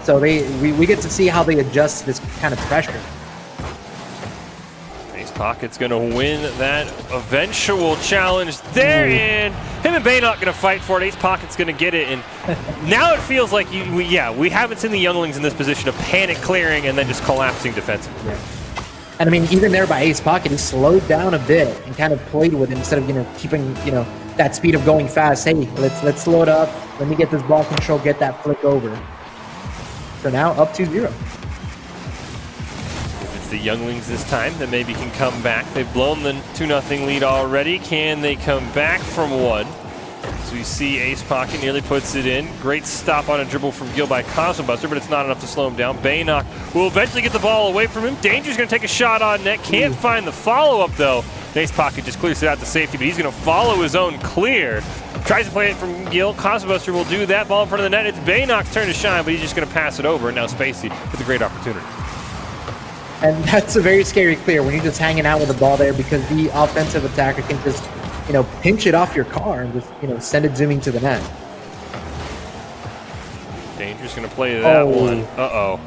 So we get to see how they adjust to this kind of pressure. Ace Pocket's going to win that eventual challenge there, and him and Baynock going to fight for it. Ace Pocket's going to get it, and now it feels like we haven't seen the younglings in this position of panic clearing and then just collapsing defensively. Yeah. And I mean, even there by Ace Pocket, he slowed down a bit and kind of played with it instead of, you know, keeping, you know, that speed of going fast. Hey, let's slow it up. Let me get this ball control, get that flick over. So now up 2-0. The younglings this time that maybe can come back. They've blown the 2-0 lead already. Can they come back from one? So we see Ace Pocket nearly puts it in. Great stop on a dribble from Gil by Cosmobuster, but it's not enough to slow him down. Baynock will eventually get the ball away from him. Danger's going to take a shot on net. Can't find the follow-up, though. Ace Pocket just clears it out to safety, but he's going to follow his own clear. Tries to play it from Gil. Cosmobuster will do that. Ball in front of the net. It's Baynock's turn to shine, but he's just going to pass it over. And now Spacey with a great opportunity. And that's a very scary clear when you're just hanging out with the ball there, because the offensive attacker can just, you know, pinch it off your car and just, you know, send it zooming to the net. Danger's going to play that one. Uh-oh.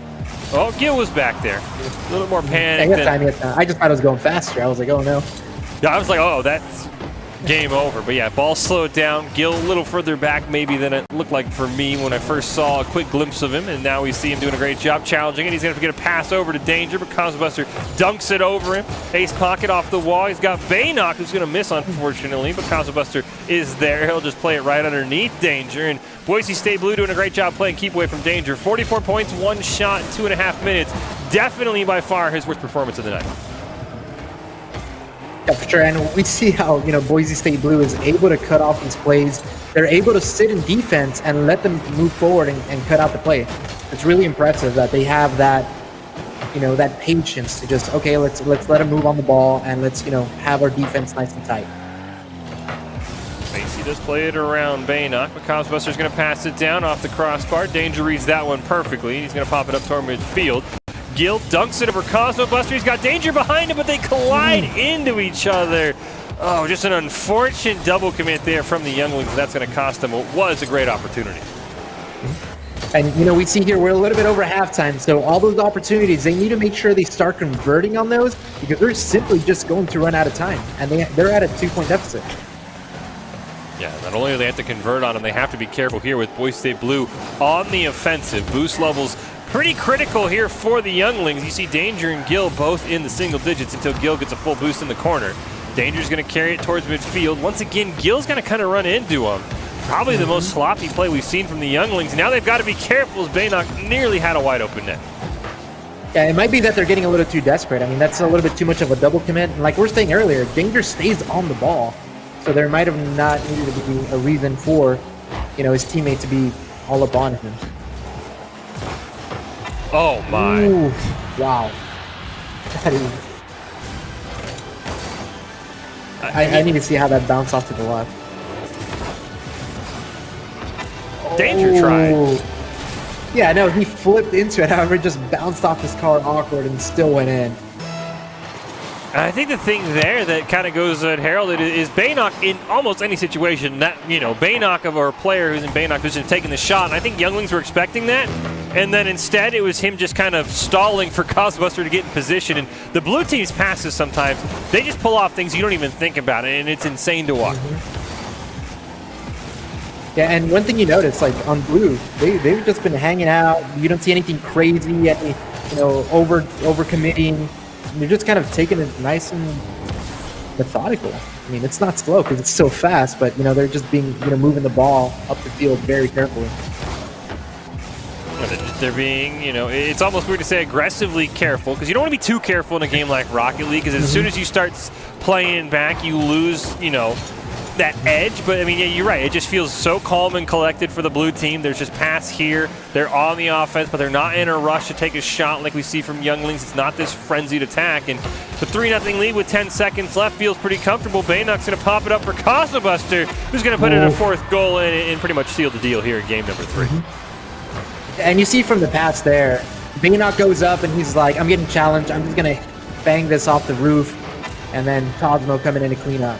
Oh, Gil was back there. A little more panic. I just thought it was going faster. I was like, oh no. Yeah, I was like, oh, that's game over. But yeah, ball slowed down. Gil a little further back maybe than it looked like for me when I first saw a quick glimpse of him, and now we see him doing a great job challenging it. He's going to have to get a pass over to Danger, but Cosmobuster dunks it over him. Ace Pocket off the wall. He's got Baynock, who's going to miss, unfortunately, but Cosmobuster is there. He'll just play it right underneath Danger, and Boise State Blue doing a great job playing keep away from Danger. 44 points, 1 shot, 2.5 minutes. Definitely by far his worst performance of the night. Yeah, for sure. And we see how, you know, Boise State Blue is able to cut off these plays. They're able to sit in defense and let them move forward and cut out the play. It's really impressive that they have that, you know, that patience to just, okay, let's let them move on the ball and let's, you know, have our defense nice and tight. Macy does play it around Baynock, but Cosmobuster's going to pass it down off the crossbar. Danger reads that one perfectly. He's going to pop it up toward midfield. Gil dunks it over Cosmobuster. He's got Danger behind him, but they collide into each other. Oh, just an unfortunate double commit there from the younglings. That's going to cost them what was a great opportunity. And, you know, we see here we're a little bit over halftime, so all those opportunities, they need to make sure they start converting on those, because they're simply just going to run out of time, and they're at a 2-point deficit. Yeah, not only do they have to convert on them, they have to be careful here with Boise State Blue on the offensive. Boost levels pretty critical here for the younglings. You see Danger and Gil both in the single digits until Gil gets a full boost in the corner. Danger's going to carry it towards midfield. Once again, Gil's going to kind of run into him. Probably the most sloppy play we've seen from the younglings. Now they've got to be careful as Baynock nearly had a wide open net. Yeah, it might be that they're getting a little too desperate. I mean, that's a little bit too much of a double commit. And like we were saying earlier, Danger stays on the ball. So there might have not needed to be a reason for, you know, his teammate to be all up on him. Oh my. Ooh, wow. That is... I need to see how that bounced off to the left. Danger tried. Yeah, no, he flipped into it. However, it just bounced off his car awkward and still went in. I think the thing there that kind of goes unheralded is Baynock in almost any situation. That, you know, Baynock or a player who's in Baynock who's taking the shot, and I think younglings were expecting that. And then instead, it was him just kind of stalling for Cosmobuster to get in position. And the blue team's passes sometimes, they just pull off things you don't even think about, and it's insane to watch. Yeah, and one thing you notice, like on blue, they've just been hanging out. You don't see anything crazy, any, you know, over committing. They're just kind of taking it nice and methodical. I mean, it's not slow because it's so fast, but, you know, they're just being, you know, moving the ball up the field very carefully. They're being, you know, it's almost weird to say aggressively careful, because you don't want to be too careful in a game like Rocket League, because as soon as you start playing back, you lose, you know, that edge. But I mean, yeah, you're right. It just feels so calm and collected for the blue team. There's just pass here. They're on the offense, but they're not in a rush to take a shot like we see from younglings. It's not this frenzied attack. And the 3-0 lead with 10 seconds left feels pretty comfortable. Baynock's going to pop it up for Cosmobuster, who's going to put in a fourth goal and pretty much seal the deal here in game number 3. And you see from the pass there, Baynock goes up and he's like, I'm getting challenged. I'm just going to bang this off the roof. And then Cosmo coming in to clean up.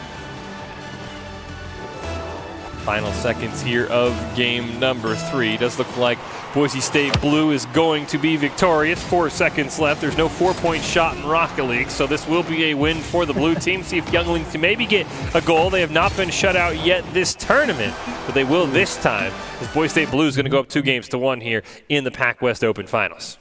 Final seconds here of game number 3. Does look like Boise State Blue is going to be victorious. 4 seconds left. There's no 4-point shot in Rocket League, so this will be a win for the blue team. See if Younglings can maybe get a goal. They have not been shut out yet this tournament, but they will this time, as Boise State Blue is going to go up 2-1 here in the PAC West Open Finals.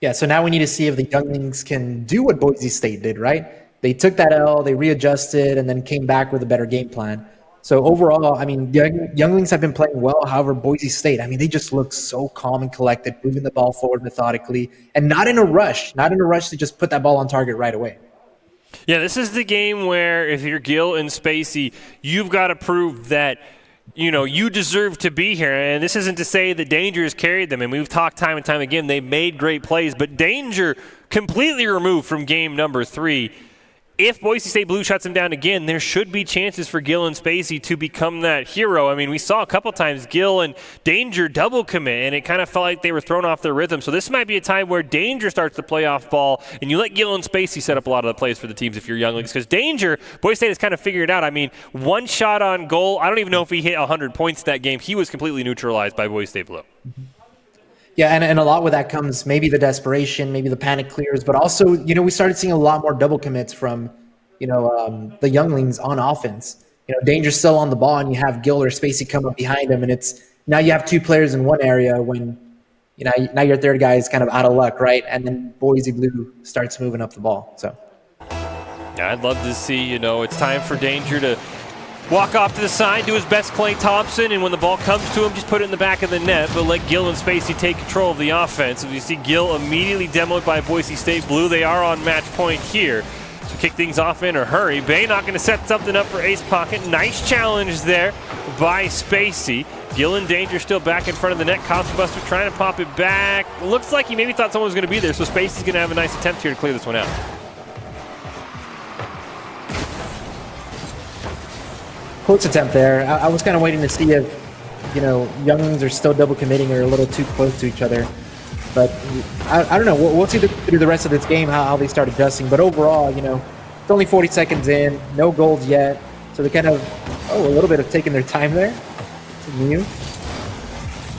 Yeah, so now we need to see if the Younglings can do what Boise State did, right? They took that L, they readjusted, and then came back with a better game plan. So overall, I mean, Younglings have been playing well. However, Boise State, I mean, they just look so calm and collected, moving the ball forward methodically, and not in a rush to just put that ball on target right away. Yeah, this is the game where if you're Gill and Spacey, you've got to prove that you deserve to be here. And this isn't to say that Danger has carried them. And we've talked time and time again, they made great plays. But Danger completely removed from game number 3. If Boise State Blue shuts him down again, there should be chances for Gill and Spacey to become that hero. I mean, we saw a couple times Gill and Danger double commit, and it kind of felt like they were thrown off their rhythm. So this might be a time where Danger starts to play off ball, and you let Gill and Spacey set up a lot of the plays for the teams if you're Younglings. Because Danger, Boise State has kind of figured it out. I mean, 1 shot on goal. I don't even know if he hit 100 points that game. He was completely neutralized by Boise State Blue. Yeah, and a lot with that comes maybe the desperation, maybe the panic clears, but also, we started seeing a lot more double commits from, the Younglings on offense. Danger's still on the ball, and you have Gill or Spacey come up behind him, and it's now you have 2 players in one area when, now your third guy is kind of out of luck, right? And then Boise Blue starts moving up the ball. So, yeah, I'd love to see, it's time for Danger to walk off to the side, do his best Clay Thompson, and when the ball comes to him, just put it in the back of the net, but let Gill and Spacey take control of the offense. As you see Gill immediately demoed by Boise State Blue, they are on match point here. So kick things off in a hurry. Bay not going to set something up for Ace Pocket. Nice challenge there by Spacey. Gill and Danger still back in front of the net. Cosmobuster trying to pop it back. Looks like he maybe thought someone was going to be there, so Spacey's going to have a nice attempt here to clear this one out. close attempt there. I was kind of waiting to see if, Younglings are still double committing or a little too close to each other. But I don't know. We'll see through the rest of this game how they start adjusting. But overall, it's only 40 seconds in, no goals yet. So they kind of, a little bit of taking their time there. It's new.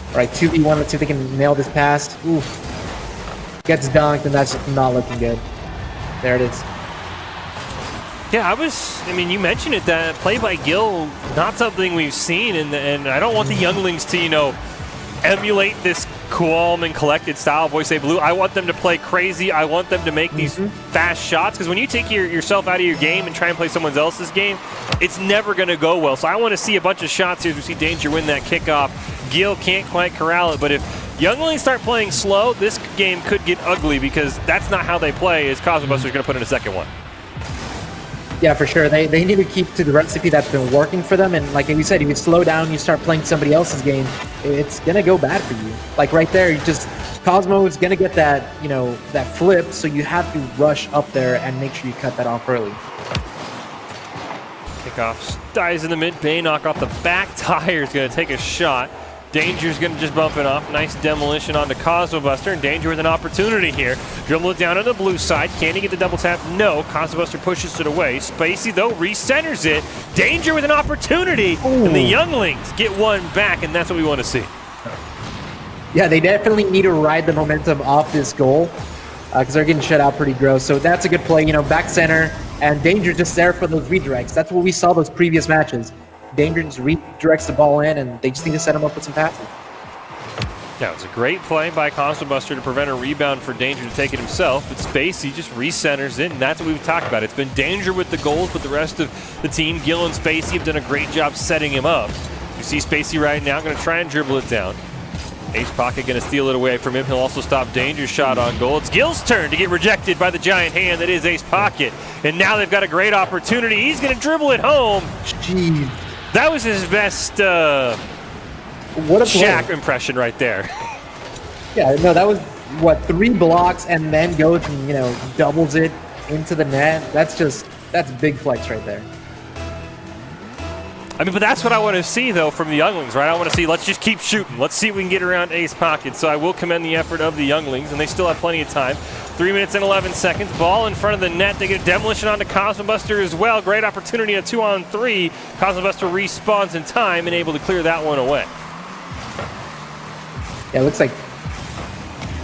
All right, 2v1. Let's see if they can nail this pass. Oof. Gets dunked, and that's not looking good. There it is. Yeah, you mentioned it, that play by Gill, not something we've seen, and I don't want the Younglings to, emulate this calm and collected style of Boise State Blue. I want them to play crazy. I want them to make these fast shots, because when you take yourself out of your game and try and play someone else's game, it's never going to go well. So I want to see a bunch of shots here as we see Danger win that kickoff. Gill can't quite corral it, but if Younglings start playing slow, this game could get ugly, because that's not how they play, as Cosmobuster's going to put in a second one. Yeah, for sure. They need to keep to the recipe that's been working for them. And like we said, if you slow down, you start playing somebody else's game, it's going to go bad for you. Like right there, Cosmo is going to get that, that flip. So you have to rush up there and make sure you cut that off early. Kickoff dies in the mid. Bay knock off the back tire is going to take a shot. Danger's going to just bump it off. Nice demolition onto Cosmobuster, and Danger with an opportunity here. Dribble it down on the blue side. Can he get the double tap? No. Cosmobuster pushes it away. Spacey, though, recenters it. Danger with an opportunity, and the Younglings get one back, and that's what we want to see. Yeah, they definitely need to ride the momentum off this goal because they're getting shut out pretty gross. So that's a good play, back center, and Danger just there for those redirects. That's what we saw those previous matches. Danger just redirects the ball in, and they just need to set him up with some passes. Yeah, it was a great play by Cosmobuster to prevent a rebound for Danger to take it himself, but Spacey just recenters it, and that's what we've talked about. It's been Danger with the goals, but the rest of the team, Gill and Spacey, have done a great job setting him up. You see Spacey right now going to try and dribble it down. Ace Pocket going to steal it away from him. He'll also stop Danger's shot on goal. It's Gill's turn to get rejected by the giant hand that is Ace Pocket, and now they've got a great opportunity. He's going to dribble it home. Jeez. That was his best what a Shaq impression right there. Yeah, no, that was, 3 blocks and then goes and, doubles it into the net. That's big flex right there. I mean, but that's what I want to see, though, from the younglings, right? I want to see, let's just keep shooting. Let's see if we can get around Ace Pocket. So I will commend the effort of the younglings, and they still have plenty of time. 3 minutes and 11 seconds. Ball in front of the net. They get a demolition onto Cosmobuster as well. Great opportunity, a 2-on-3. Cosmobuster respawns in time and able to clear that one away. Yeah, it looks like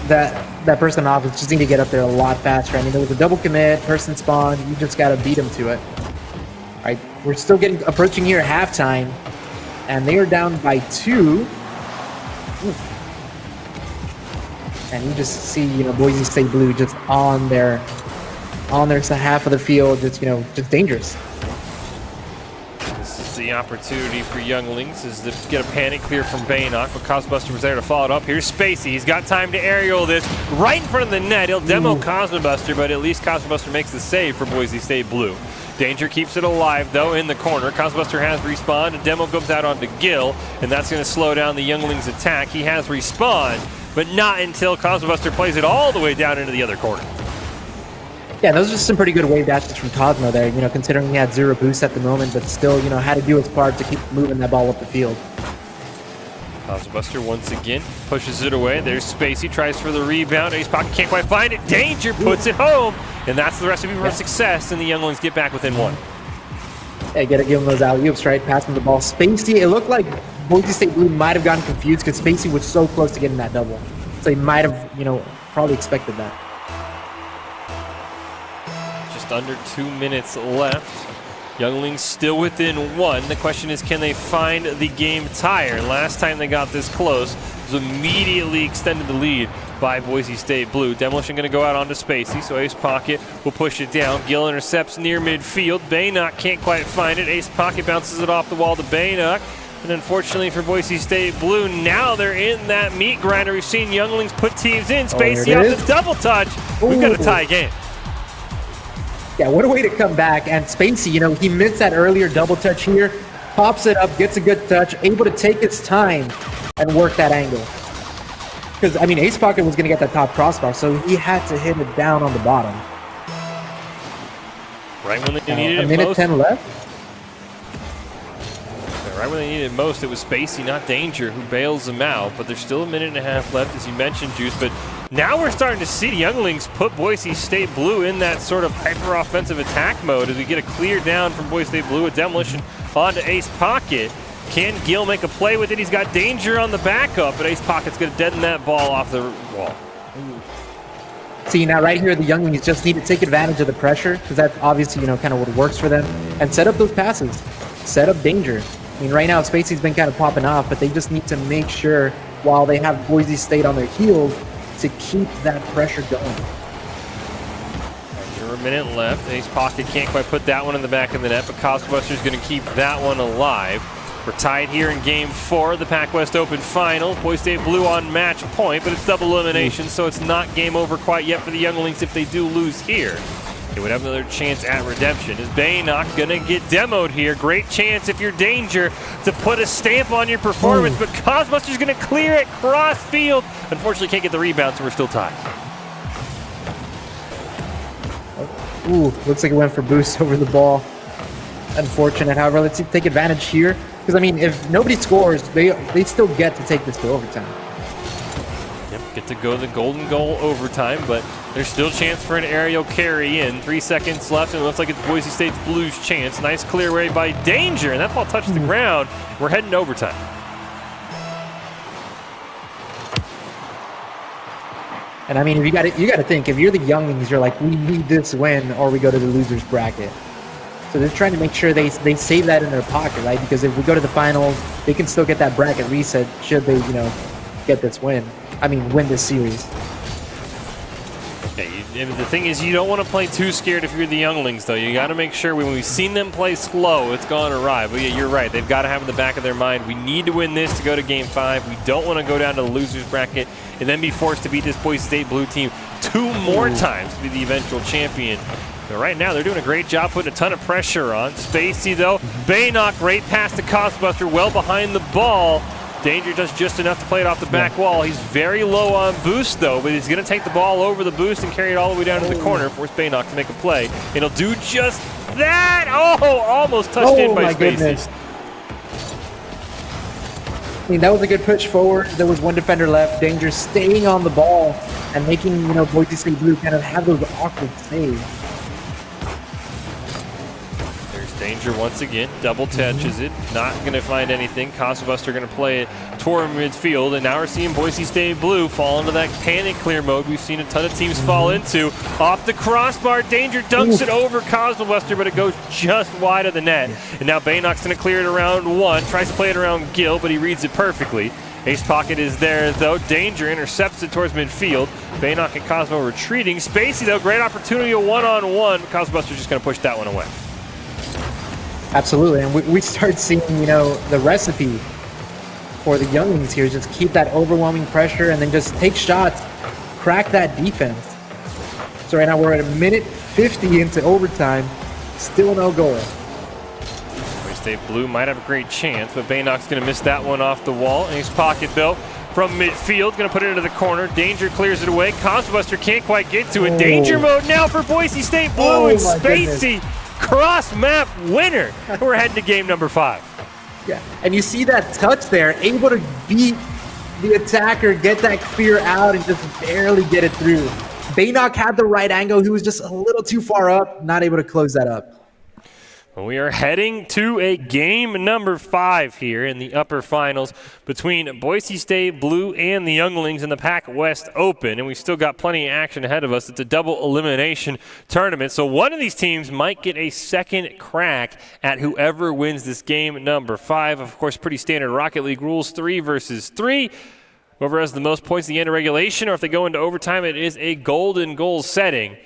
that person off is just need to get up there a lot faster. I mean, there was a double commit, person spawned. You just got to beat them to it. All right, we're still approaching here at halftime, and they are down by 2. Oof. And you just see, Boise State Blue just on their half of the field, just dangerous. This is the opportunity for younglings is to get a panic clear from Baynock, but Cosmobuster was there to follow it up. Here's Spacey. He's got time to aerial this right in front of the net. He'll demo Cosmobuster, but at least Cosmobuster makes the save for Boise State Blue. Danger keeps it alive, though, in the corner. Cosmobuster has respawned, and demo goes out onto Gill, and that's going to slow down the younglings' attack. He has respawned, but not until Cosmobuster plays it all the way down into the other corner. Yeah, those are just some pretty good wave dashes from Cosmo there, considering he had 0 boost at the moment, but still, had to do his part to keep moving that ball up the field. Cosmobuster once again pushes it away. There's Spacey, tries for the rebound. Ace Pocket can't quite find it. Danger puts it home, and that's the recipe for success, and the younglings get back within 1. Yeah, you gotta give him those alley-oops, right? Passing the ball. Spacey, it looked like Boise State Blue might have gotten confused because Spacey was so close to getting that double. So he might have, probably expected that. Just under 2 minutes left. Younglings still within 1. The question is, can they find the game tire? Last time they got this close, it was immediately extended the lead by Boise State Blue. Demolition going to go out onto Spacey, so Ace Pocket will push it down. Gill intercepts near midfield. Baynock can't quite find it. Ace Pocket bounces it off the wall to Baynock. And unfortunately for Boise State Blue, now they're in that meat grinder. We've seen younglings put teams in. Spacey off the double touch. We've got a tie game. Yeah, what a way to come back. And Spacey, he missed that earlier double touch here, pops it up, gets a good touch, able to take his time and work that angle. Because, Ace Pocket was going to get that top crossbar, so he had to hit it down on the bottom. Right when they needed it most. A minute 10 left. Right when they needed it most, it was Spacey, not Danger, who bails them out. But there's still a minute and a half left, as you mentioned, Juice. But now we're starting to see the younglings put Boise State Blue in that sort of hyper-offensive attack mode as we get a clear down from Boise State Blue, a demolition onto Ace Pocket. Can Gill make a play with it? He's got Danger on the backup, but Ace Pocket's going to deaden that ball off the wall. See, now right here, the younglings just need to take advantage of the pressure, because that's obviously, kind of what works for them, and set up those passes. Set up Danger. Right now, Spacey's been kind of popping off, but they just need to make sure, while they have Boise State on their heels, to keep that pressure going. Under a minute left. Ace Pocket can't quite put that one in the back of the net, but Cosmobuster's going to keep that one alive. We're tied here in Game 4 of the PAC West Open Finals. Boise State Blue on match point, but it's double elimination, so it's not game over quite yet for the younglings if they do lose here. They would have another chance at redemption. Is Baynock going to get demoed here? Great chance if you're Danger to put a stamp on your performance, but Cosmobuster's going to clear it cross field. Unfortunately, can't get the rebound, so we're still tied. Ooh, looks like it went for boost over the ball. Unfortunate, however, let's take advantage here. Because, if nobody scores, they still get to take this to overtime. Yep, get to go the golden goal overtime, but there's still a chance for an aerial carry in. 3 seconds left, and it looks like it's Boise State Blue's chance. Nice clear away by Danger, and that ball touches the ground. We're heading to overtime. And if you got to think, if you're the younglings, you're like, we need this win, or we go to the losers bracket. So they're trying to make sure they save that in their pocket, right? Because if we go to the finals, they can still get that bracket reset should they, get this win. Win this series. Yeah, the thing is, you don't want to play too scared if you're the younglings, though. You got to make sure when we've seen them play slow, it's gone awry. But yeah, you're right. They've got to have in the back of their mind, we need to win this to go to Game 5. We don't want to go down to the losers bracket and then be forced to beat this Boise State Blue team 2 more times to be the eventual champion. But right now, they're doing a great job putting a ton of pressure on. Spacey, though. Baynock, great pass to Cosmobuster, well behind the ball. Danger does just enough to play it off the back wall. He's very low on boost, though, but he's going to take the ball over the boost and carry it all the way down to the corner, force Baynock to make a play. And he'll do just that. Oh, almost touched in by Spacey. Goodness. I mean, that was a good push forward. There was one defender left. Danger staying on the ball and making, Boise State Blue kind of have those awkward saves. There's Danger once again. Double touches it. Not going to find anything. Cosmobuster going to play it toward midfield. And now we're seeing Boise State Blue fall into that panic clear mode we've seen a ton of teams fall into. Off the crossbar, Danger dunks it over Cosmobuster, but it goes just wide of the net. And now Baynock's going to clear it around 1. Tries to play it around Gill, but he reads it perfectly. Ace Pocket is there, though. Danger intercepts it towards midfield. Baynock and Cosmo retreating. Spacey, though, great opportunity, a one-on-one. Cosmobuster's just going to push that one away. Absolutely, and we start seeing, the recipe for the younglings here is just keep that overwhelming pressure and then just take shots, crack that defense. So right now we're at a minute 50 into overtime, still no goal. Boise State Blue might have a great chance, but Baynock's going to miss that one off the wall. Ace Pocket, though, from midfield, going to put it into the corner. Danger clears it away. Cosmobuster can't quite get to it. Danger mode now for Boise State Blue, and Spacey. Cross-map winner. We're heading to game number 5. Yeah, and you see that touch there, able to beat the attacker, get that clear out, and just barely get it through. Baynock had the right angle. He was just a little too far up, not able to close that up. We are heading to a game number 5 here in the upper finals between Boise State Blue and the Younglings in the PAC West Open, and we've still got plenty of action ahead of us. It's a double elimination tournament, so one of these teams might get a second crack at whoever wins this game number 5. Of course, pretty standard Rocket League rules, 3 versus 3. Whoever has the most points at the end of regulation, or if they go into overtime, it is a golden goal setting.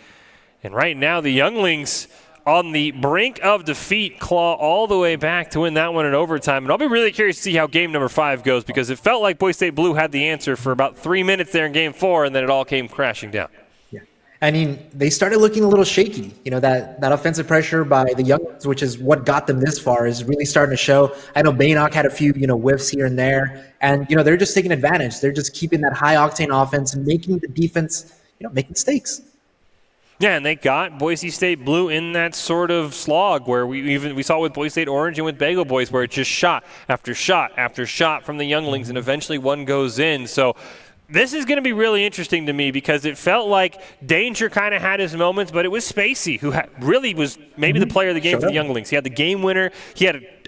And right now, the Younglings on the brink of defeat, claw all the way back to win that one in overtime. And I'll be really curious to see how game number 5 goes, because it felt like Boise State Blue had the answer for about 3 minutes there in game 4, and then it all came crashing down. Yeah, I mean, they started looking a little shaky. That offensive pressure by the Younglings, which is what got them this far, is really starting to show. I know Baynock had a few, whiffs here and there, and, they're just taking advantage. They're just keeping that high-octane offense and making the defense, make mistakes. Yeah, and they got Boise State Blue in that sort of slog where we saw with Boise State Orange and with Bagel Boys, where it's just shot after shot after shot from the Younglings, and eventually one goes in. So this is going to be really interesting to me, because it felt like Danger kind of had his moments, but it was Spacey who really was maybe the player of the game for the Younglings. He had the game winner.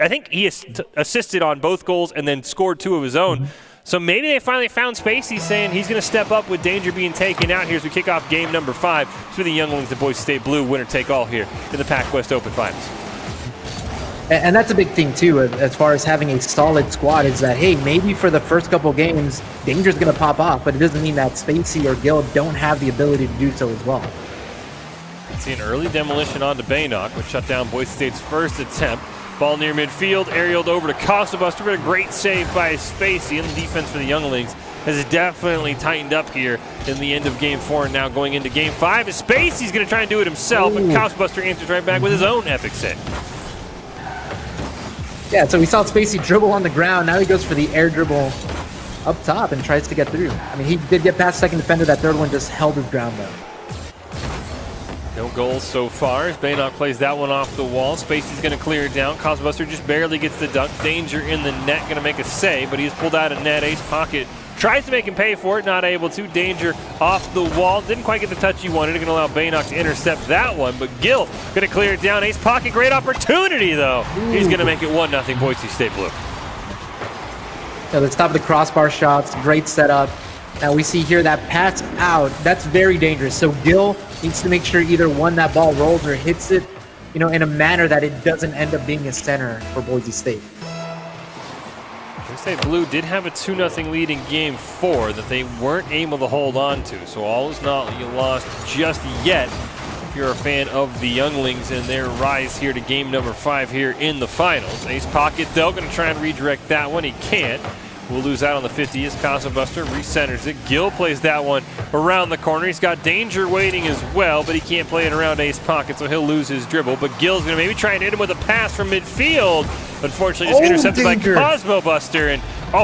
I think he assisted on both goals and then scored 2 of his own. So maybe they finally found Spacey saying he's going to step up with Danger being taken out here as we kick off game number 5 for the Younglings and Boise State Blue, winner take all here in the PAC West Open Finals. And that's a big thing, too, as far as having a solid squad, is that, hey, maybe for the first couple games, Danger's going to pop off, but it doesn't mean that Spacey or Gill don't have the ability to do so as well. See an early demolition onto Baynock, which shut down Boise State's first attempt. Ball near midfield, aerialed over to Cosmobuster, but a great save by Spacey, and the defense for the Younglings has definitely tightened up here in the end of game 4, and now going into game 5. Spacey's going to try and do it himself, and Cosmobuster answers right back with his own epic save. Yeah, so we saw Spacey dribble on the ground. Now he goes for the air dribble up top and tries to get through. I mean, he did get past second defender. That third one just held his ground, though. No goals so far as Baynock plays that one off the wall. Spacey's going to clear it down. Cosmobuster just barely gets the dunk. Danger in the net, going to make a save, but he's pulled out of net. Ace Pocket tries to make him pay for it, not able to. Danger off the wall. Didn't quite get the touch he wanted. Going to allow Baynock to intercept that one, but Gill going to clear it down. Ace Pocket, great opportunity, though. He's going to make it 1-0 Boise State Blue. Yeah, let's stop the crossbar shots. Great setup. Now we see here that pass out. That's very dangerous. So Gill needs to make sure either one, that ball rolls or hits it, in a manner that it doesn't end up being a center for Boise State. Boise State Blue did have a 2-0 lead in game 4 that they weren't able to hold on to. So all is not lost just yet if you're a fan of the Younglings and their rise here to game number 5 here in the finals. Ace Pocket, though, going to try and redirect that one. He can't. We'll lose out on the 50 as Cosmobuster recenters it. Gill plays that one around the corner. He's got Danger waiting as well, but he can't play it around Ace Pocket, so he'll lose his dribble. But Gill's going to maybe try and hit him with a pass from midfield. Unfortunately, just intercepted Danger by Cosmobuster. And,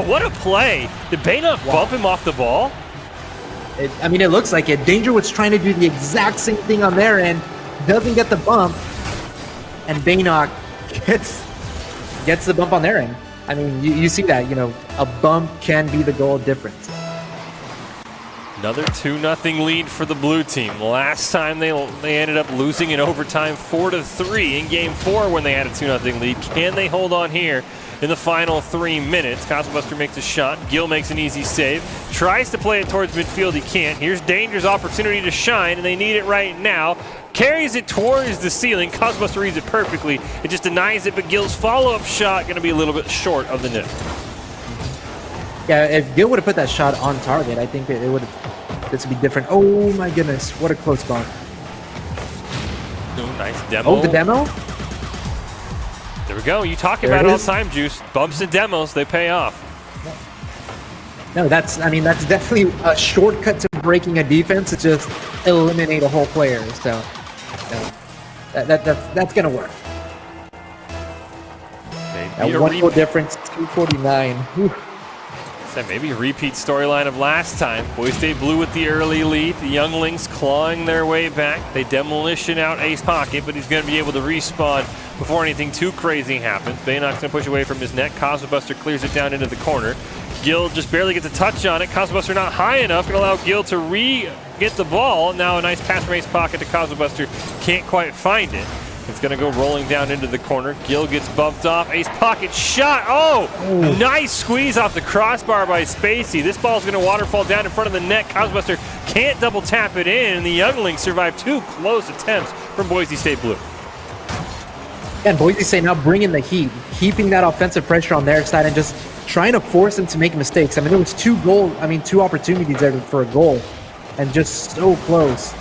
what a play. Did Baynock bump him off the ball? It looks like it. Danger was trying to do the exact same thing on their end. Doesn't get the bump. And Baynock gets the bump on their end. I mean, you see that, a bump can be the goal difference. Another 2-0 lead for the blue team. Last time they ended up losing in overtime 4-3 in game 4 when they had a 2-0 lead. Can they hold on here in the final 3 minutes? Cosmobuster makes a shot. Gill makes an easy save. Tries to play it towards midfield. He can't. Here's Danger's opportunity to shine, and they need it right now. Carries it towards the ceiling. Cosmobuster reads it perfectly. It just denies it, but Gill's follow-up shot going to be a little bit short of the net. Yeah, if Gill would have put that shot on target, I think it would have. This would be different. Oh my goodness, what a close bump. Oh, nice demo. Oh, the demo? There we go. You talk about it all the time, Juice. Bumps and demos, they pay off. No, that's definitely a shortcut to breaking a defense to just eliminate a whole player. So that's gonna work. Maybe a 1 goal difference, 249. Whew. Maybe a repeat storyline of last time. Boise State Blue with the early lead. The Younglings clawing their way back. They demolition out Ace Pocket, but he's going to be able to respawn before anything too crazy happens. Baynock's going to push away from his net. Cosmobuster clears it down into the corner. Gill just barely gets a touch on it. Cosmobuster not high enough. Going to allow Gill to get the ball. Now a nice pass from Ace Pocket to Cosmobuster. Can't quite find it. It's going to go rolling down into the corner. Gill gets bumped off. Ace Pocket shot. Oh, nice squeeze off the crossbar by Spacey. This ball's going to waterfall down in front of the net. Cosmobuster can't double tap it in, and the Younglings survive 2 close attempts from Boise State Blue. And Boise State now bringing the heat, keeping that offensive pressure on their side and just trying to force them to make mistakes. I mean, there was 2 opportunities there for a goal, and just so close.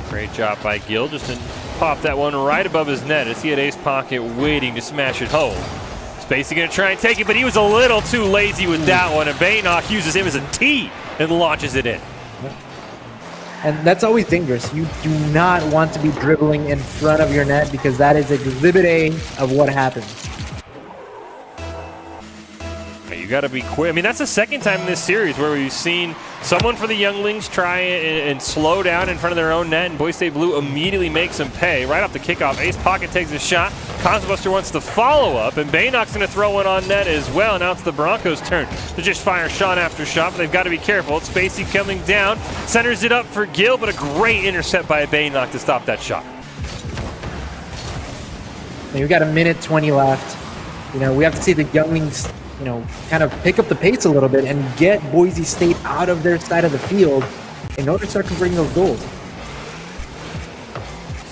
Great job by Gill, just to pop that one right above his net as he had Ace Pocket waiting to smash it home. Spacey going to try and take it, but he was a little too lazy with that one, and Baynock uses him as a tee and launches it in. And that's always dangerous. You do not want to be dribbling in front of your net because that is exhibit A of what happens. You got to be quick. I mean, that's the second time in this series where we've seen someone for the Younglings try and slow down in front of their own net, and Boise State Blue immediately makes them pay. Right off the kickoff, Ace Pocket takes a shot. Cosmobuster wants to follow up, and Baynock's going to throw one on net as well. Now it's the Broncos' turn to just fire shot after shot, but they've got to be careful. It's Spacey coming down, centers it up for Gill, but a great intercept by Baynock to stop that shot. And we've got 1:20 left. We have to see the Younglings kind of pick up the pace a little bit and get Boise State out of their side of the field in order to start converting those goals.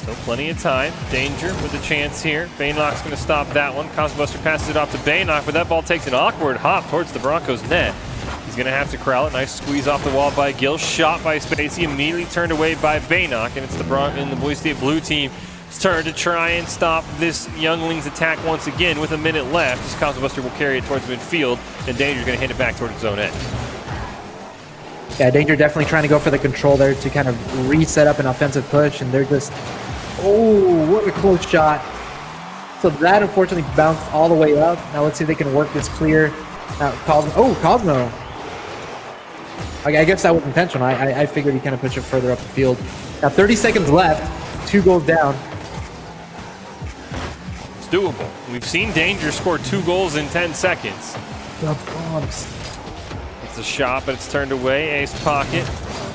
Still plenty of time. Danger with a chance here. Baynock's going to stop that one. Cosmobuster passes it off to Baynock, but that ball takes an awkward hop towards the Broncos' net. He's going to have to corral it. Nice squeeze off the wall by Gill. Shot by Spacey. Immediately turned away by Baynock, and it's the Boise State Blue team turn to try and stop this Younglings attack once again with 1 minute left. This Cosmobuster will carry it towards midfield, and Danger's going to hand it back towards his own end. Yeah, Danger definitely trying to go for the control there to kind of reset up an offensive push, and they're just, oh, what a close shot. So that unfortunately bounced all the way up. Now let's see if they can work this clear. Now Cosmo. I guess that was intentional. I figured he kind of pushed it further up the field. Now 30 seconds left, 2 goals down. Doable. We've seen Danger score 2 goals in 10 seconds. The bumps. It's a shot, but it's turned away. Ace Pocket.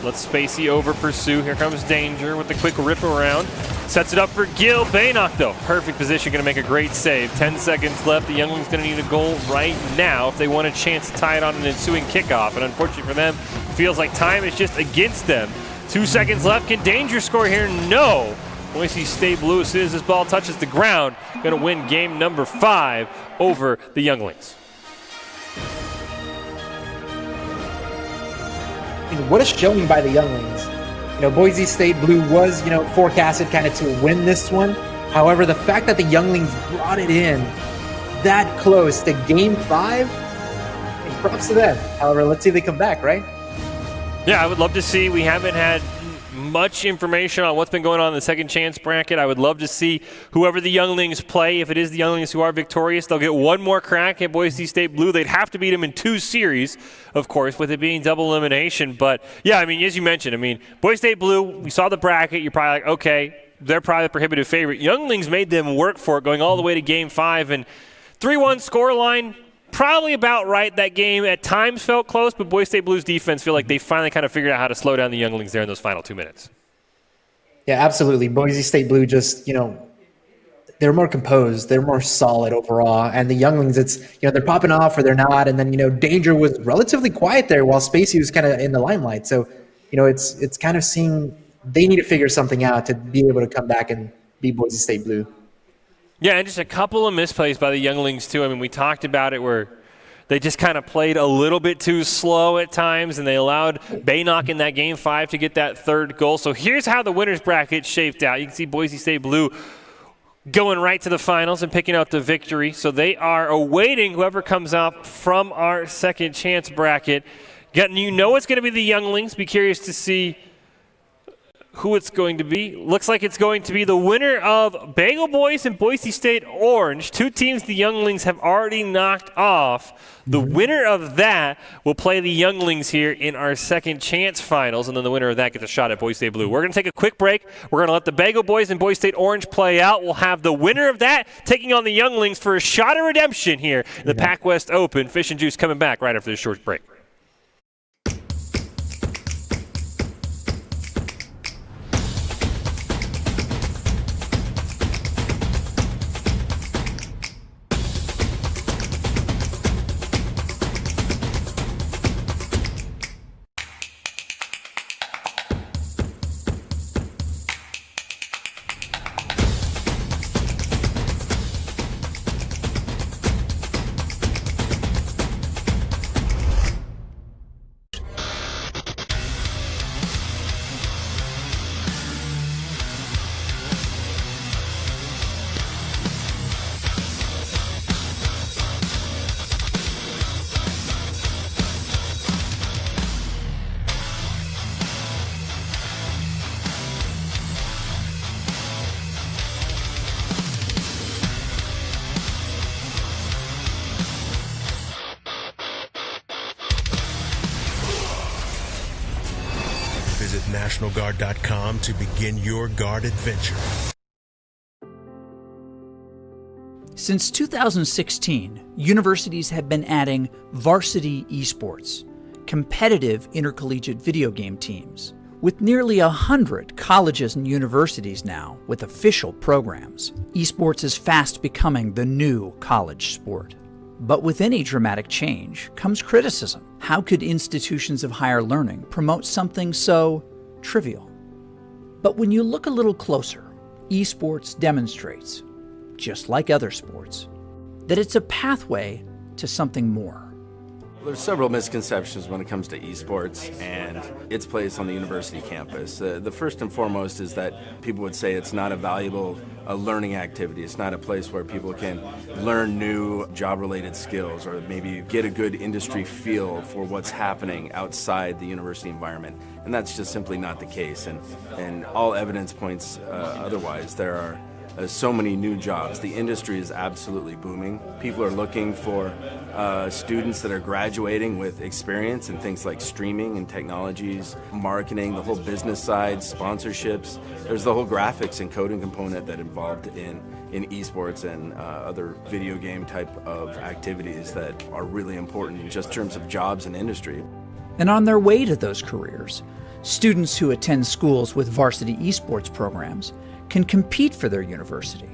Let's Spacey over pursue. Here comes Danger with the quick rip around. Sets it up for Gill. Baynock, though. Perfect position. Going to make a great save. 10 seconds left. The Younglings going to need a goal right now if they want a chance to tie it on an ensuing kickoff. And unfortunately for them, feels like time is just against them. 2 seconds left. Can Danger score here? No. Boise State Blue, as soon as this ball touches the ground, going to win game number 5 over the Younglings. What a showing by the Younglings. Boise State Blue was, forecasted kind of to win this one. However, the fact that the Younglings brought it in that close to game 5, props to them. However, let's see if they come back, right? Yeah, I would love to see. We haven't had much information on what's been going on in the second chance bracket. I would love to see whoever the Younglings play. If it is the Younglings who are victorious, they'll get one more crack at Boise State Blue. They'd have to beat them in 2 series, of course, with it being double elimination. But, yeah, as you mentioned, Boise State Blue, we saw the bracket. You're probably like, okay, they're probably the prohibitive favorite. Younglings made them work for it going all the way to game 5, and 3-1 scoreline. Probably about right. That game at times felt close, but Boise State Blues defense feel like they finally kind of figured out how to slow down the younglings there in those final 2 minutes. Yeah, absolutely. Boise State Blue just, they're more composed, they're more solid overall. And the younglings, it's, they're popping off or they're not. And then, Danger was relatively quiet there while Spacey was kind of in the limelight. So, it's kind of seeing they need to figure something out to be able to come back and beat Boise State Blue. Yeah, and just a couple of misplays by the younglings, too. I mean, we talked about it where they just kind of played a little bit too slow at times, and they allowed Baynock in that Game 5 to get that third goal. So here's how the winner's bracket shaped out. You can see Boise State Blue going right to the finals and picking out the victory. So they are awaiting whoever comes out from our second chance bracket. It's going to be the younglings. Be curious to see who it's going to be. Looks like it's going to be the winner of Bagel Boys and Boise State Orange. Two teams the younglings have already knocked off. The winner of that will play the younglings here in our second chance finals, and then the winner of that gets a shot at Boise State Blue. We're going to take a quick break. We're going to let the Bagel Boys and Boise State Orange play out. We'll have the winner of that taking on the younglings for a shot of redemption here in the PAC West Open. Fish and Juice coming back right after this short break. Visit NationalGuard.com to begin your Guard adventure. Since 2016, universities have been adding varsity esports, competitive intercollegiate video game teams. With nearly 100 colleges and universities now with official programs, esports is fast becoming the new college sport. But with any dramatic change comes criticism. How could institutions of higher learning promote something so trivial? But when you look a little closer, esports demonstrates, just like other sports, that it's a pathway to something more. There's several misconceptions when it comes to esports and its place on the university campus. The first and foremost is that people would say it's not a valuable learning activity. It's not a place where people can learn new job-related skills or maybe get a good industry feel for what's happening outside the university environment. And that's just simply not the case. And all evidence points otherwise. There are so many new jobs. The industry is absolutely booming. People are looking for students that are graduating with experience in things like streaming and technologies, marketing, the whole business side, sponsorships. There's the whole graphics and coding component that involved in esports and other video game type of activities that are really important in just terms of jobs and industry. And on their way to those careers, students who attend schools with varsity esports programs can compete for their university.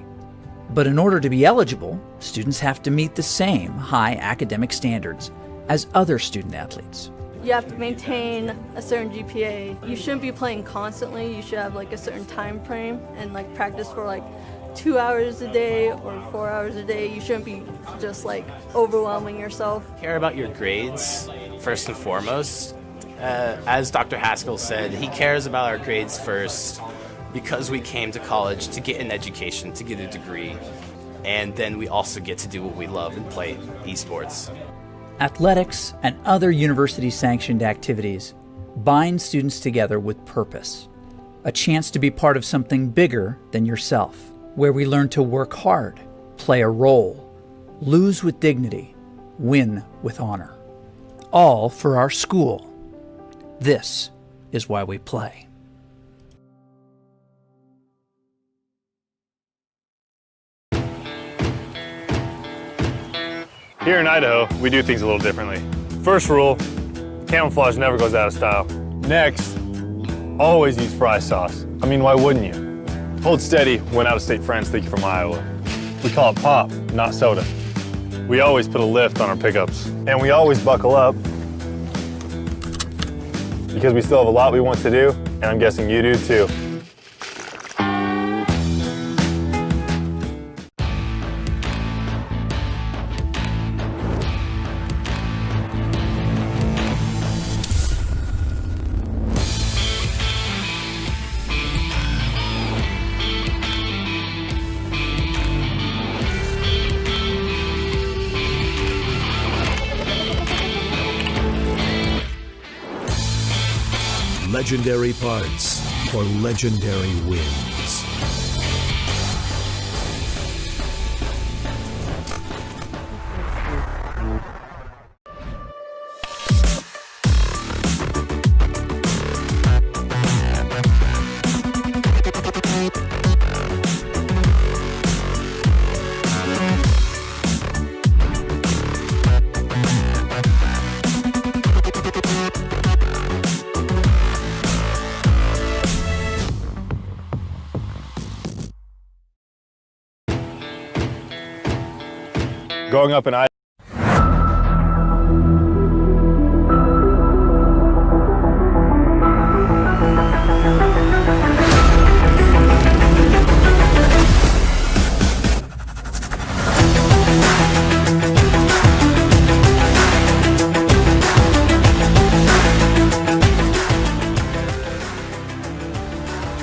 But in order to be eligible, students have to meet the same high academic standards as other student athletes. You have to maintain a certain GPA. You shouldn't be playing constantly. You should have like a certain time frame and like practice for like 2 hours a day or 4 hours a day. You shouldn't be just like overwhelming yourself. Care about your grades first and foremost. As Dr. Haskell said, he cares about our grades first because we came to college to get an education, to get a degree, and then we also get to do what we love and play esports. Athletics and other university-sanctioned activities bind students together with purpose, a chance to be part of something bigger than yourself, where we learn to work hard, play a role, lose with dignity, win with honor, all for our school. This is why we play. Here in Idaho, we do things a little differently. First rule, camouflage never goes out of style. Next, always use fry sauce. I mean, why wouldn't you? Hold steady when out-of-state friends think you're from Iowa. We call it pop, not soda. We always put a lift on our pickups. And we always buckle up because we still have a lot we want to do, and I'm guessing you do too. Legendary parts for legendary wins. Growing up in Idaho,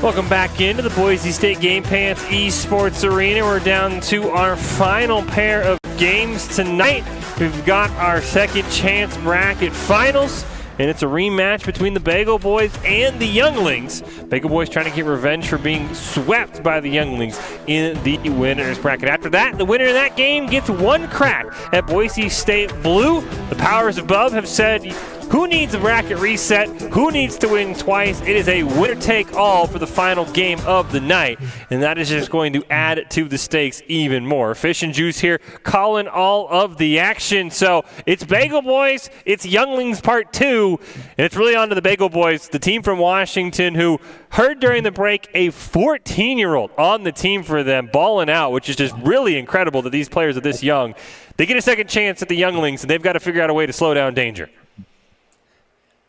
Welcome back into the Boise State Game Pants Esports Arena. We're down to our final pair of games tonight. We've got our second chance bracket finals, and it's a rematch between the Bagel Boys and the Younglings. Bagel Boys trying to get revenge for being swept by the Younglings in the winners bracket. After that, the winner of that game gets one crack at Boise State Blue. The powers above have said, who needs a bracket reset? Who needs to win twice? It is a winner-take-all for the final game of the night, and that is just going to add to the stakes even more. Fish and Juice here calling all of the action. So it's Bagel Boys, it's Younglings Part 2, and it's really on to the Bagel Boys, the team from Washington who heard during the break a 14-year-old on the team for them balling out, which is just really incredible that these players are this young. They get a second chance at the Younglings, and they've got to figure out a way to slow down Danger.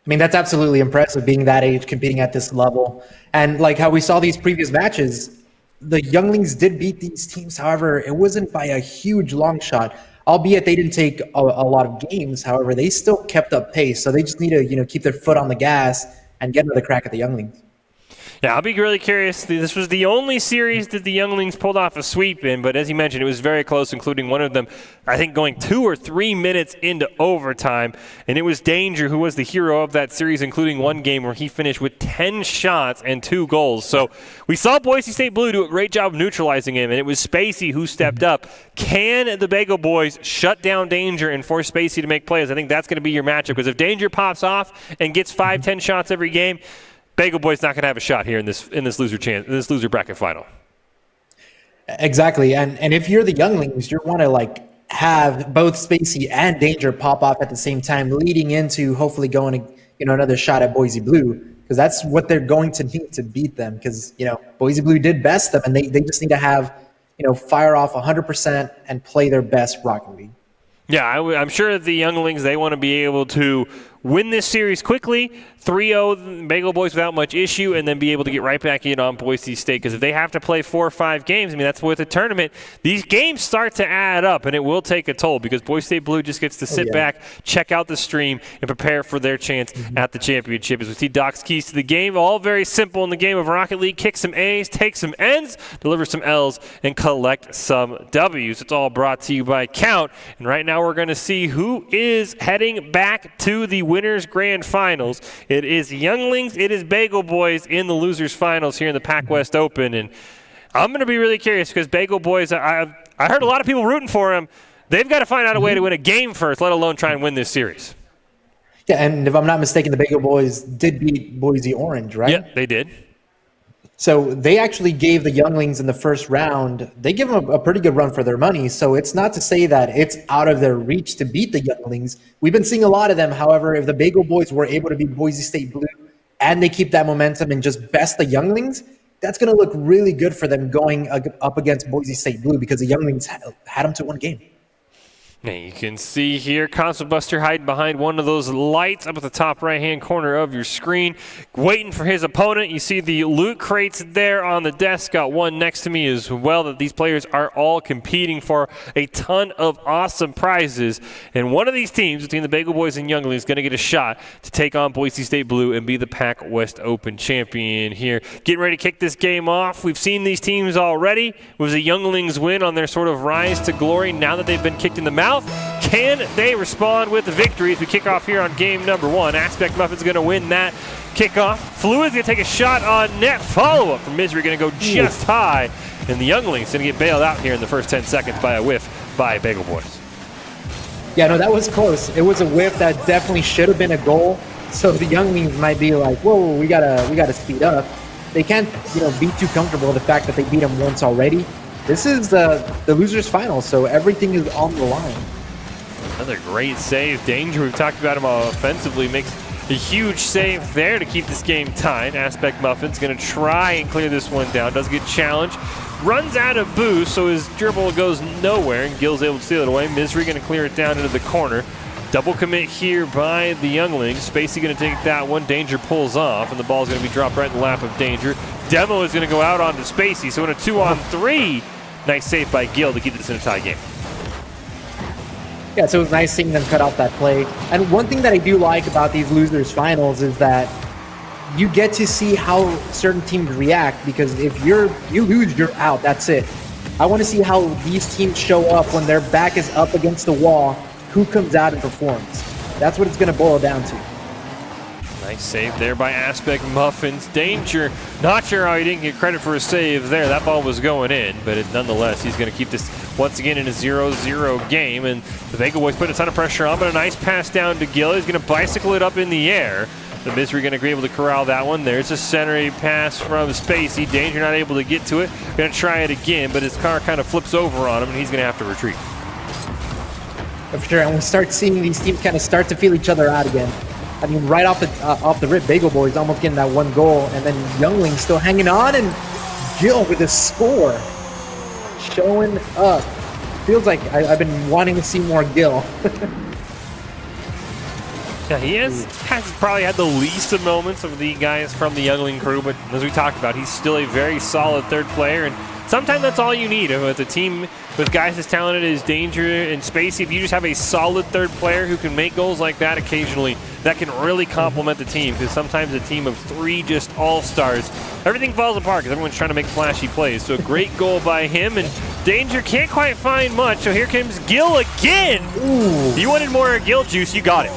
I mean, that's absolutely impressive being that age, competing at this level. And like how we saw these previous matches, the Younglings did beat these teams. However, it wasn't by a huge long shot, albeit they didn't take a lot of games. However, they still kept up pace. So they just need to, keep their foot on the gas and get another crack at the Younglings. Yeah, I'll be really curious. This was the only series that the Younglings pulled off a sweep in, but as you mentioned, it was very close, including one of them, I think, going 2 or 3 minutes into overtime. And it was Danger who was the hero of that series, including one game where he finished with 10 shots and 2 goals. So we saw Boise State Blue do a great job of neutralizing him, and it was Spacey who stepped up. Can the Bagel Boys shut down Danger and force Spacey to make plays? I think that's going to be your matchup, because if Danger pops off and gets 5-10 shots every game, Bagel Boys not going to have a shot here in this loser bracket final. Exactly, and if you're the Younglings, you want to have both Spacey and Danger pop off at the same time, leading into hopefully going to another shot at Boise Blue, because that's what they're going to need to beat them. Because Boise Blue did best them, and they just need to have fire off 100% and play their best Rocket League. Yeah, I'm sure the Younglings, they want to be able to win this series quickly, 3-0 Bagel Boys without much issue, and then be able to get right back in on Boise State. Because if they have to play 4 or 5 games, I mean, that's with a tournament, these games start to add up, and it will take a toll, because Boise State Blue just gets to sit back, check out the stream, and prepare for their chance at the championship. As we see Doc's keys to the game, all very simple in the game of Rocket League: kick some A's, take some N's, deliver some L's, and collect some W's. It's all brought to you by Count, and right now we're going to see who is heading back to the winners grand finals. It is Younglings, it is Bagel Boys in the losers finals here in the PAC West Open, and I'm going to be really curious, because Bagel Boys, I heard a lot of people rooting for them. They've got to find out a way to win a game first, let alone try and win this series. Yeah, and if I'm not mistaken, the Bagel Boys did beat Boise Orange, right? Yeah, they did. So they actually gave the younglings in the first round, they give them a pretty good run for their money. So it's not to say that it's out of their reach to beat the younglings. We've been seeing a lot of them. However, if the Bagel Boys were able to beat Boise State Blue and they keep that momentum and just best the younglings, that's going to look really good for them going up against Boise State Blue, because the younglings had them to one game. Now you can see here Console Buster hiding behind one of those lights up at the top right-hand corner of your screen, waiting for his opponent. You see the loot crates there on the desk. Got one next to me as well that these players are all competing for a ton of awesome prizes. And one of these teams between the Bagel Boys and Younglings is going to get a shot to take on Boise State Blue and be the PAC West Open champion here. Getting ready to kick this game off. We've seen these teams already. It was a Younglings win on their sort of rise to glory now that they've been kicked in the mouth. Can they respond with the victory as we kick off here on game number 1? Aspect Muffin's going to win that kickoff. Fluid's going to take a shot on net. Follow-up from Misery going to go just high. And the Younglings going to get bailed out here in the first 10 seconds by a whiff by Bagel Boys. Yeah, no, that was close. It was a whiff that definitely should have been a goal. So the Younglings might be like, whoa, we gotta speed up. They can't, be too comfortable with the fact that they beat them once already. This is the losers final, so everything is on the line. Another great save. Danger, we've talked about him offensively, makes a huge save there to keep this game tied. Aspect Muffin's going to try and clear this one down. Does get challenged. Runs out of boost, so his dribble goes nowhere, and Gill's able to steal it away. Misery going to clear it down into the corner. Double commit here by the Younglings. Spacey going to take that one. Danger pulls off, and the ball's going to be dropped right in the lap of Danger. Demo is going to go out onto Spacey, so in a 2-on-3, nice save by Gill to keep this in a tie game. Yeah, so it was nice seeing them cut out that play. And one thing that I do like about these losers finals is that you get to see how certain teams react, because if you lose, you're out. That's it. I want to see how these teams show up when their back is up against the wall. Who comes out and performs? That's what it's going to boil down to. Nice save there by Aspect Muffins. Danger, not sure how he didn't get credit for a save there. That ball was going in, but nonetheless, he's going to keep this once again in a 0-0 game. And the Bagel Boys put a ton of pressure on, but a nice pass down to Gill. He's going to bicycle it up in the air. The Misery going to be able to corral that one. There's a centering pass from Spacey. Danger not able to get to it. Going to try it again, but his car kind of flips over on him, and he's going to have to retreat. For sure, and we start seeing these teams kind of start to feel each other out again. I mean, right off the rip, Bagel Boys almost getting that one goal, and then Youngling still hanging on, and Gill with a score, showing up. Feels like I've been wanting to see more Gill. Yeah, he has probably had the least of moments of the guys from the Youngling crew, but as we talked about, he's still a very solid third player, and sometimes that's all you need. With a team with guys as talented as Danger and Spacey, if you just have a solid third player who can make goals like that occasionally, that can really complement the team, because sometimes a team of 3 just all-stars, everything falls apart because everyone's trying to make flashy plays. So a great goal by him, and Danger can't quite find much, so here comes Gill again. Ooh. You wanted more Gill juice, you got it.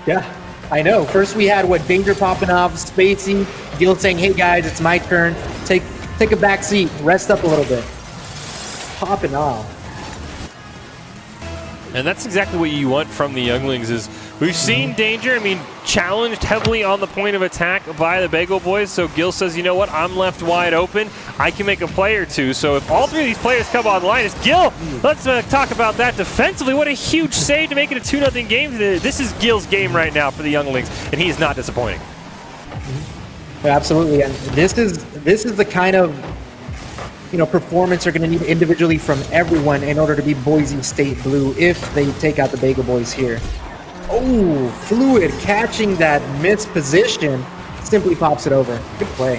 Yeah, I know. First we had Danger popping off, Spacey, Gill saying, hey guys, it's my turn. Take a back seat, rest up a little bit. Popping off. And that's exactly what you want from the Younglings. Is we've seen Danger, challenged heavily on the point of attack by the Bagel Boys. So Gill says, you know what, I'm left wide open. I can make a play or two. So if all 3 of these players come online, it's Gill. Let's talk about that defensively. What a huge save to make it a 2-0 game. This is Gill's game right now for the Younglings, and he is not disappointing. Yeah, absolutely, and this is the kind of performance you're going to need individually from everyone in order to be Boise State Blue if they take out the Bagel Boys here. Oh, Fluid catching that missed position, simply pops it over. Good play.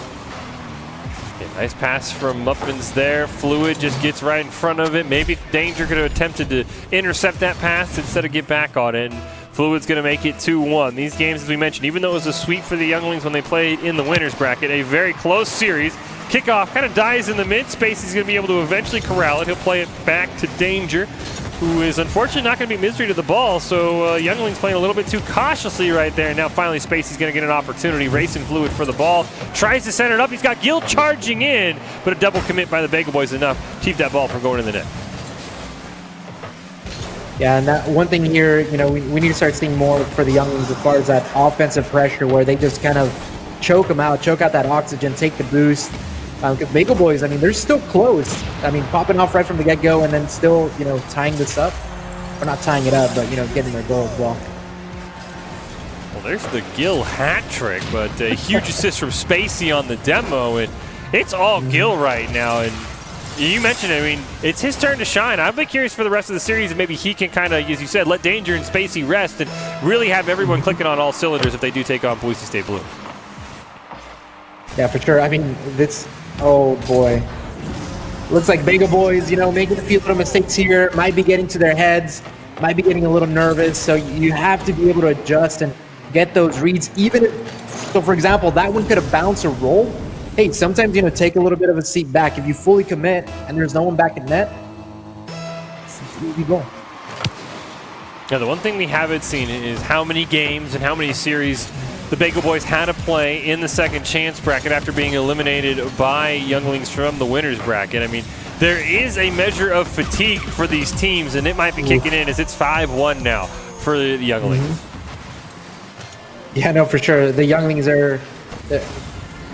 Yeah, nice pass from Muffins there. Fluid just gets right in front of it. Maybe Danger could have attempted to intercept that pass instead of get back on it. And Fluid's going to make it 2-1. These games, as we mentioned, even though it was a sweep for the Younglings when they played in the winners bracket, a very close series. Kickoff kind of dies in the mid. Spacey's going to be able to eventually corral it. He'll play it back to Danger, who is unfortunately not going to be Misery to the ball. So Younglings playing a little bit too cautiously right there. Now finally Spacey's going to get an opportunity. Racing Fluid for the ball. Tries to center it up. He's got Gill charging in, but a double commit by the Bagel Boys enough to keep that ball from going in the net. Yeah, and that one thing here, we need to start seeing more for the Younglings as far as that offensive pressure where they just kind of choke them out, choke out that oxygen, take the boost, Because Bagel Boys, I mean, they're still close. I mean, popping off right from the get-go and then still, tying this up. Or not tying it up, but, getting their goal as well. Well, there's the Gill hat trick, but a huge assist from Spacey on the demo, and it's all Gill right now. And you mentioned it, I mean, it's his turn to shine. I'd be curious for the rest of the series, and maybe he can kind of, as you said, let Danger and Spacey rest and really have everyone clicking on all cylinders if they do take on Boise State Blue. Yeah, for sure. I mean, oh boy. Looks like Bagel Boys, making a few little mistakes here, might be getting to their heads, might be getting a little nervous. So you have to be able to adjust and get those reads. Even if, so for example, that one could have bounced or rolled. Hey, sometimes, take a little bit of a seat back. If you fully commit and there's no one back in net, it's an easy goal. Now, the one thing we haven't seen is how many games and how many series the Bagel Boys had to play in the second chance bracket after being eliminated by Younglings from the winners bracket. I mean, there is a measure of fatigue for these teams, and it might be kicking in as it's 5-1 now for the Younglings. Yeah, no, for sure. The Younglings are...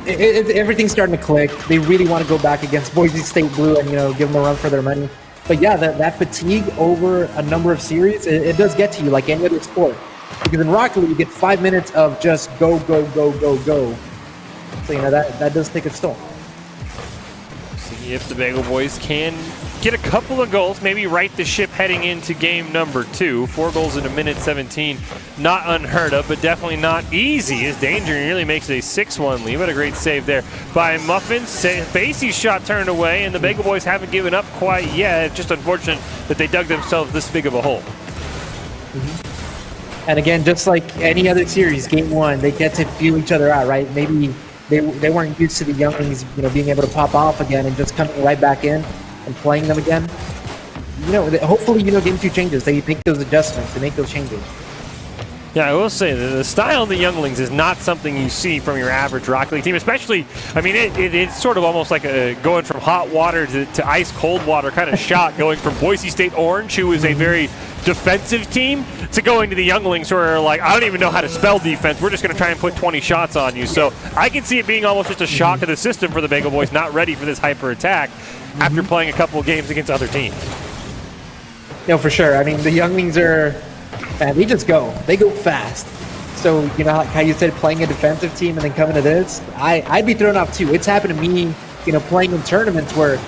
everything's starting to click. They really want to go back against Boise State Blue and, give them a run for their money. But yeah, that fatigue over a number of series, it does get to you like any other sport. Because in Rocket League, you get 5 minutes of just go, go, go, go, go. So, that does take its toll. See if the Bagel Boys can get a couple of goals, maybe right the ship heading into game number 2. 4 goals in a minute 17. Not unheard of, but definitely not easy as Danger nearly makes a 6-1 lead. What a great save there by Muffins. Spacey's shot turned away, and the Bagel Boys haven't given up quite yet. It's just unfortunate that they dug themselves this big of a hole. And again, just like any other series, game 1, they get to feel each other out, right? Maybe they weren't used to the Younglings, being able to pop off again and just coming right back in and playing them again. Hopefully, game 2 changes. They make those adjustments. They make those changes. Yeah, I will say the style of the Younglings is not something you see from your average Rocket League team, especially, I mean, it's sort of almost like going from hot water to ice cold water kind of shot, going from Boise State Orange, who is a very defensive team, to going to the Younglings who are like, I don't even know how to spell defense. We're just going to try and put 20 shots on you. So I can see it being almost just a shock to the system for the Bagel Boys, not ready for this hyper attack after playing a couple of games against other teams. No, for sure. I mean, the Younglings are, they just go. They go fast. So, like how you said, playing a defensive team and then coming to this, I'd be thrown off too. It's happened to me, playing in tournaments where,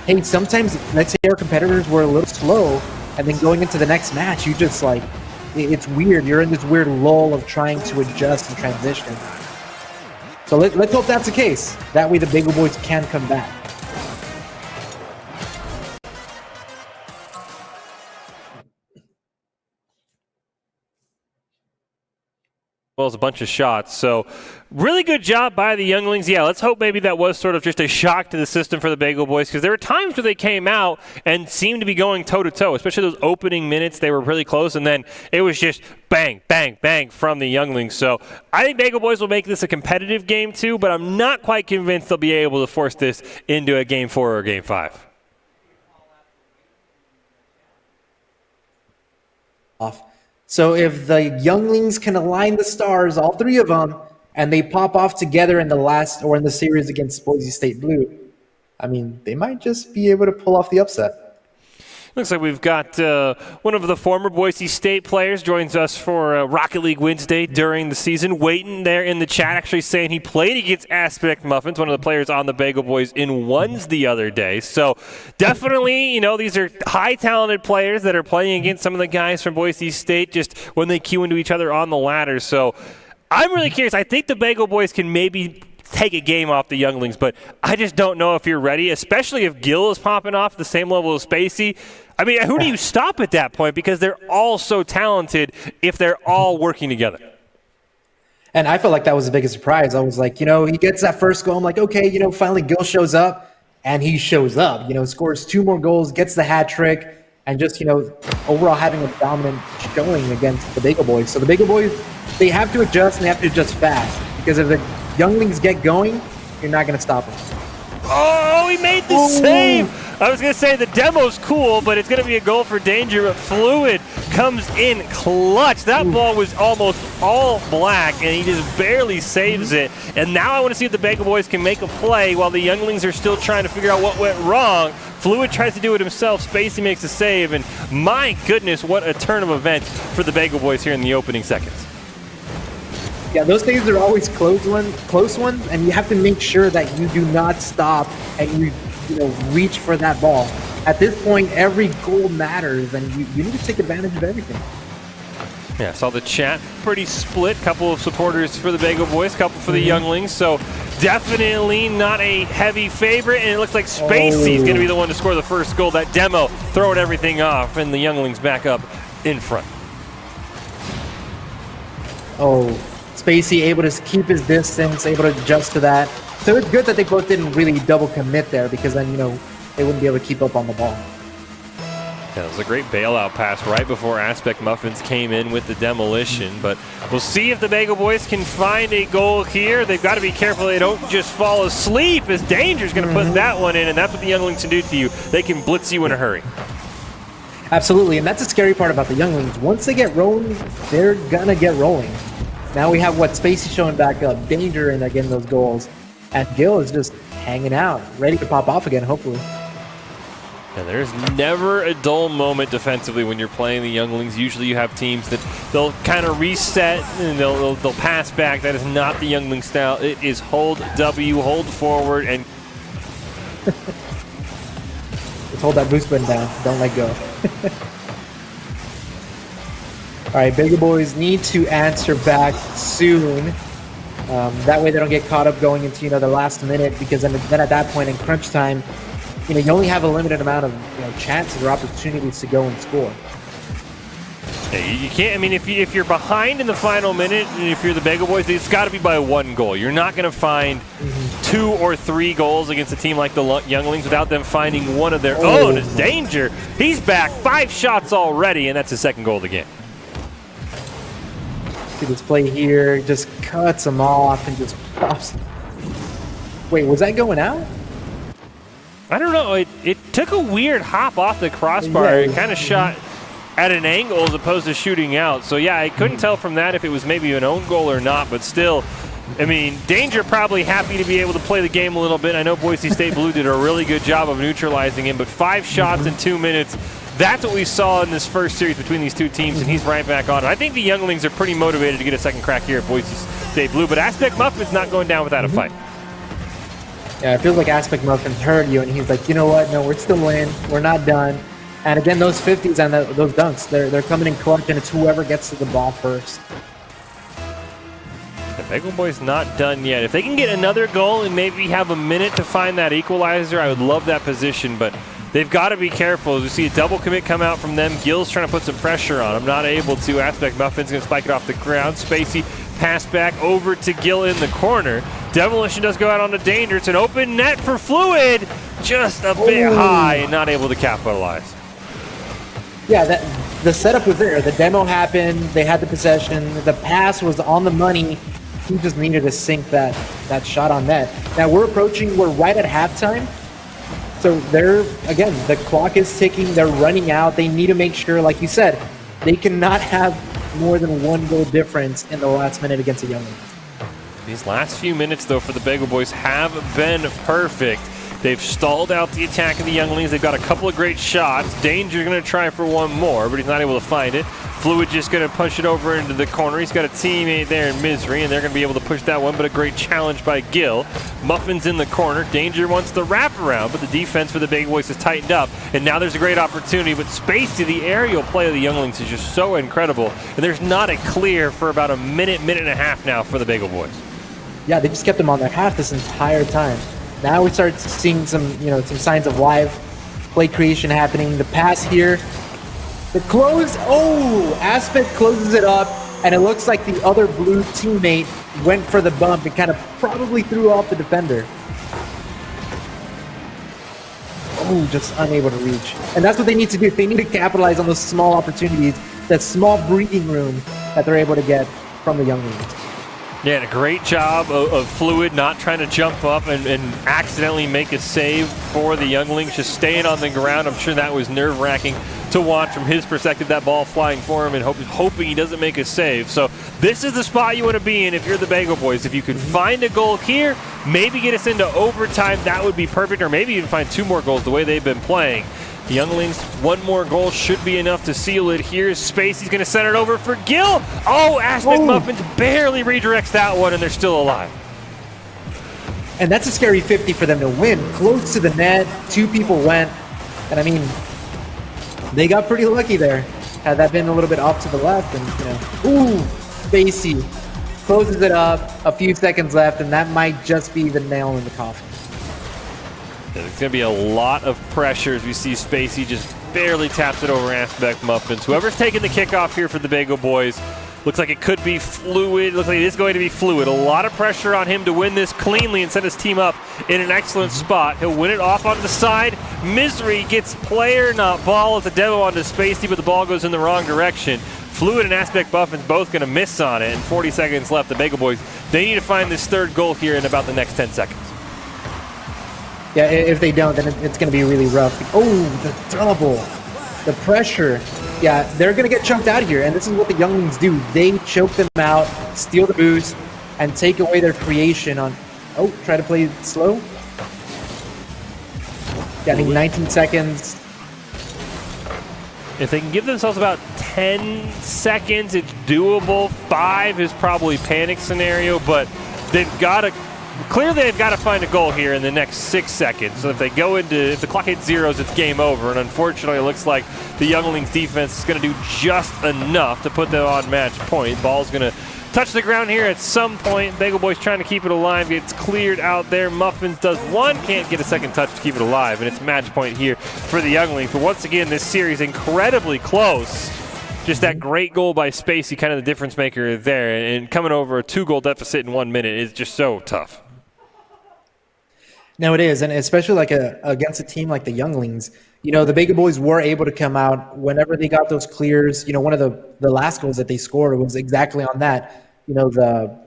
hey, sometimes, let's say our competitors were a little slow, and then going into the next match, you just it's weird. You're in this weird lull of trying to adjust and transition. So let's hope that's the case. That way the Bagel Boys can come back. Well as a bunch of shots. So really good job by the Younglings. Yeah, let's hope maybe that was sort of just a shock to the system for the Bagel Boys, because there were times where they came out and seemed to be going toe-to-toe, especially those opening minutes. They were really close, and then it was just bang, bang, bang from the Younglings. So I think Bagel Boys will make this a competitive game too, but I'm not quite convinced they'll be able to force this into a game 4 or game 5. So if the Younglings can align the stars, all 3 of them, and they pop off together in the last or in the series against Boise State Blue, I mean, they might just be able to pull off the upset. Looks like we've got one of the former Boise State players joins us for Rocket League Wednesday during the season. Waiting there in the chat, actually saying he played against Aspect Muffins, one of the players on the Bagel Boys, in ones the other day. So definitely, these are high talented players that are playing against some of the guys from Boise State just when they queue into each other on the ladder. So I'm really curious. I think the Bagel Boys can maybe take a game off the Younglings, but I just don't know if you're ready, especially if Gill is popping off the same level as Spacey. I mean, who do you stop at that point? Because they're all so talented if they're all working together. And I felt like that was the biggest surprise. I was like, he gets that first goal. I'm like, okay, finally Gill shows up, and he shows up. Scores 2 more goals, gets the hat trick, and just, overall having a dominant showing against the Bagel Boys. So the Bagel Boys, they have to adjust, and they have to adjust fast. Because if the Younglings get going, you're not going to stop them. Oh, he made the save! I was going to say the demo's cool, but it's going to be a goal for Danger, but Fluid comes in clutch. That ball was almost all black, and he just barely saves it. And now I want to see if the Bagel Boys can make a play while the Younglings are still trying to figure out what went wrong. Fluid tries to do it himself. Spacey makes a save, and my goodness, what a turn of events for the Bagel Boys here in the opening seconds. Yeah, those saves are always close ones, and you have to make sure that you do not stop and you reach for that ball. At this point, every goal matters, and you need to take advantage of everything. Yeah, saw the chat pretty split. Couple of supporters for the Bagel Boys, couple for the Younglings. So definitely not a heavy favorite, and it looks like Spacey's going to be the one to score the first goal. That demo throwing everything off, and the Younglings back up in front. Oh, Spacey able to keep his distance, able to adjust to that. So it's good that they both didn't really double commit there, because then they wouldn't be able to keep up on the ball. Yeah, it was a great bailout pass right before Aspect Muffins came in with the demolition, but we'll see if the Bagel Boys can find a goal here. They've got to be careful they don't just fall asleep, as Danger's going to put that one in, and that's what the Younglings can do to you. They can blitz you in a hurry. Absolutely, and that's the scary part about the Younglings. Once they get rolling, they're going to get rolling. Now we have Spacey showing back up, Danger in getting those goals, and Gil is just hanging out, ready to pop off again, hopefully. And there's never a dull moment defensively when you're playing the Younglings. Usually you have teams that they'll kind of reset and they'll pass back. That is not the Youngling style. It is hold W, hold forward, and just hold that boost button down. Don't let go. All right, Bagel Boys need to answer back soon. That way they don't get caught up going into the last minute, because then at that point in crunch time, you only have a limited amount of chances or opportunities to go and score. Yeah, you can't. I mean, if you're behind in the final minute, and if you're the Bagel Boys, it's got to be by one goal. You're not going to find 2 or 3 goals against a team like the Younglings without them finding one of their own. It's Danger. He's back, 5 shots already, and that's his second goal of the game. See this play here, just cuts him off and just pops. Wait, was that going out? I don't know. It took a weird hop off the crossbar. It kind of shot at an angle as opposed to shooting out. So, yeah, I couldn't tell from that if it was maybe an own goal or not. But still, I mean, Danger probably happy to be able to play the game a little bit. I know Boise State Blue did a really good job of neutralizing him. But 5 shots in 2 minutes, that's what we saw in this first series between these two teams, and he's right back on it. I think the Younglings are pretty motivated to get a second crack here at Boise State Blue. But Aspect Muffin's not going down without a fight. Yeah, it feels like Aspect Muffins heard you, and he's like, you know what? No, we're still in. We're not done. And again, those 50s and those dunks, they're coming in clutch, and it's whoever gets to the ball first. The Bagel Boys not done yet. If they can get another goal and maybe have a minute to find that equalizer, I would love that position, but they've got to be careful. As we see a double commit come out from them, Gil's trying to put some pressure on him. Not able to. Aspect Muffin's going to spike it off the ground. Spacey pass back over to Gil in the corner. Demolition does go out on the Danger. It's an open net for Fluid. Just a bit high and not able to capitalize. Yeah, the setup was there. The demo happened. They had the possession. The pass was on the money. He just needed to sink that shot on net. Now we're right at halftime. So again, the clock is ticking. They're running out. They need to make sure, like you said, they cannot have more than 1 goal difference in the last minute against the Younglings. These last few minutes, though, for the Bagel Boys have been perfect. They've stalled out the attack of the Younglings. They've got a couple of great shots. Danger's going to try for one more, but he's not able to find it. Fluid just going to push it over into the corner. He's got a teammate there in Misery, and they're going to be able to push that one, but a great challenge by Gil. Muffin's in the corner. Danger wants the wraparound, but the defense for the Bagel Boys has tightened up, and now there's a great opportunity, but Spacey, the aerial play of the Younglings is just so incredible, and there's not a clear for about a minute and a half now for the Bagel Boys. Yeah, they just kept them on their half this entire time. Now we start seeing some signs of live play creation happening. The pass here, the close. Oh, Aspect closes it up, and it looks like the other blue teammate went for the bump and kind of probably threw off the defender. Oh, just unable to reach. And that's what they need to do. They need to capitalize on those small opportunities, that small breathing room that they're able to get from the Younglings. Yeah, and a great job of Fluid not trying to jump up and accidentally make a save for the younglings, just staying on the ground. I'm sure that was nerve-wracking to watch from his perspective, that ball flying for him and hoping he doesn't make a save. So this is the spot you want to be in if you're the Bagel Boys. If you can find a goal here, maybe get us into overtime, that would be perfect, or maybe even find 2 more goals the way they've been playing. The younglings, 1 more goal should be enough to seal it here. Spacey's going to send it over for Gill. Oh, Aspic Muffins barely redirects that one, and they're still alive. And that's a scary 50 for them to win. Close to the net, 2 people went. And I mean, they got pretty lucky there. Had that been a little bit off to the left, and Spacey closes it up, a few seconds left, and that might just be the nail in the coffin. There's going to be a lot of pressure as we see Spacey just barely taps it over Aspect Muffins. Whoever's taking the kickoff here for the Bagel Boys, looks like it could be Fluid. Looks like it is going to be Fluid. A lot of pressure on him to win this cleanly and set his team up in an excellent spot. He'll win it off onto the side. Misery gets player, not ball. It's a demo onto Spacey, but the ball goes in the wrong direction. Fluid and Aspect Muffins both going to miss on it, and 40 seconds left. The Bagel Boys, they need to find this 3rd goal here in about the next 10 seconds. Yeah, if they don't, then it's going to be really rough. Oh, the double. The pressure. Yeah, they're going to get choked out here, and this is what the younglings do. They choke them out, steal the boost, and take away their creation on... Oh, try to play slow. Yeah, I think 19 seconds. If they can give themselves about 10 seconds, it's doable. 5 is probably panic scenario, but they've got to... Clearly, they've got to find a goal here in the next 6 seconds. So if the clock hits zeros, it's game over. And unfortunately, it looks like the younglings defense is going to do just enough to put them on match point. Ball's going to touch the ground here at some point. Bagel Boys trying to keep it alive. Gets cleared out there. Muffins does one. Can't get a second touch to keep it alive. And it's match point here for the younglings. But once again, this series incredibly close. Just that great goal by Spacey, kind of the difference maker there. And coming over a 2-goal deficit in 1 minute is just so tough. No, it is, and especially against a team like the younglings. The Bagel Boys were able to come out whenever they got those clears. One of the last goals that they scored was exactly on that. The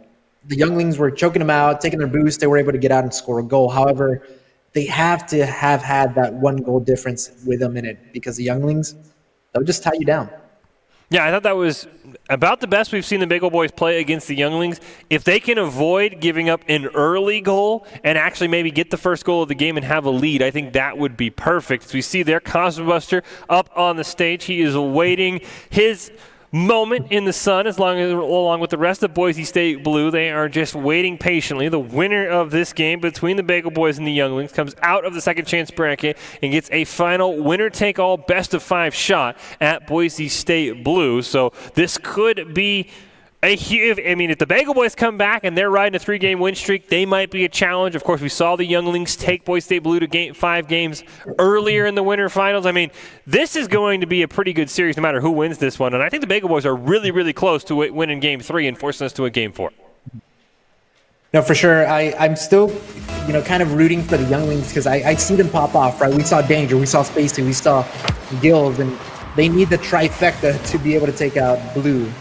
younglings were choking them out, taking their boost. They were able to get out and score a goal. However, they have to have had that 1-goal difference with them in it, because the younglings, they'll just tie you down. Yeah, I thought that was about the best we've seen the Bagel Boys play against the younglings. If they can avoid giving up an early goal and actually maybe get the first goal of the game and have a lead, I think that would be perfect. As we see there, Cosmobuster up on the stage. He is awaiting his moment in the sun along with the rest of Boise State Blue. They are just waiting patiently. The winner of this game between the Bagel Boys and the younglings comes out of the second chance bracket and gets a final winner-take-all best-of-5 shot at Boise State Blue. So this could be a huge... I mean, if the Bagel Boys come back and they're riding a 3-game win streak, they might be a challenge. Of course, we saw the younglings take Boise State Blue to 5 games earlier in the winter finals. I mean, this is going to be a pretty good series no matter who wins this one. And I think the Bagel Boys are really, really close to winning Game 3 and forcing us to a Game 4. No, for sure. I'm still, kind of rooting for the younglings, because I see them pop off, right? We saw Danger, we saw Spacey, we saw Gills, and they need the trifecta to be able to take out Blue.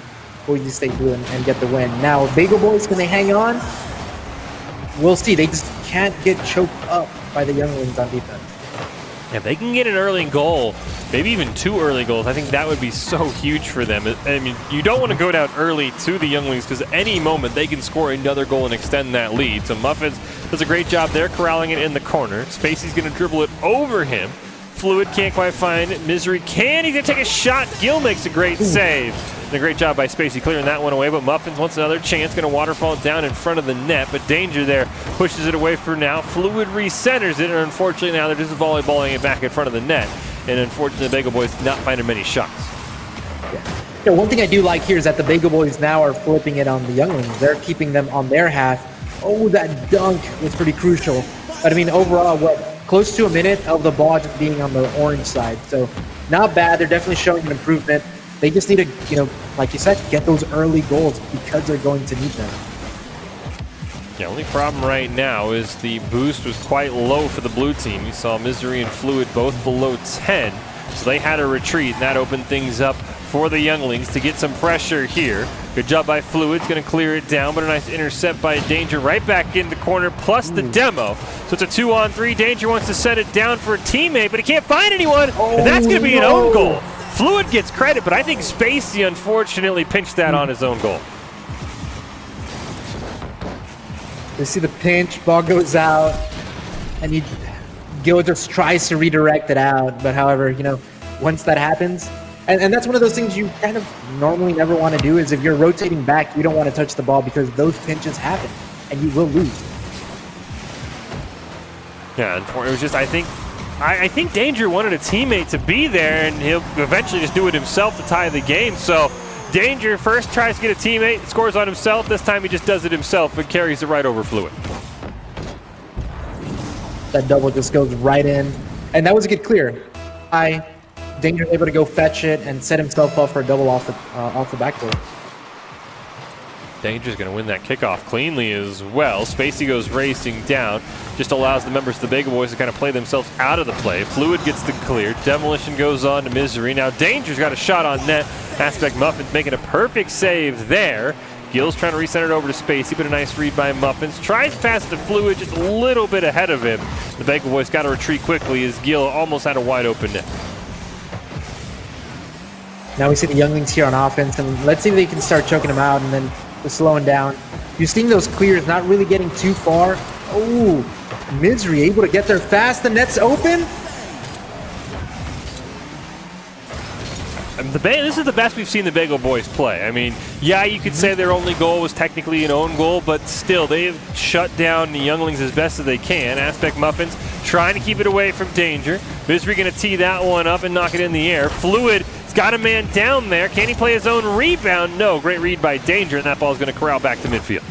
Boise State Blue and get the win. Now, Bagel Boys, can they hang on? We'll see. They just can't get choked up by the younglings on defense. If they can get an early goal, maybe even 2 early goals, I think that would be so huge for them. I mean, you don't want to go down early to the younglings, because at any moment they can score another goal and extend that lead. So Muffins does a great job there corralling it in the corner. Spacey's going to dribble it over him. Fluid can't quite find it. Misery can. He's going to take a shot. Gill makes a great save. And a great job by Spacey clearing that one away, but Muffins wants another chance. Going to waterfall it down in front of the net, but Danger there pushes it away for now. Fluid recenters it, and unfortunately now they're just volleyballing it back in front of the net. And unfortunately, the Bagel Boys not finding many shots. Yeah, one thing I do like here is that the Bagel Boys now are flipping it on the younglings. They're keeping them on their half. Oh, that dunk was pretty crucial. But I mean, overall, close to a minute of the ball just being on the orange side. So not bad. They're definitely showing an improvement. They just need to, like you said, get those early goals, because they're going to need them. The only problem right now is the boost was quite low for the blue team. You saw Misery and Fluid both below 10, so they had a retreat, and that opened things up for the Younglings to get some pressure here. Good job by Fluid's going to clear it down, but a nice intercept by Danger right back in the corner, plus the demo. So it's a 2-on-3. Danger wants to set it down for a teammate, but he can't find anyone, and that's going to be an own goal. Fluid gets credit, but I think Spacey unfortunately pinched that on his own goal. You see the pinch, ball goes out, and Gil just tries to redirect it out. But however, once that happens, and that's one of those things you kind of normally never want to do, is if you're rotating back, you don't want to touch the ball because those pinches happen, and you will lose. Yeah, it was just, I think Danger wanted a teammate to be there, and he'll eventually just do it himself to tie the game. So Danger first tries to get a teammate, scores on himself. This time he just does it himself and carries it right over Fluid. That double just goes right in, and that was a good clear. Danger able to go fetch it and set himself up for a double off the backboard. Danger's going to win that kickoff cleanly as well. Spacey goes racing down, just allows the members of the Bagel Boys to kind of play themselves out of the play. Fluid gets the clear. Demolition goes on to Misery. Now Danger's got a shot on net. Aspect Muffins making a perfect save there. Gil's trying to reset it over to Spacey, but a nice read by Muffins. Tries to pass it to Fluid, just a little bit ahead of him. The Bagel Boys got to retreat quickly as Gil almost had a wide open net. Now we see the Younglings here on offense, and let's see if they can start choking them out and then slowing down. You're seeing those clears, not really getting too far. Oh, Misery able to get there fast. The net's open. This is the best we've seen the Bagel Boys play. I mean, yeah, you could say their only goal was technically an own goal, but still, they've shut down the Younglings as best as they can. Aspect Muffins trying to keep it away from Danger. Misery going to tee that one up and knock it in the air. Fluid's got a man down there. Can he play his own rebound? No. Great read by Danger, and that ball's going to corral back to midfield.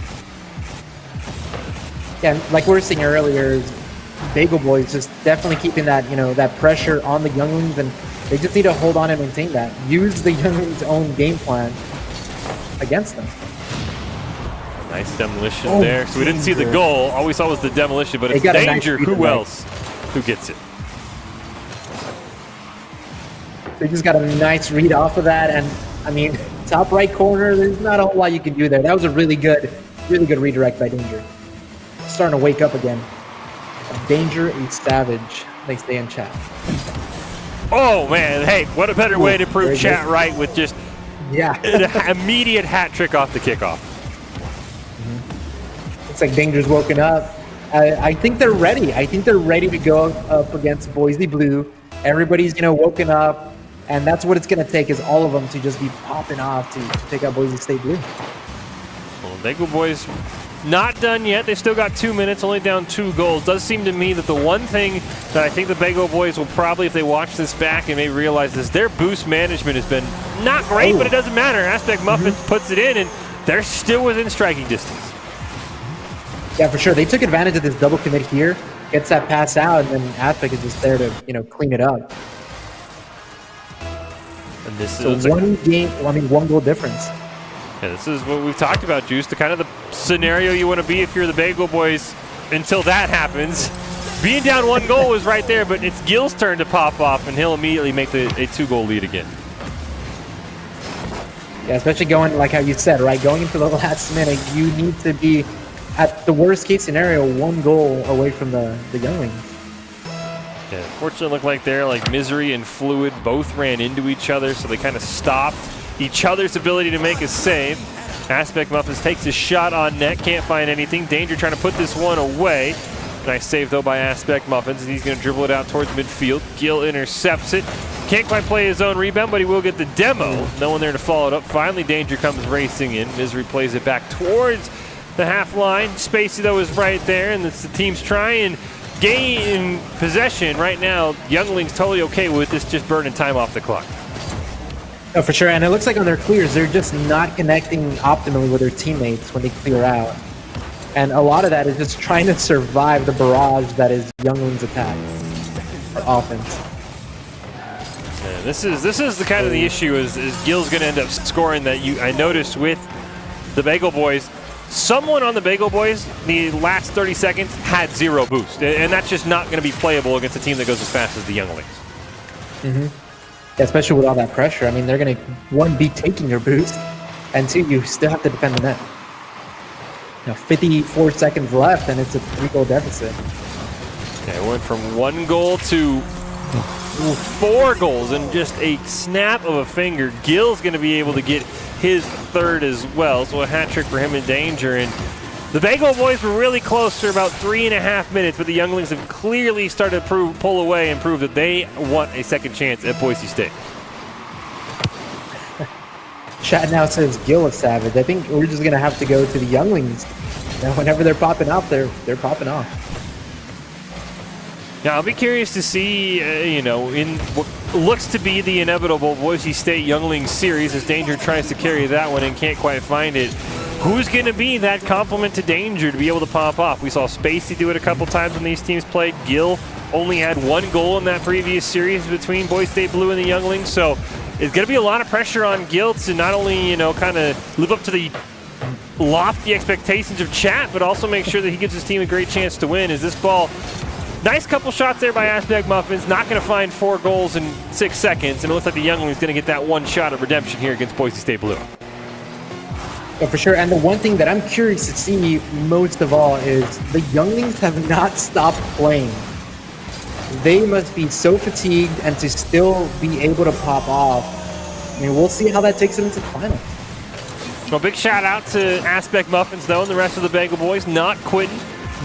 Yeah, like we were saying earlier, Bagel Boys just definitely keeping that, that pressure on the Younglings, and they just need to hold on and maintain that. Use the Younglings' own game plan against them. Nice demolition there. So we didn't see the goal. All we saw was the demolition, but it's Danger. Nice Who else? Who gets it? They just got a nice read off of that, and I mean, top right corner, there's not a whole lot you can do there. That was a really good redirect by Danger. Starting to wake up again. Danger is savage, they say in chat. Oh man, hey, what a better way to prove chat right with just an immediate hat trick off the kickoff. Looks like Danger's woken up. I think they're ready. I think they're ready to go up against Boise Blue. Everybody's woken up, and that's what it's going to take, is all of them to just be popping off to take out Boise State Blue. Well, Bagel Boys not done yet. They've still got 2 minutes, only down 2 goals. Does seem to me that the one thing that I think the Bagel Boys will probably, if they watch this back and maybe realize this, their boost management has been not great, but it doesn't matter. Aspect Muffins puts it in, and they're still within striking distance. Yeah, for sure. They took advantage of this double commit here, gets that pass out, and then Aspect is just there to, clean it up. And this so is one goal difference. Yeah, this is what we've talked about, Juice, the kind of the scenario you want to be if you're the Bagel Boys until that happens. Being down 1 goal is right there, but it's Gil's turn to pop off, and he'll immediately make a 2-goal lead again. Yeah, especially going, like how you said, right? Going into the last minute, you need to be, at the worst case scenario, 1 goal away from the Younglings. Yeah, fortunately, it looked like there, like Misery and Fluid both ran into each other, so they kind of stopped each other's ability to make a save. Aspect Muffins takes a shot on net, can't find anything. Danger trying to put this one away. Nice save, though, by Aspect Muffins, and he's going to dribble it out towards midfield. Gil intercepts it. Can't quite play his own rebound, but he will get the demo. No one there to follow it up. Finally, Danger comes racing in. Misery plays it back towards the half line. Spacey, though, is right there, and it's the team's trying gain possession right now. Younglings totally okay with this, just burning time off the clock. Oh, for sure, and it looks like on their clears, they're just not connecting optimally with their teammates when they clear out. And a lot of that is just trying to survive the barrage that is Younglings' attack or offense. Yeah, this is the kind of the issue is Gil's going to end up scoring that I noticed with the Bagel Boys. Someone on the Bagel Boys, the last 30 seconds, had 0 boost. And that's just not going to be playable against a team that goes as fast as the Younglings. especially with all that pressure. I mean, they're going to, one, be taking your boost, and two, you still have to defend the net. 54 seconds left, and it's a 3-goal deficit. Yeah, it went from 1 goal to 4 goals in just a snap of a finger. Gill's going to be able to get his 3rd as well, so a hat trick for him in danger. And the Bengal boys were really close for about 3.5 minutes, but the Younglings have clearly started to pull away and prove that they want a second chance at Boise State. Chat now says Gill is savage. I think we're just going to have to go to the Younglings. Whenever they're popping out, they're popping off. Now, I'll be curious to see, in what looks to be the inevitable Boise State Younglings series, as Danger tries to carry that one and can't quite find it. Who's going to be that complement to Danger to be able to pop off? We saw Spacey do it a couple times when these teams played. Gill only had 1 goal in that previous series between Boise State Blue and the Younglings, so it's going to be a lot of pressure on Gill to not only, kind of live up to the lofty expectations of chat, but also make sure that he gives his team a great chance to win. As this ball, nice couple shots there by Aztec Muffins, not going to find 4 goals in 6 seconds, and it looks like the Younglings going to get that 1 shot of redemption here against Boise State Blue. Yeah, for sure. And the one thing that I'm curious to see most of all is the Younglings have not stopped playing. They must be so fatigued, and to still be able to pop off. I mean, we'll see how that takes them into the final. Well, big shout out to Aspect Muffins, though, and the rest of the Bengal boys not quitting.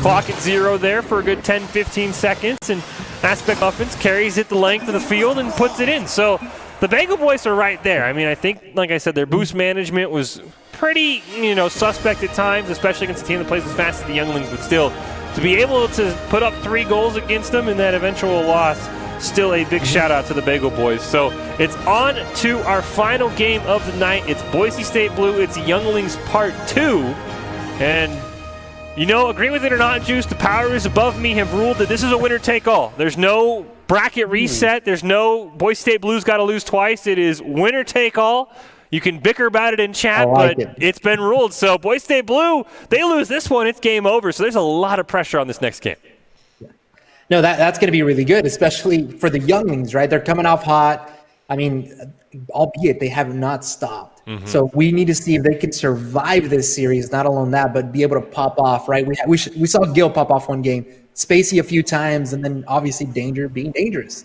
Clock at 0 there for a good 10-15 seconds, and Aspect Muffins carries it the length of the field and puts it in. So the Bengal boys are right there. I mean, I think, like I said, their boost management was pretty, suspect at times, especially against a team that plays as fast as the Younglings, but still, to be able to put up 3 goals against them in that eventual loss, still a big shout out to the Bengal boys. So it's on to our final game of the night. It's Boise State Blue. It's Younglings Part 2. And, agree with it or not, Juice, the powers above me have ruled that this is a winner-take-all. There's no bracket reset. There's no Boise State Blue's got to lose twice. It is winner-take-all. You can bicker about it in chat, but it's been ruled. So Boise State Blue, they lose this one, it's game over. So there's a lot of pressure on this next game. No, that's going to be really good, especially for the Younglings, right? They're coming off hot. I mean, albeit they have not stopped. Mm-hmm. So we need to see if they can survive this series, not alone that, but be able to pop off, right? We saw Gill pop off one game, Spacey a few times, and then obviously Danger being dangerous.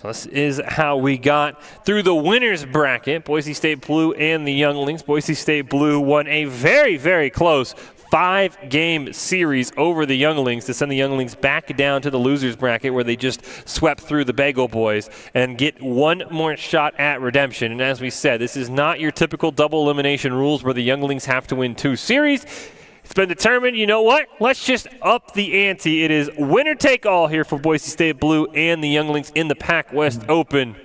So this is how we got through the winners bracket, Boise State Blue and the Younglings. Boise State Blue won a very, very close 5-game series over the Younglings to send the Younglings back down to the losers bracket where they just swept through the Bengal boys and get 1 more shot at redemption. And as we said, this is not your typical double elimination rules where the Younglings have to win 2 series. It's been determined, you know what? Let's just up the ante. It is winner take all here for Boise State Blue and the Younglings in the PAC West Open.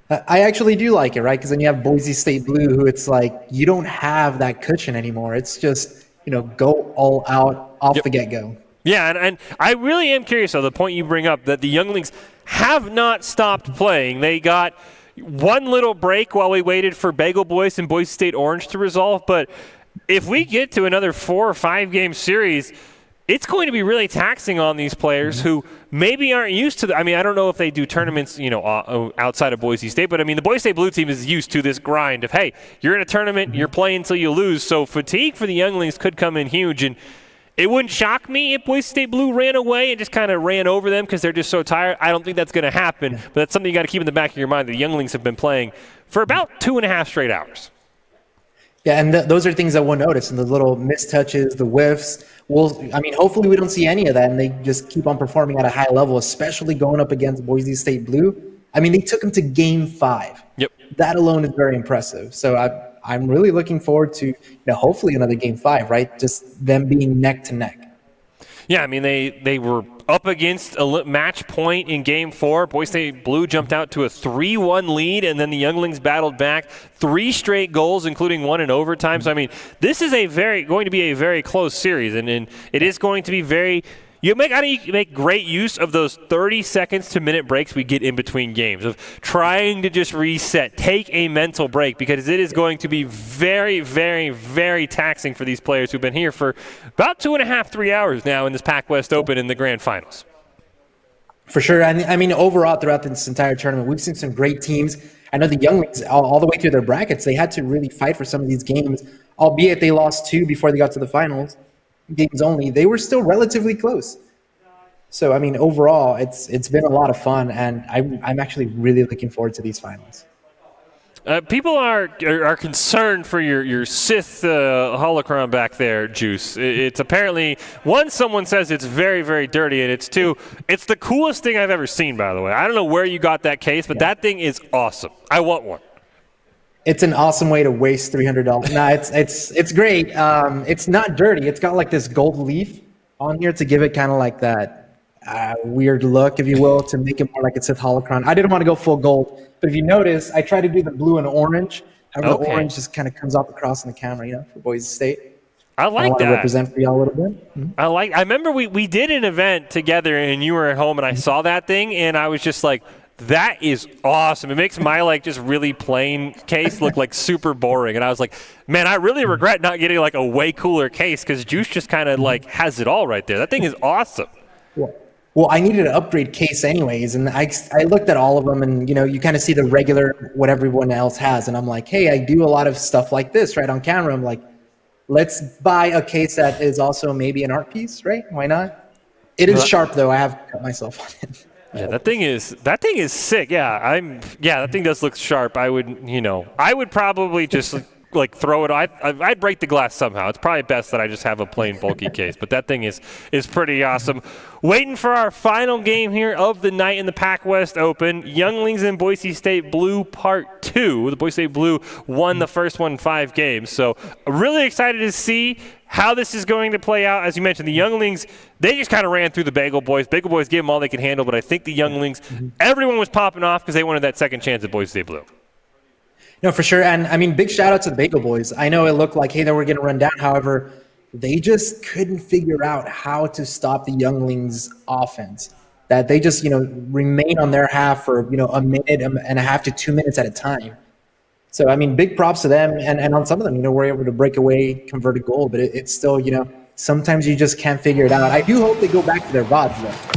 I actually do like it, right? Because then you have Boise State Blue, who it's like you don't have that cushion anymore. It's just, go all out off the get-go. Yeah, and I really am curious, though, the point you bring up, that the Younglings have not stopped playing. They got 1 little break while we waited for Bengal Boys and Boise State Orange to resolve, but if we get to another 4 or 5 game series, it's going to be really taxing on these players who maybe aren't used to I don't know if they do tournaments, outside of Boise State, but the Boise State Blue team is used to this grind of, hey, you're in a tournament, you're playing until you lose, so fatigue for the Younglings could come in huge, and it wouldn't shock me if Boise State Blue ran away and just kind of ran over them because they're just so tired. I don't think that's going to happen, but that's something you got to keep in the back of your mind. The Younglings have been playing for about 2.5 straight hours. Yeah, and those are things that we'll notice, and the little mistouches, the whiffs. Hopefully we don't see any of that, and they just keep on performing at a high level, especially going up against Boise State Blue. They took them to Game 5. Yep. That alone is very impressive. So I'm really looking forward to, hopefully another Game 5, right? Just them being neck to neck. Yeah, they were up against a match point in Game 4. Boise State Blue jumped out to a 3-1 lead, and then the Younglings battled back 3 straight goals, including 1 in overtime. So, this is going to be a very close series, and it is going to be very You make great use of those 30 seconds to minute breaks we get in between games, of trying to just reset, take a mental break, because it is going to be very, very, very taxing for these players who've been here for about 2.5, 3 hours now in this PAC West Open in the grand finals. For sure. I mean, overall, throughout this entire tournament, we've seen some great teams. I know the younglings, all the way through their brackets, they had to really fight for some of these games, albeit they lost 2 before they got to the finals, games only. They were still relatively close. So, I mean, overall, it's been a lot of fun, and I'm actually really looking forward to these finals. People are concerned for your Sith holocron back there, Juice. It's apparently, one, someone says it's very, very dirty, and it's two, it's the coolest thing I've ever seen, by the way. I don't know where you got that case, but that thing is awesome. I want one. It's an awesome way to waste $300. No, it's great. It's not dirty. It's got like this gold leaf on here to give it kind of like that weird look, if you will, to make it more like a Sith holocron. I didn't want to go full gold, but if you notice, I tried to do the blue and orange. However, the orange just kind of comes off across in the camera, you know, for Boise State. I like want that. to represent for y'all a little bit. Mm-hmm. I remember we did an event together, and you were at home, and I saw that thing, and I was just like, that is awesome. It makes my like just really plain case look like super boring. And I was like, man, I really regret not getting like a way cooler case, because Juice just kind of like has it all right there. That thing is awesome. Well, I needed an upgrade case anyways, and I looked at all of them, and you know, you kind of see the regular what everyone else has, and I'm like, hey, I do a lot of stuff like this right on camera. I'm like, let's buy a case that is also maybe an art piece, right? Why not? It is sharp though. I have cut myself on it. Yeah, that thing is sick. Yeah, that thing does look sharp. I would probably just like throw it. I'd break the glass somehow. It's probably best that I just have a plain bulky case, but that thing is pretty awesome. Waiting for our final game here of the night in the PAC West Open. Younglings and Boise State Blue Part 2. The Boise State Blue won the first one 5 games. So really excited to see how this is going to play out. As you mentioned, the Younglings, they just kind of ran through the Bagel Boys. Bagel Boys gave them all they could handle, but I think the Younglings, everyone was popping off because they wanted that second chance at Boise State Blue. No, for sure. And I mean, big shout out to the Bagel Boys. I know it looked like, hey, they were going to run down. However, they just couldn't figure out how to stop the Younglings offense. That they just, remain on their half for, a minute and a half to 2 minutes at a time. So, I mean, big props to them. And on some of them, we're able to break away, convert a goal. But it's still, sometimes you just can't figure it out. I do hope they go back to their VODs, though.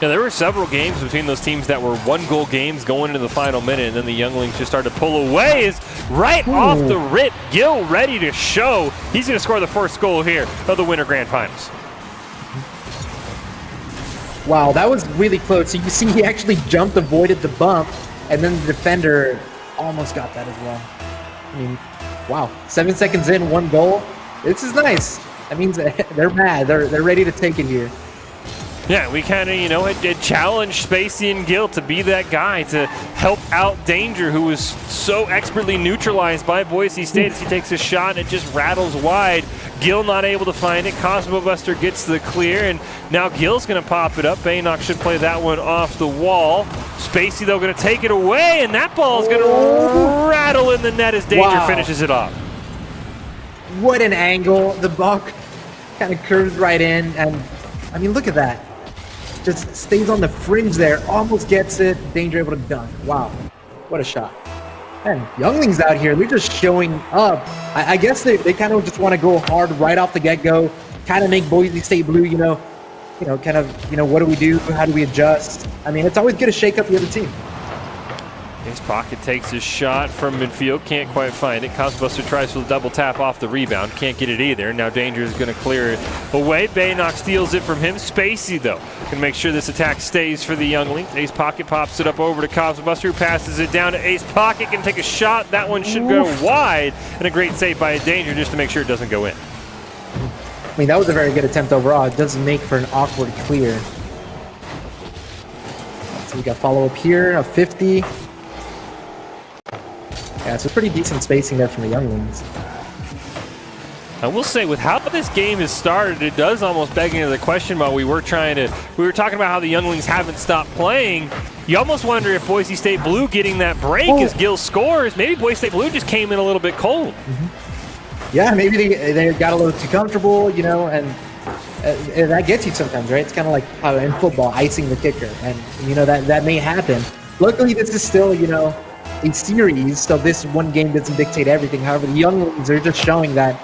Yeah, there were several games between those teams that were 1-goal games going into the final minute, and then the Younglings just started to pull away. Is right off the rip. Gill ready to show. He's going to score the first goal here of the Winter Grand Finals. Wow, that was really close. So you see he actually jumped, avoided the bump, and then the defender almost got that as well. I mean, wow. 7 seconds in, 1 goal. This is nice. That means they're mad. They're ready to take it here. Yeah, we kind of, had challenged Spacey and Gill to be that guy to help out Danger, who was so expertly neutralized by Boise State as he takes a shot and it just rattles wide. Gill not able to find it. Cosmo Buster gets the clear, and now Gill's going to pop it up. Baynock should play that one off the wall. Spacey, though, going to take it away, and that ball is going to rattle in the net as Danger finishes it off. What an angle. The ball kind of curves right in, and, I mean, look at that. Just stays on the fringe there, almost gets it. Danger able to dunk. Wow, what a shot. And Younglings out here, they're just showing up. I guess they kind of just want to go hard right off the get-go, kind of make Boise State Blue, what do we do? How do we adjust? I mean, it's always good to shake up the other team. His pocket takes his shot from midfield, can't quite find it. Cosbuster tries for the double tap off the rebound, can't get it either. Now Danger is going to clear it away. Baynock steals it from him. Spacey, though, can make sure this attack stays for the Younglings. Ace Pocket pops it up over to Cosbuster, who passes it down to Ace Pocket, can take a shot. That one should go wide, and a great save by Danger just to make sure it doesn't go in. I mean, that was a very good attempt overall. It doesn't make for an awkward clear. So we got follow-up here, a 50. Yeah, it's a pretty decent spacing there from the Younglings. I will say, with how this game has started, it does almost beg into the question while we were talking about how the Younglings haven't stopped playing. You almost wonder if Boise State Blue getting that break as Gill scores, maybe Boise State Blue just came in a little bit cold. Yeah, maybe they got a little too comfortable, and that gets you sometimes, right? It's kind of like how in football, icing the kicker, and that may happen. Luckily, this is still, a series, so this one game doesn't dictate everything. However, the Younglings are just showing that,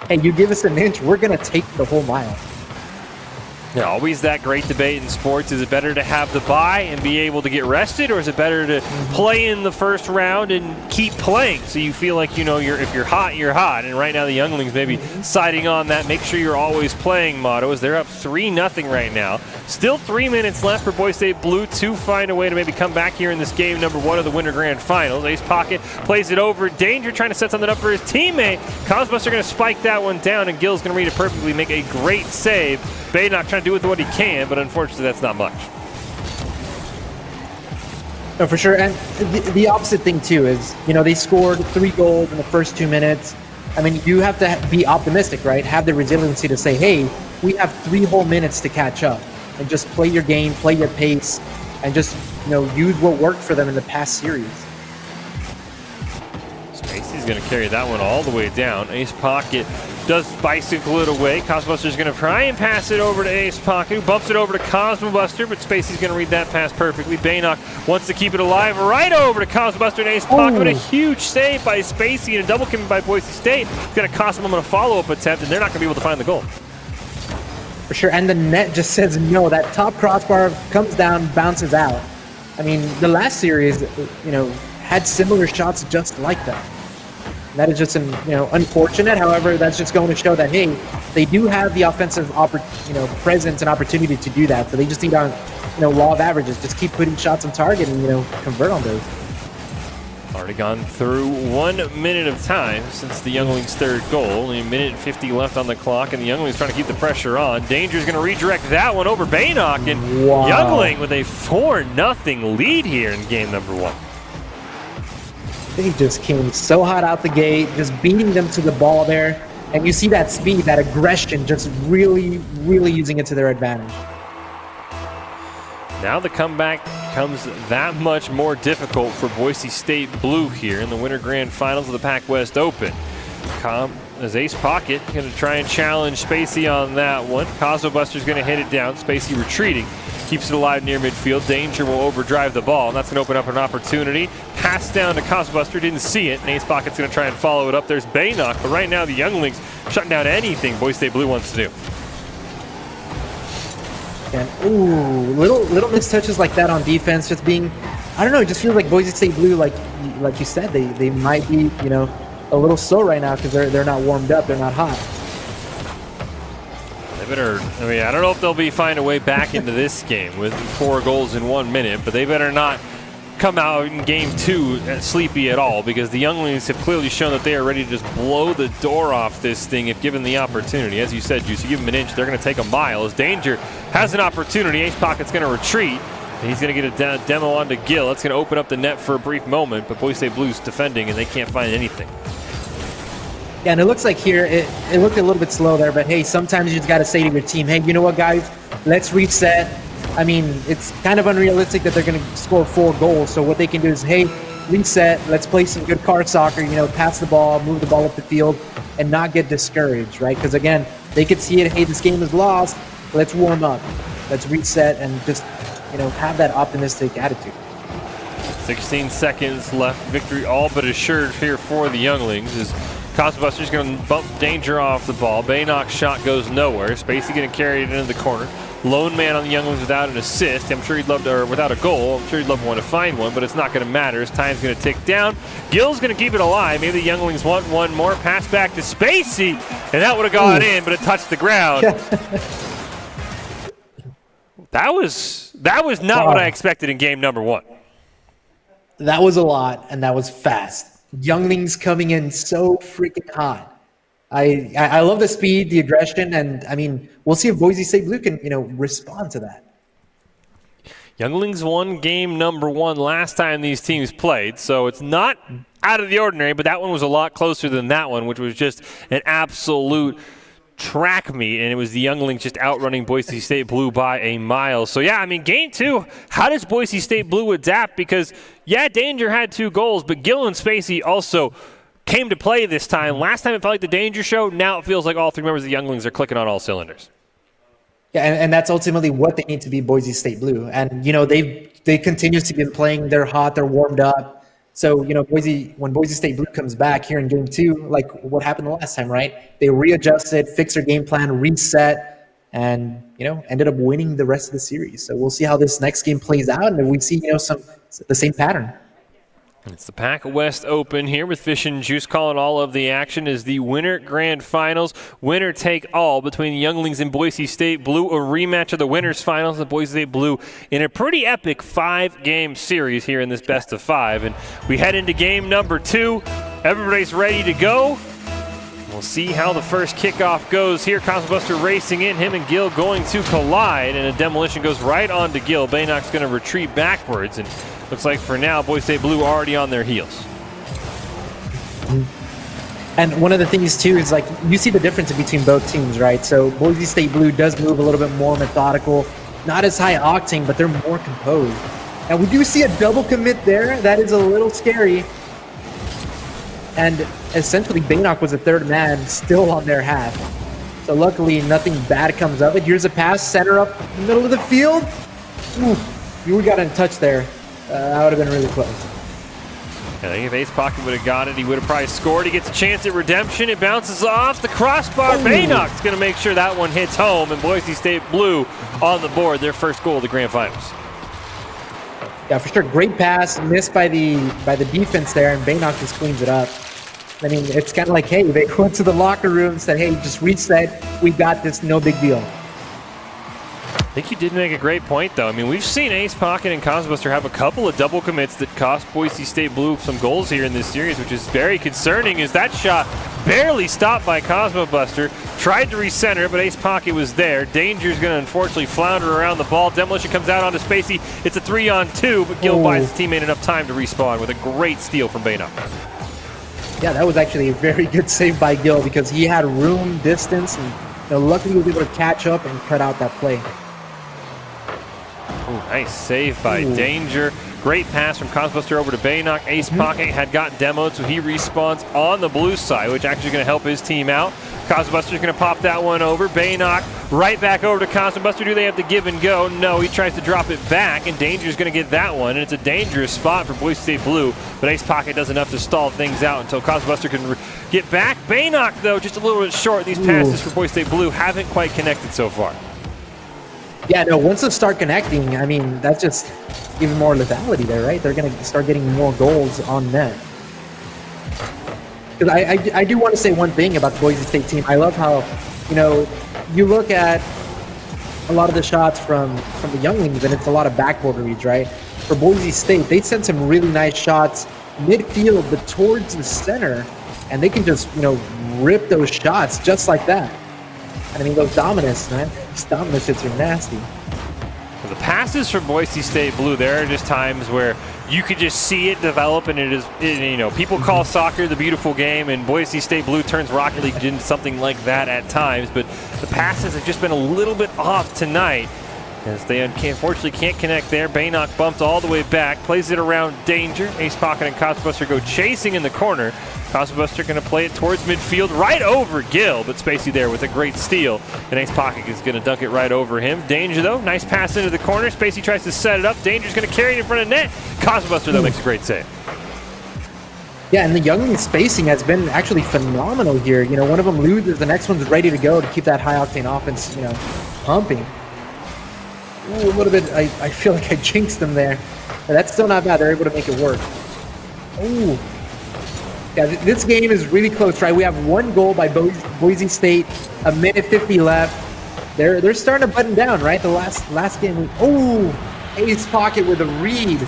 hey, you give us an inch, we're going to take the whole mile. Yeah, always that great debate in sports. Is it better to have the bye and be able to get rested, or is it better to play in the first round and keep playing so you feel like, if you're hot, you're hot? And right now the younglings maybe siding on that make sure you're always playing motto as they're up 3-0 right now. Still 3 minutes left for Boise State Blue to find a way to maybe come back here in this game number 1 of the Winter Grand Finals. Ace Pocket plays it over. Danger trying to set something up for his teammate. Cosbuster going to spike that one down, and Gill's going to read it perfectly, make a great save. Baynock trying to do with what he can, but unfortunately that's not much. No, for sure. And the opposite thing, too, is, they scored 3 goals in the first 2 minutes. I mean, you have to be optimistic, right? Have the resiliency to say, hey, we have 3 whole minutes to catch up. And just play your game, play your pace, and just, use what worked for them in the past series. Spacey's going to carry that one all the way down. Ace Pocket does bicycle it away. Cosmobuster's going to try and pass it over to Ace Pocket, who bumps it over to Cosmobuster, but Spacey's going to read that pass perfectly. Baynock wants to keep it alive right over to Cosmobuster and Ace Pocket, but a huge save by Spacey and a double commit by Boise State. It's going to cost them a follow-up attempt, and they're not going to be able to find the goal. For sure, and the net just says no. That top crossbar comes down, bounces out. I mean, the last series, had similar shots just like that. That is just, unfortunate. However, that's just going to show that, hey, they do have the offensive, presence and opportunity to do that. So they just need on, law of averages. Just keep putting shots on target and, convert on those. Already gone through 1 minute of time since the Younglings' third goal. Only a minute and 50 left on the clock, and the Younglings trying to keep the pressure on. Danger's going to redirect that one over Baynock, and Youngling with a 4-0 lead here in game number 1. They just came so hot out the gate, just beating them to the ball there. And you see that speed, that aggression, just really, really using it to their advantage. Now the comeback becomes that much more difficult for Boise State Blue here in the Winter Grand Finals of the PAC West Open. As Ace Pocket going to try and challenge Spacey on that one. Cosmobuster's going to hit it down. Spacey retreating. Keeps it alive near midfield. Danger will overdrive the ball, and that's going to open up an opportunity. Pass down to Cosmobuster, didn't see it, and Ace Pocket's going to try and follow it up. There's Baynock, but right now the Younglings shutting down anything Boise State Blue wants to do. And little mistouches like that on defense, just being, I don't know, it just feels like Boise State Blue, like you said, they might be, a little slow right now because they're not warmed up, they're not hot. They better, I don't know if they'll find a way back into this game with 4 goals in 1 minute, but they better not come out in game 2 sleepy at all, because the Younglings have clearly shown that they are ready to just blow the door off this thing if given the opportunity. As you said, Juice, you give them an inch, they're going to take a mile. As Danger has an opportunity, Ace Pocket's going to retreat, and he's going to get a demo onto Gill. That's going to open up the net for a brief moment, but Boise State Blues defending, and they can't find anything. Yeah, and it looks like here, it looked a little bit slow there, but hey, sometimes you just got to say to your team, hey, you know what, guys, let's reset. I mean, it's kind of unrealistic that they're going to score 4 goals. So what they can do is, hey, reset, let's play some good card soccer, pass the ball, move the ball up the field, and not get discouraged, right? Because, again, they could see it, hey, this game is lost, let's warm up, let's reset, and just, have that optimistic attitude. 16 seconds left, victory all but assured here for the Younglings as Cosmobuster's going to bump Danger off the ball. Baynock's shot goes nowhere. Spacey going to carry it into the corner. Lone man on the Younglings without an assist. I'm sure he'd love to, or without a goal. I'm sure he'd love one to find one, but it's not going to matter. His time's going to tick down. Gill's going to keep it alive. Maybe the Younglings want one more. Pass back to Spacey, and that would have gone in, but it touched the ground. That was not what I expected in game number 1. That was a lot, and that was fast. Younglings coming in so freaking hot. I love the speed, the aggression, and I mean, we'll see if Boise State Blue can, respond to that. Younglings won game number 1 last time these teams played, so it's not out of the ordinary, but that one was a lot closer than that one, which was just an absolute track meet, and it was the Younglings just outrunning Boise State Blue by a mile. So yeah, I mean, game 2, how does Boise State Blue adapt? Because yeah, Danger had 2 goals, but Gill and Spacey also came to play this time. Last time it felt like the Danger show. Now it feels like all 3 members of the Younglings are clicking on all cylinders. Yeah, and that's ultimately what they need to be Boise State Blue. And, they continuously been playing. They're hot. They're warmed up. So, when Boise State Blue comes back here in game 2, like what happened the last time, right? They readjusted, fixed their game plan, reset, and, ended up winning the rest of the series. So we'll see how this next game plays out, and if we see, the same pattern. It's the PAC West Open here with Fish and Juice calling all of the action as the winter grand finals. Winner take all between the Younglings and Boise State Blue. A rematch of the winners finals. The Boise State Blue in a pretty epic 5-game series here in this best of 5. And we head into game number 2. Everybody's ready to go. We'll see how the first kickoff goes here. Cosmobuster racing in, him and Gill going to collide, and a demolition goes right onto Gill. Baynock's going to retreat backwards, and looks like for now, Boise State Blue already on their heels. And one of the things too is like you see the difference between both teams, right? So Boise State Blue does move a little bit more methodical, not as high octane, but they're more composed. And we do see a double commit there. That is a little scary. And essentially, Baynock was the third man still on their half. So luckily, nothing bad comes of it. Here's a pass, center up, middle of the field. Ooh, you got in touch there. That would have been really close. I think if Ace Pocket would have got it, he would have probably scored. He gets a chance at redemption. It bounces off the crossbar. Baynock's going to make sure that one hits home, and Boise State Blue on the board, their first goal of the grand finals. Yeah, for sure. Great pass, missed by the defense there, and Baynock just cleans it up. I mean, it's kind of like, hey, they went to the locker room and said, hey, just reset. We got this. No big deal. I think you did make a great point, though. I mean, we've seen Ace Pocket and Cosmobuster have a couple of double commits that cost Boise State Blue some goals here in this series, which is very concerning as that shot barely stopped by Cosmobuster. Tried to recenter, but Ace Pocket was there. Danger's going to unfortunately flounder around the ball. Demolition comes out onto Spacey. It's a 3-on-2, but Gill buys his teammate enough time to respawn with a great steal from Baynock. Yeah, that was actually a very good save by Gill because he had room, distance, and luckily he was able to catch up and cut out that play. Ooh, nice save by Danger. Great pass from Cosmobuster over to Baynock. Ace Pocket had got demoed, so he respawns on the blue side, which actually is going to help his team out. Cosmobuster's going to pop that one over. Baynock right back over to Cosmobuster. Do they have to give and go? No, he tries to drop it back, and Danger's going to get that one, and it's a dangerous spot for Boise State Blue, but Ace Pocket does enough to stall things out until Cosmobuster can get back. Baynock, though, just a little bit short. These passes for Boise State Blue haven't quite connected so far. Yeah, no, once they start connecting, I mean, that's just even more lethality there, right? They're going to start getting more goals on net. Because I do want to say one thing about the Boise State team. I love how, you look at a lot of the shots from the Younglings, and it's a lot of backboard reads, right? For Boise State, they send some really nice shots midfield, but towards the center, and they can just, rip those shots just like that. I mean, those dominus, man. These dominus hits are nasty. Well, the passes from Boise State Blue, there are just times where you could just see it develop, and people call soccer the beautiful game, and Boise State Blue turns Rocket League into something like that at times, but the passes have just been a little bit off tonight as they unfortunately can't connect there. Baynock bumped all the way back, plays it around Danger. Ace Pocket and Cosmobuster go chasing in the corner. Cosmobuster going to play it towards midfield, right over Gill, but Spacey there with a great steal, and Ace Pocket is going to dunk it right over him. Danger, though, nice pass into the corner. Spacey tries to set it up. Danger's going to carry it in front of net. Cosmobuster, though, makes a great save. Yeah, and the Youngling spacing has been actually phenomenal here. One of them loses, the next one's ready to go to keep that high-octane offense, pumping. Ooh, a little bit, I feel like I jinxed them there. But that's still not bad. They're able to make it work. Ooh. Yeah, this game is really close, right? We have one goal by Boise State, a minute 50 left. They're starting to button down, right? The last game. Ace Pocket with a read.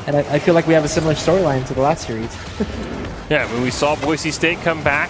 And I feel like we have a similar storyline to the last series. Yeah, we saw Boise State come back,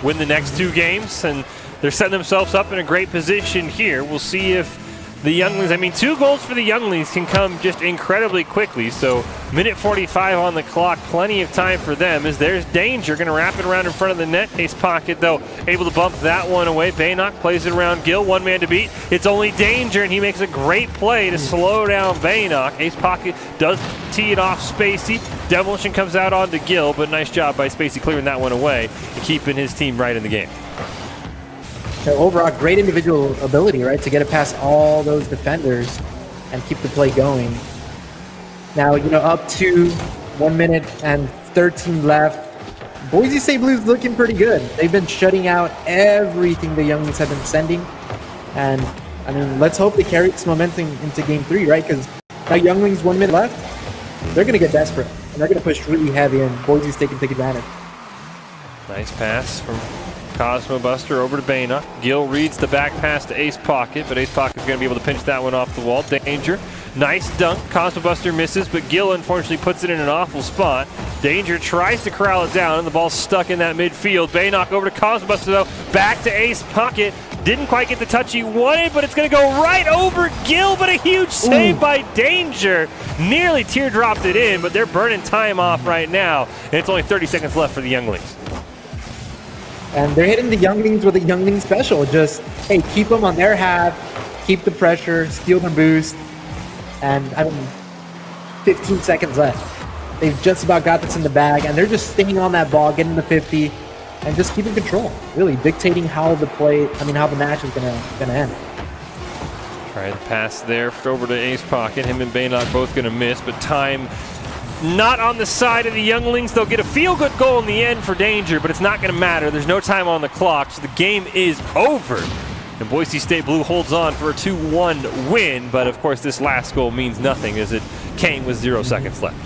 win the next 2 games, and they're setting themselves up in a great position here. We'll see if the Younglings, 2 goals for the Younglings can come just incredibly quickly. So minute 45 on the clock, plenty of time for them as there's Danger going to wrap it around in front of the net. Ace Pocket, though, able to bump that one away. Baynock plays it around Gill, one man to beat. It's only Danger, and he makes a great play to slow down Baynock. Ace Pocket does tee it off Spacey. Demolition comes out onto Gill, but nice job by Spacey clearing that one away and keeping his team right in the game. So overall, great individual ability, right, to get it past all those defenders and keep the play going. Now, up to 1 minute and 13 left. Boise State Blues looking pretty good. They've been shutting out everything the Younglings have been sending. And, I mean, let's hope they carry this momentum into Game 3, right? Because now Younglings 1 minute left, they're going to get desperate. And they're going to push really heavy, and Boise State can take advantage. Nice pass from Cosmo Buster over to Baynock. Gill reads the back pass to Ace Pocket, but Ace Pocket's going to be able to pinch that one off the wall. Danger. Nice dunk. Cosmo Buster misses, but Gill unfortunately puts it in an awful spot. Danger tries to corral it down, and the ball's stuck in that midfield. Baynock over to Cosmo Buster, though. Back to Ace Pocket. Didn't quite get the touch he wanted, but it's going to go right over Gill, but a huge save by Danger. Nearly teardropped it in, but they're burning time off right now, and it's only 30 seconds left for the Younglings. And they're hitting the Younglings with a Youngling special. Just, hey, keep them on their half, keep the pressure, steal the boost. And, I mean, 15 seconds left. They've just about got this in the bag, and they're just staying on that ball, getting the 50, and just keeping control. Really dictating how the match is gonna end. Try the pass there over to Ace Pocket. Him and Baynock both gonna miss, but time not on the side of the Younglings. They'll get a feel-good goal in the end for Danger, but it's not going to matter. There's no time on the clock, so the game is over. And Boise State Blue holds on for a 2-1 win, but of course this last goal means nothing as it came with 0 seconds left.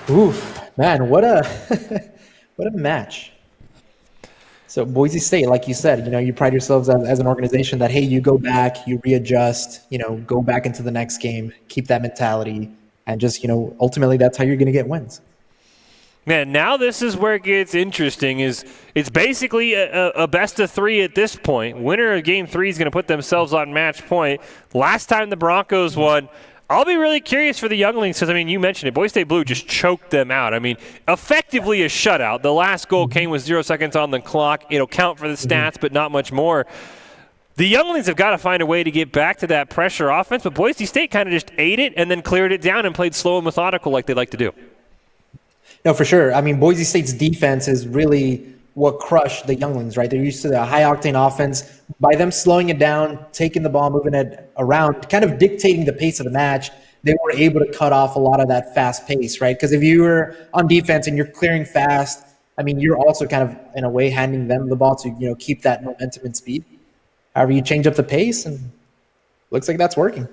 Oof, man, what a what a match. So Boise State, like you said, you pride yourselves as an organization that, hey, you go back, you readjust, go back into the next game, keep that mentality, and just, ultimately that's how you're going to get wins. Man, now this is where it gets interesting. It's basically a best of 3 at this point. Winner of Game 3 is going to put themselves on match point. Last time the Broncos won, I'll be really curious for the Younglings because, you mentioned it. Boise State Blue just choked them out. Effectively a shutout. The last goal came with 0 seconds on the clock. It'll count for the stats, but not much more. The Younglings have got to find a way to get back to that pressure offense, but Boise State kind of just ate it and then cleared it down and played slow and methodical like they like to do. No, for sure. Boise State's defense is really what crushed the Younglings, right? They're used to the high-octane offense. By them slowing it down, taking the ball, moving it around, kind of dictating the pace of the match, they were able to cut off a lot of that fast pace, right? Because if you were on defense and you're clearing fast, you're also kind of, in a way, handing them the ball to, keep that momentum and speed. However, you change up the pace, and looks like that's working.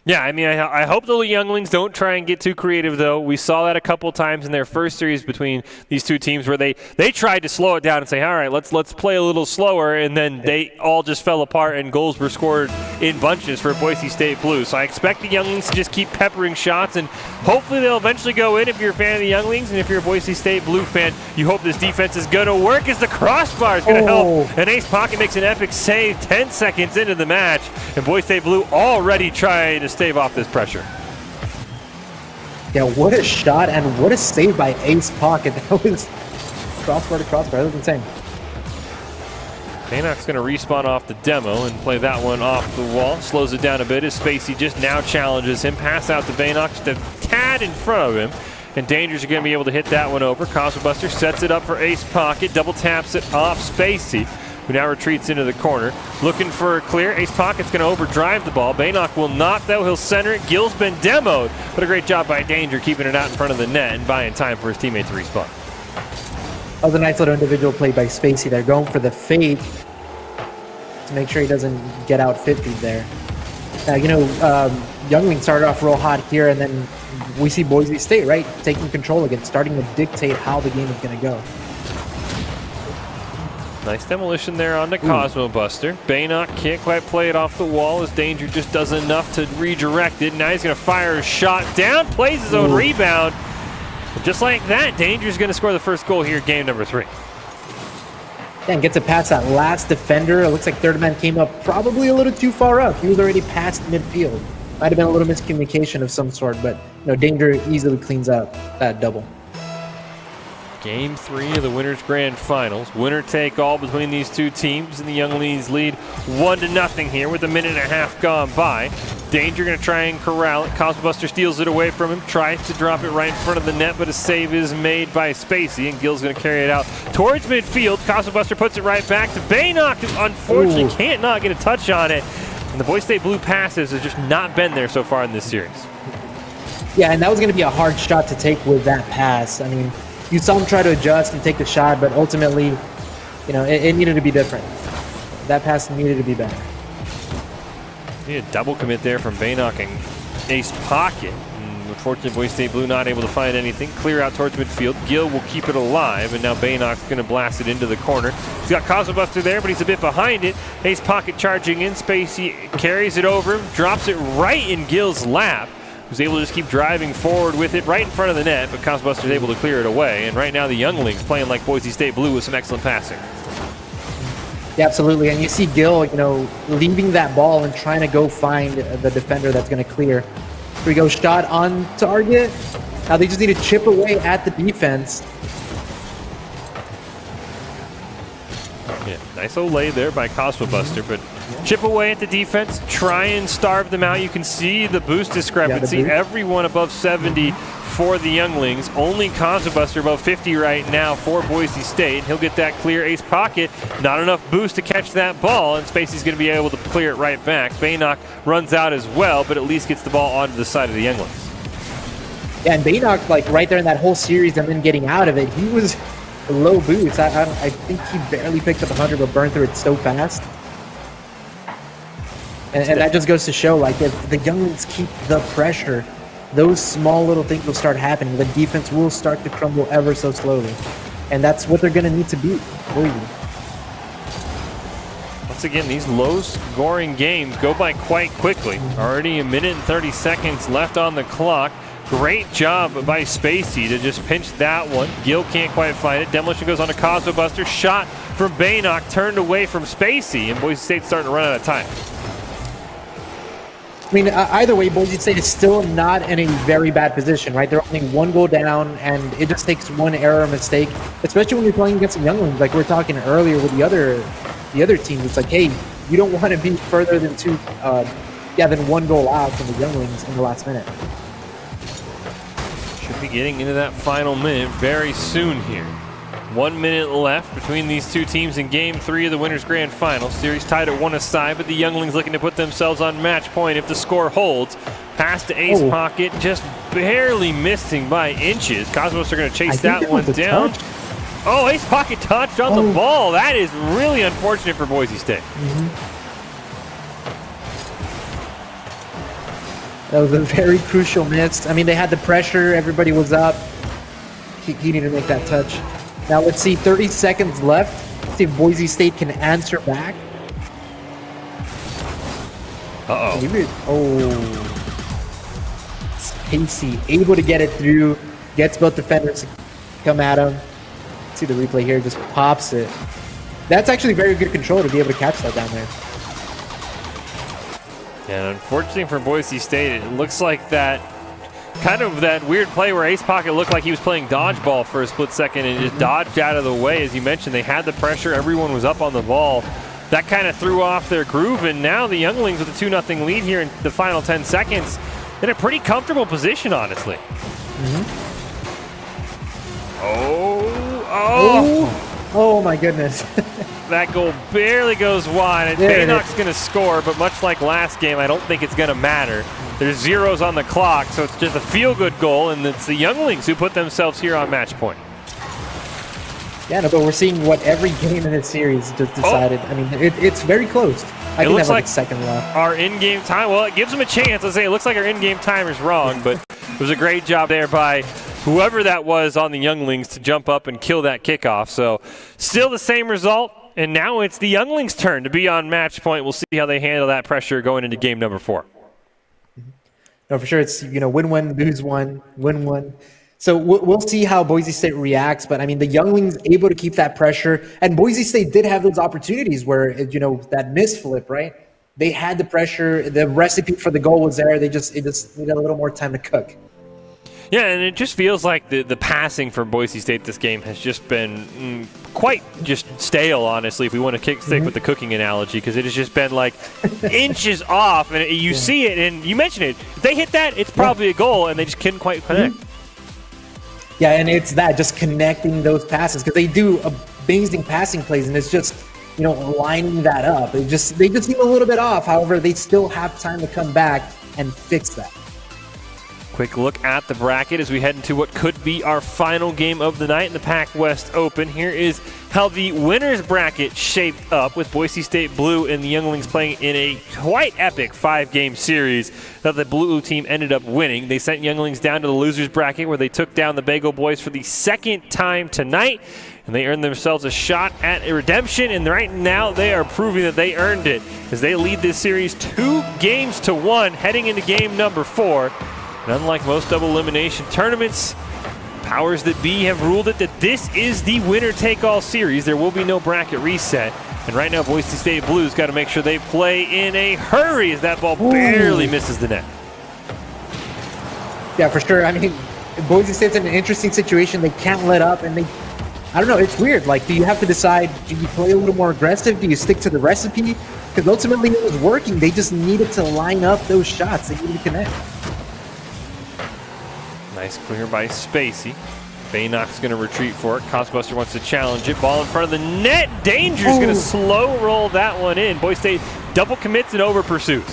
Yeah, I hope the Younglings don't try and get too creative, though. We saw that a couple times in their first series between these two teams where they tried to slow it down and say, all right, let's play a little slower, and then they all just fell apart and goals were scored in bunches for Boise State Blue. So I expect the Younglings to just keep peppering shots, and hopefully they'll eventually go in if you're a fan of the Younglings, and if you're a Boise State Blue fan, you hope this defense is going to work as the crossbar is going to help. And Ace Pocket makes an epic save 10 seconds into the match, and Boise State Blue already trying to stave off this pressure. Yeah, what a shot and what a save by Ace Pocket. That was crossbar to crossbar. That was insane. Baynock's going to respawn off the demo and play that one off the wall. Slows it down a bit as Spacey just now challenges him. Pass out to Baynock, just a tad in front of him. And Danger's going to be able to hit that one over. Cosmo Buster sets it up for Ace Pocket. Double taps it off Spacey, who now retreats into the corner. Looking for a clear. Ace Pocket's going to overdrive the ball. Baynock will not, though. He'll center it. Gill's been demoed. But a great job by Danger keeping it out in front of the net and buying time for his teammate to respawn. That was a nice little individual play by Spacey. They're going for the fake to make sure he doesn't get out 50 there. Youngling started off real hot here, and then we see Boise State, right, taking control again, starting to dictate how the game is going to go. Nice demolition there on the Cosmo Buster. Baynock can't quite play it off the wall as Danger just does enough to redirect it. Now he's going to fire a shot down, plays his own rebound. And just like that, Danger's going to score the first goal here, game number 3. And gets it past that last defender. It looks like third man came up probably a little too far up. He was already past midfield. Might have been a little miscommunication of some sort, but Danger easily cleans up that double. Game 3 of the Winners Grand Finals. Winner take all between these two teams, and the Younglings lead 1-0 here with a minute and a half gone by. Danger going to try and corral it. Cosmo Buster steals it away from him, tries to drop it right in front of the net, but a save is made by Spacey, and Gill's going to carry it out towards midfield. Cosmo Buster puts it right back to Baynock, who unfortunately can't not get a touch on it. And the Boise State Blue passes has just not been there so far in this series. Yeah, and that was going to be a hard shot to take with that pass. I mean, you saw him try to adjust and take the shot, but ultimately, you know, it needed to be different. That pass needed to be better. A double commit there from Baynock and Ace Pocket. Unfortunately, Boise State Blue not able to find anything. Clear out towards midfield. Gill will keep it alive, and now Baynock's going to blast it into the corner. He's got Cosmobuster there, but he's a bit behind it. Ace Pocket charging in. Spacey carries it over him, drops it right in Gill's lap, who's able to just keep driving forward with it right in front of the net, but Cosmobuster's able to clear it away. And right now, the Younglings playing like Boise State Blue with some excellent passing. Yeah, absolutely. And you see Gill, you know, leaving that ball and trying to go find the defender that's going to clear. Here we go, shot on target. Now they just need to chip away at the defense. Yeah, nice old lay there by Cosmobuster, but chip away at the defense, try and starve them out. You can see the boost discrepancy. Yeah, everyone above 70 for the Younglings. Only Cosmobuster above 50 right now for Boise State. He'll get that clear. Ace Pocket, not enough boost to catch that ball, and Spacey's going to be able to clear it right back. Baynock runs out as well, but at least gets the ball onto the side of the Younglings. Yeah, and Baynock, like right there in that whole series and then getting out of it, he was low boost. I think he barely picked up 100, but burned through it so fast. And that just goes to show, like, if the Younglings keep the pressure, those small little things will start happening. The defense will start to crumble ever so slowly. And that's what they're going to need to beat. Once again, these low-scoring games go by quite quickly. Already a minute and 30 seconds left on the clock. Great job by Spacey to just pinch that one. Gill can't quite find it. Demolition goes on to Cosmobuster. Shot from Baynock, turned away from Spacey, and Boise State's starting to run out of time. I mean, either way, Boise State is still not in a very bad position, right? They're only one goal down, and it just takes one error or mistake, especially when you're playing against some Younglings. Like we were talking earlier with the other teams. It's like, hey, you don't want to be further than than one goal out from the Younglings in the last minute. Should be getting into that final minute very soon here. 1 minute left between these two teams in Game 3 of the Winners Grand Final. Series tied at 1-aside, but the Younglings looking to put themselves on match point if the score holds. Pass to Ace Pocket, just barely missing by inches. Cosmos are going to chase that one down. Oh, Ace Pocket touched on the ball. That is really unfortunate for Boise State. That was a very crucial miss. I mean, they had the pressure. Everybody was up. He needed to make that touch. Now let's see, 30 seconds left. Let's see if Boise State can answer back. Casey able to get it through, gets both defenders to come at him. Let's see the replay here, just pops it. That's actually very good control to be able to catch that down there. And unfortunately for Boise State, it looks like that kind of that weird play where Ace Pocket looked like he was playing dodgeball for a split second and just dodged out of the way. As you mentioned, they had the pressure. Everyone was up on the ball. That kind of threw off their groove, and now the Younglings with a 2-0 lead here in the final 10 seconds in a pretty comfortable position, honestly. Oh my goodness. That goal barely goes wide. Baynock's going to score, but much like last game, I don't think it's going to matter. There's zeros on the clock, so it's just a feel-good goal, and it's the Younglings who put themselves here on match point. Yeah, no, but we're seeing what every game in this series just decided. I mean, it's very close. I think that's like a second left. Our in-game time, well, it gives them a chance. Let's say it looks like our in-game timer's wrong, but it was a great job there by whoever that was on the Younglings to jump up and kill that kickoff. So still the same result, and now it's the Younglings' turn to be on match point. We'll see how they handle that pressure going into game number 4. No, for sure. It's, win-win, lose-one, win-one. So we'll see how Boise State reacts. But, I mean, the Younglings able to keep that pressure. And Boise State did have those opportunities where, that misflip, right? They had the pressure. The recipe for the goal was there. It just needed a little more time to cook. Yeah, and it just feels like the passing for Boise State this game has just been quite just stale, honestly, if we want to stick with the cooking analogy, because it has just been like inches off, and you see it, and you mentioned it. If they hit that, it's probably a goal, and they just couldn't quite connect. Yeah, and it's that, just connecting those passes, because they do amazing passing plays, and it's just, lining that up. They just seem a little bit off. However, they still have time to come back and fix that. Quick look at the bracket as we head into what could be our final game of the night in the PAC West Open. Here is how the winners bracket shaped up, with Boise State Blue and the Younglings playing in a quite epic 5-game series that the Blue team ended up winning. They sent Younglings down to the losers bracket, where they took down the Bagel Boys for the second time tonight, and they earned themselves a shot at a redemption, and right now they are proving that they earned it as they lead this series 2-1 heading into game number 4. And unlike most double elimination tournaments, powers that be have ruled it that this is the winner-take-all series. There will be no bracket reset. And right now, Boise State Blues got to make sure they play in a hurry as that ball barely misses the net. Yeah, for sure. I mean, Boise State's in an interesting situation. They can't let up, and I don't know, it's weird. Like, do you have to decide, do you play a little more aggressive? Do you stick to the recipe? Because ultimately it was working. They just needed to line up those shots. They needed to connect. Nice clear by Spacey. Baynock's going to retreat for it. Cosbuster wants to challenge it. Ball in front of the net. Danger's going to slow roll that one in. Boise State double commits and over pursues.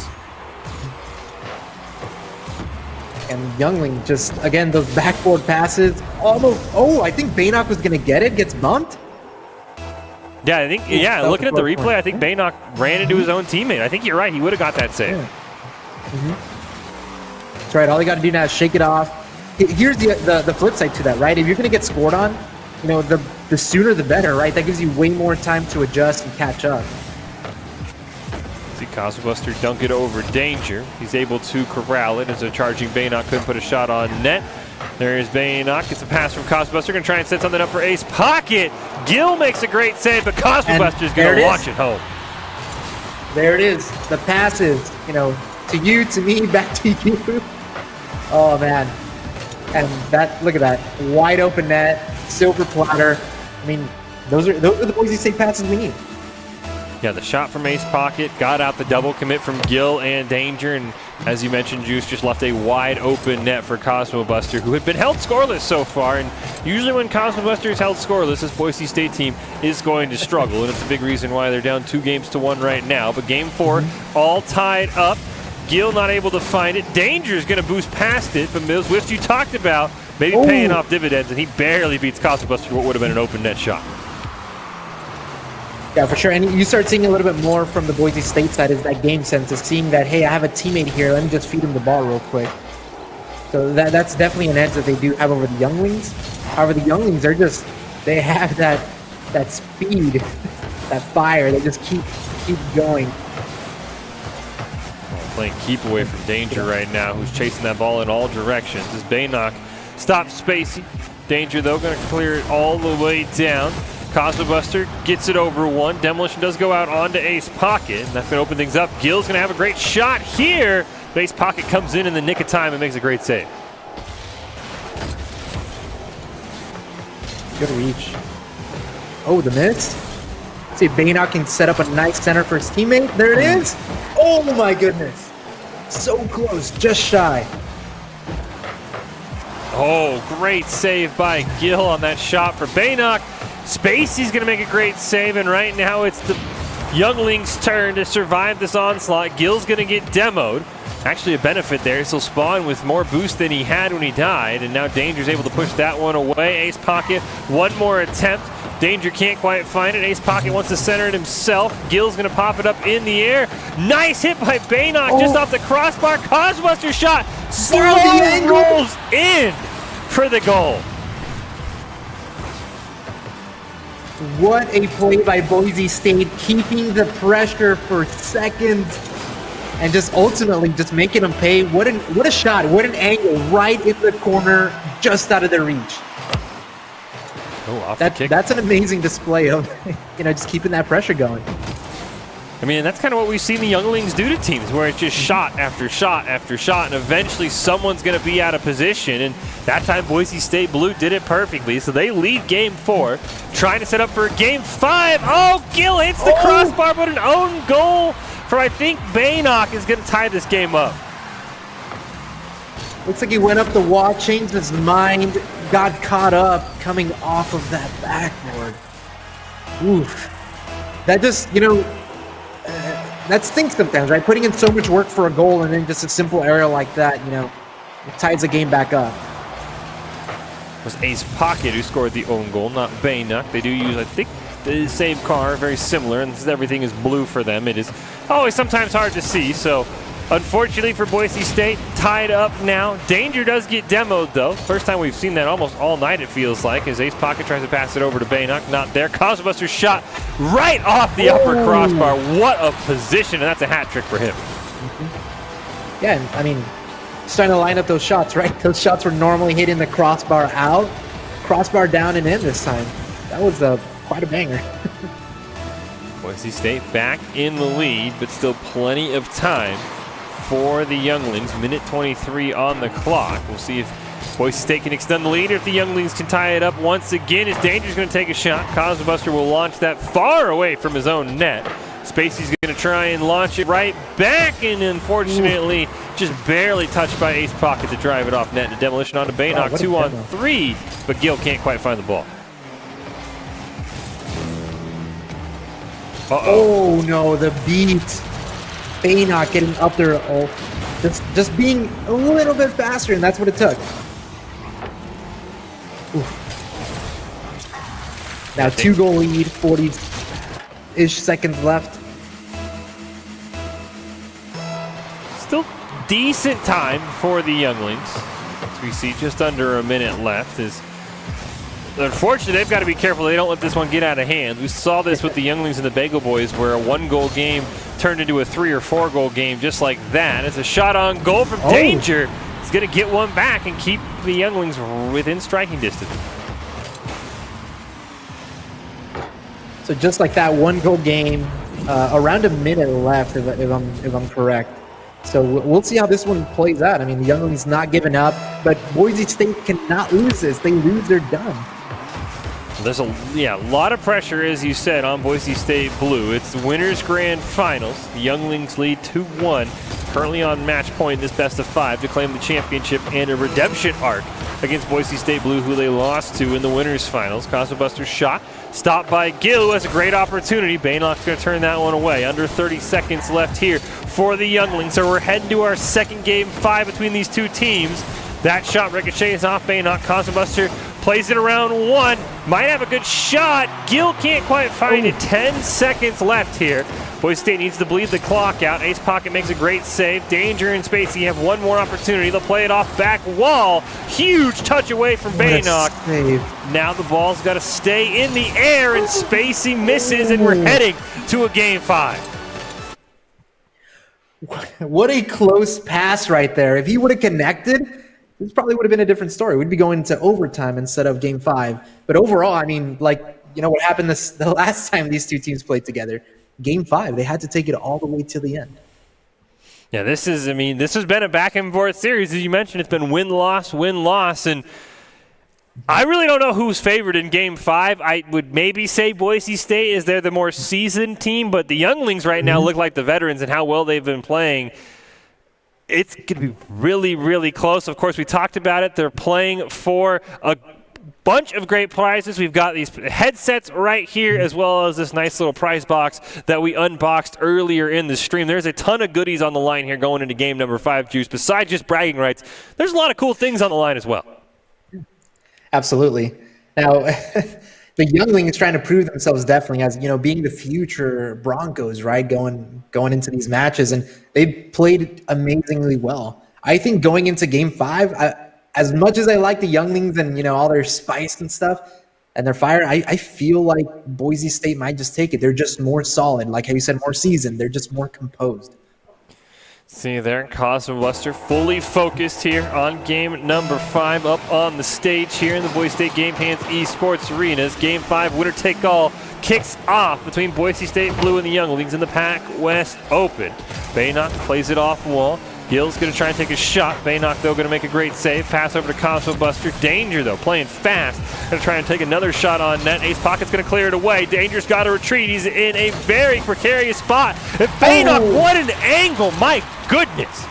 And Youngling just, again, those backboard passes. Almost, I think Baynock was going to get it. Gets bumped. Yeah, I think, looking at the replay, I think Baynock ran into his own teammate. I think you're right. He would have got that save. Yeah. That's right. All they got to do now is shake it off. Here's the flip side to that, right? If you're going to get scored on, you know, the sooner the better, right? That gives you way more time to adjust and catch up. See Cosbuster dunk it over Danger. He's able to corral it as a charging Baynock couldn't put a shot on net. There's Baynock. Gets a pass from Cosbuster. Going to try and set something up for Ace Pocket. Gill makes a great save, but Cosbuster's going to launch it home. There it is. The passes, you know, to you, to me, back to you. Oh, man. And that, look at that, wide open net, silver platter. I mean, those are the Boise State passes we need. Yeah, the shot from Ace Pocket got out the double commit from Gill and Danger, and as you mentioned, Juice just left a wide open net for Cosmo Buster, who had been held scoreless so far. And usually when Cosmo Buster is held scoreless, this Boise State team is going to struggle, and it's a big reason why they're down 2-1 right now. But game 4, all tied up. Gill not able to find it. Danger is going to boost past it, but those whiffs you talked about maybe paying off dividends, and he barely beats Cosmobuster for what would have been an open net shot. Yeah, for sure. And you start seeing a little bit more from the Boise State side is that game sense of seeing that, hey, I have a teammate here. Let me just feed him the ball real quick. So that's definitely an edge that they do have over the Younglings. However, the Younglings, they have that speed, that fire. They just keep going. Playing keep away from Danger right now, who's chasing that ball in all directions. As Baynock stops Spacey. Danger, though, going to clear it all the way down. Cosmobuster gets it over one. Demolition does go out onto Ace Pocket, and that's going to open things up. Gill's going to have a great shot here. Ace Pocket comes in the nick of time and makes a great save. Good reach. Oh, the miss. See if Baynock can set up a nice center for his teammate. There it is. Oh my goodness. So close, just shy. Oh, great save by Gill on that shot for Baynock. Spacey's going to make a great save, and right now it's the Younglings' turn to survive this onslaught. Gill's going to get demoed. Actually a benefit there. He'll spawn with more boost than he had when he died, and now Danger's able to push that one away. Ace Pocket, one more attempt. Danger can't quite find it. Ace Pocket wants to center it himself. Gill's going to pop it up in the air. Nice hit by Baynock just off the crossbar. Cosbuster shot. Slow rolls in for the goal. What a play by Boise State, keeping the pressure for seconds and just ultimately just making them pay. What a shot, what an angle, right in the corner, just out of their reach. That's an amazing display of, just keeping that pressure going. I mean, that's kind of what we've seen the Younglings do to teams, where it's just shot after shot after shot, and eventually someone's going to be out of position. And that time, Boise State Blue did it perfectly. So they lead game 4, trying to set up for game 5. Oh, Gill hits the crossbar, but an own goal for, I think, Baynock is going to tie this game up. Looks like he went up the wall, changed his mind, got caught up coming off of that backboard. Oof. That just, that stinks sometimes, right? Putting in so much work for a goal and then just a simple error like that, ties the game back up. It was Ace Pocket who scored the own goal, not Baynock. They do use, I think, the same car, very similar, and everything is blue for them. It is always sometimes hard to see, so unfortunately for Boise State, tied up now. Danger does get demoed, though. First time we've seen that almost all night, it feels like, as Ace Pocket tries to pass it over to Baynock. Not there. Cosmobuster shot right off the upper crossbar. What a position, and that's a hat trick for him. Yeah, and I mean, starting to line up those shots, right? Those shots were normally hitting the crossbar out, crossbar down and in this time. That was quite a banger. Boise State back in the lead, but still plenty of time for the Younglings. Minute 23 on the clock. We'll see if Boise State can extend the lead or if the Younglings can tie it up once again. As Danger's going to take a shot. Cosmobuster will launch that far away from his own net. Spacey's going to try and launch it right back, and unfortunately just barely touched by Ace Pocket to drive it off net. And a demolition onto Baynock. 2-on-3, but Gill can't quite find the ball. Oh no, the beat. Baynock getting up there. Oh, just being a little bit faster, and that's what it took. Oof. Now 2-goal lead, 40-ish seconds left. Still decent time for the Younglings. As we see just under a minute left. Unfortunately, they've got to be careful they don't let this one get out of hand. We saw this with the Younglings and the Bagel Boys, where a 1-goal game turned into a 3 or 4-goal game just like that. It's a shot on goal from Danger. He's going to get one back and keep the Younglings within striking distance. So just like that 1-goal game, around a minute left, if I'm correct. So we'll see how this one plays out. I mean, the Younglings not giving up, but Boise State cannot lose this. They lose, they're done. There's a lot of pressure, as you said, on Boise State Blue. It's the Winners Grand Finals. The Younglings lead 2-1, currently on match point in this best-of-5 to claim the championship and a redemption arc against Boise State Blue, who they lost to in the Winners Finals. Cosmobuster's shot stopped by Gill, who has a great opportunity. Baynock's going to turn that one away. Under 30 seconds left here for the Younglings. So we're heading to our second game 5 between these two teams. That shot ricochets off Baynock. Cosmobuster plays it around 1. Might have a good shot. Gill can't quite find it. 10 seconds left here. Boise State needs to bleed the clock out. Ace Pocket makes a great save. Danger and Spacey have one more opportunity. They'll play it off back wall. Huge touch away from Baynock. Now the ball's got to stay in the air, and Spacey misses, and we're heading to a game 5. What a close pass right there. If he would have connected, this probably would have been a different story. We'd be going to overtime instead of game 5. But overall, I mean, what happened the last time these two teams played together? Game 5, they had to take it all the way to the end. Yeah, this has been a back and forth series. As you mentioned, it's been win-loss, and I really don't know who's favored in game 5. I would maybe say Boise State, is they're the more seasoned team, but the Younglings right now look like the veterans and how well they've been playing. It's going to be really, really close. Of course, we talked about it. They're playing for a bunch of great prizes. We've got these headsets right here, as well as this nice little prize box that we unboxed earlier in the stream. There's a ton of goodies on the line here going into game number 5, Juice. Besides just bragging rights, there's a lot of cool things on the line as well. Absolutely. Now, the Younglings trying to prove themselves definitely as, being the future Broncos, right? Going into these matches, and they've played amazingly well. I think going into game 5, as much as I like the Younglings and, all their spice and stuff and their fire, I feel like Boise State might just take it. They're just more solid. Like how you said, more seasoned. They're just more composed. See there, Cosmobuster fully focused here on game number 5 up on the stage here in the Boise State Game Pants Esports Arenas. Game 5, winner take all, kicks off between Boise State Blue and the Younglings in the PAC West Open. Baynock plays it off wall. Gill's going to try and take a shot. Baynock, though, going to make a great save. Pass over to Cosmobuster. Danger, though, playing fast. Going to try and take another shot on net. Ace Pocket's going to clear it away. Danger's got to retreat. He's in a very precarious spot. And Baynock, what an angle. My goodness.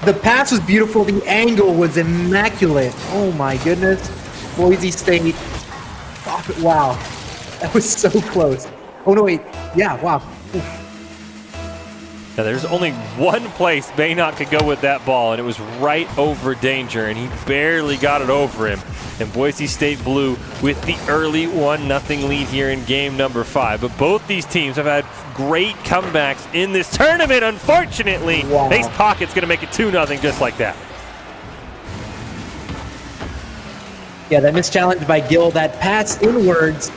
The pass was beautiful. The angle was immaculate. Oh, my goodness. Boise State. Wow. That was so close. Oh, no, wait. Yeah, wow. Oof. Now, there's only one place Baynock could go with that ball, and it was right over Danger, and he barely got it over him. And Boise State Blue with the early 1-0 lead here in game number 5. But both these teams have had great comebacks in this tournament. Unfortunately, Ace Pocket's going to make it 2-0 just like that. Yeah, that missed challenge by Gill, that pass inwards.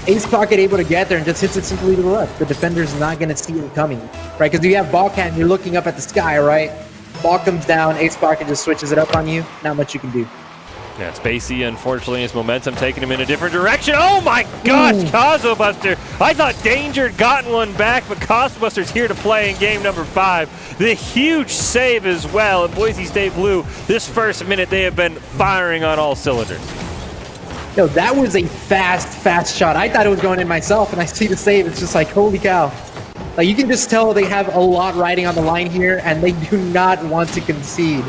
Ace Pocket able to get there and just hits it simply to the left. The defender's not going to see him coming, right? Because you have ball cat and you're looking up at the sky, right? Ball comes down, Ace Pocket just switches it up on you. Not much you can do. Yeah, Spacey, unfortunately, his momentum taking him in a different direction. Oh my gosh, Cosmo Buster. I thought Danger had gotten one back, but Cosmo Buster's here to play in game number 5. The huge save as well. And Boise State Blue, this first minute, they have been firing on all cylinders. No, that was a fast shot. I thought it was going in myself, and I see the save. It's just like, holy cow. Like, you can just tell they have a lot riding on the line here, and they do not want to concede.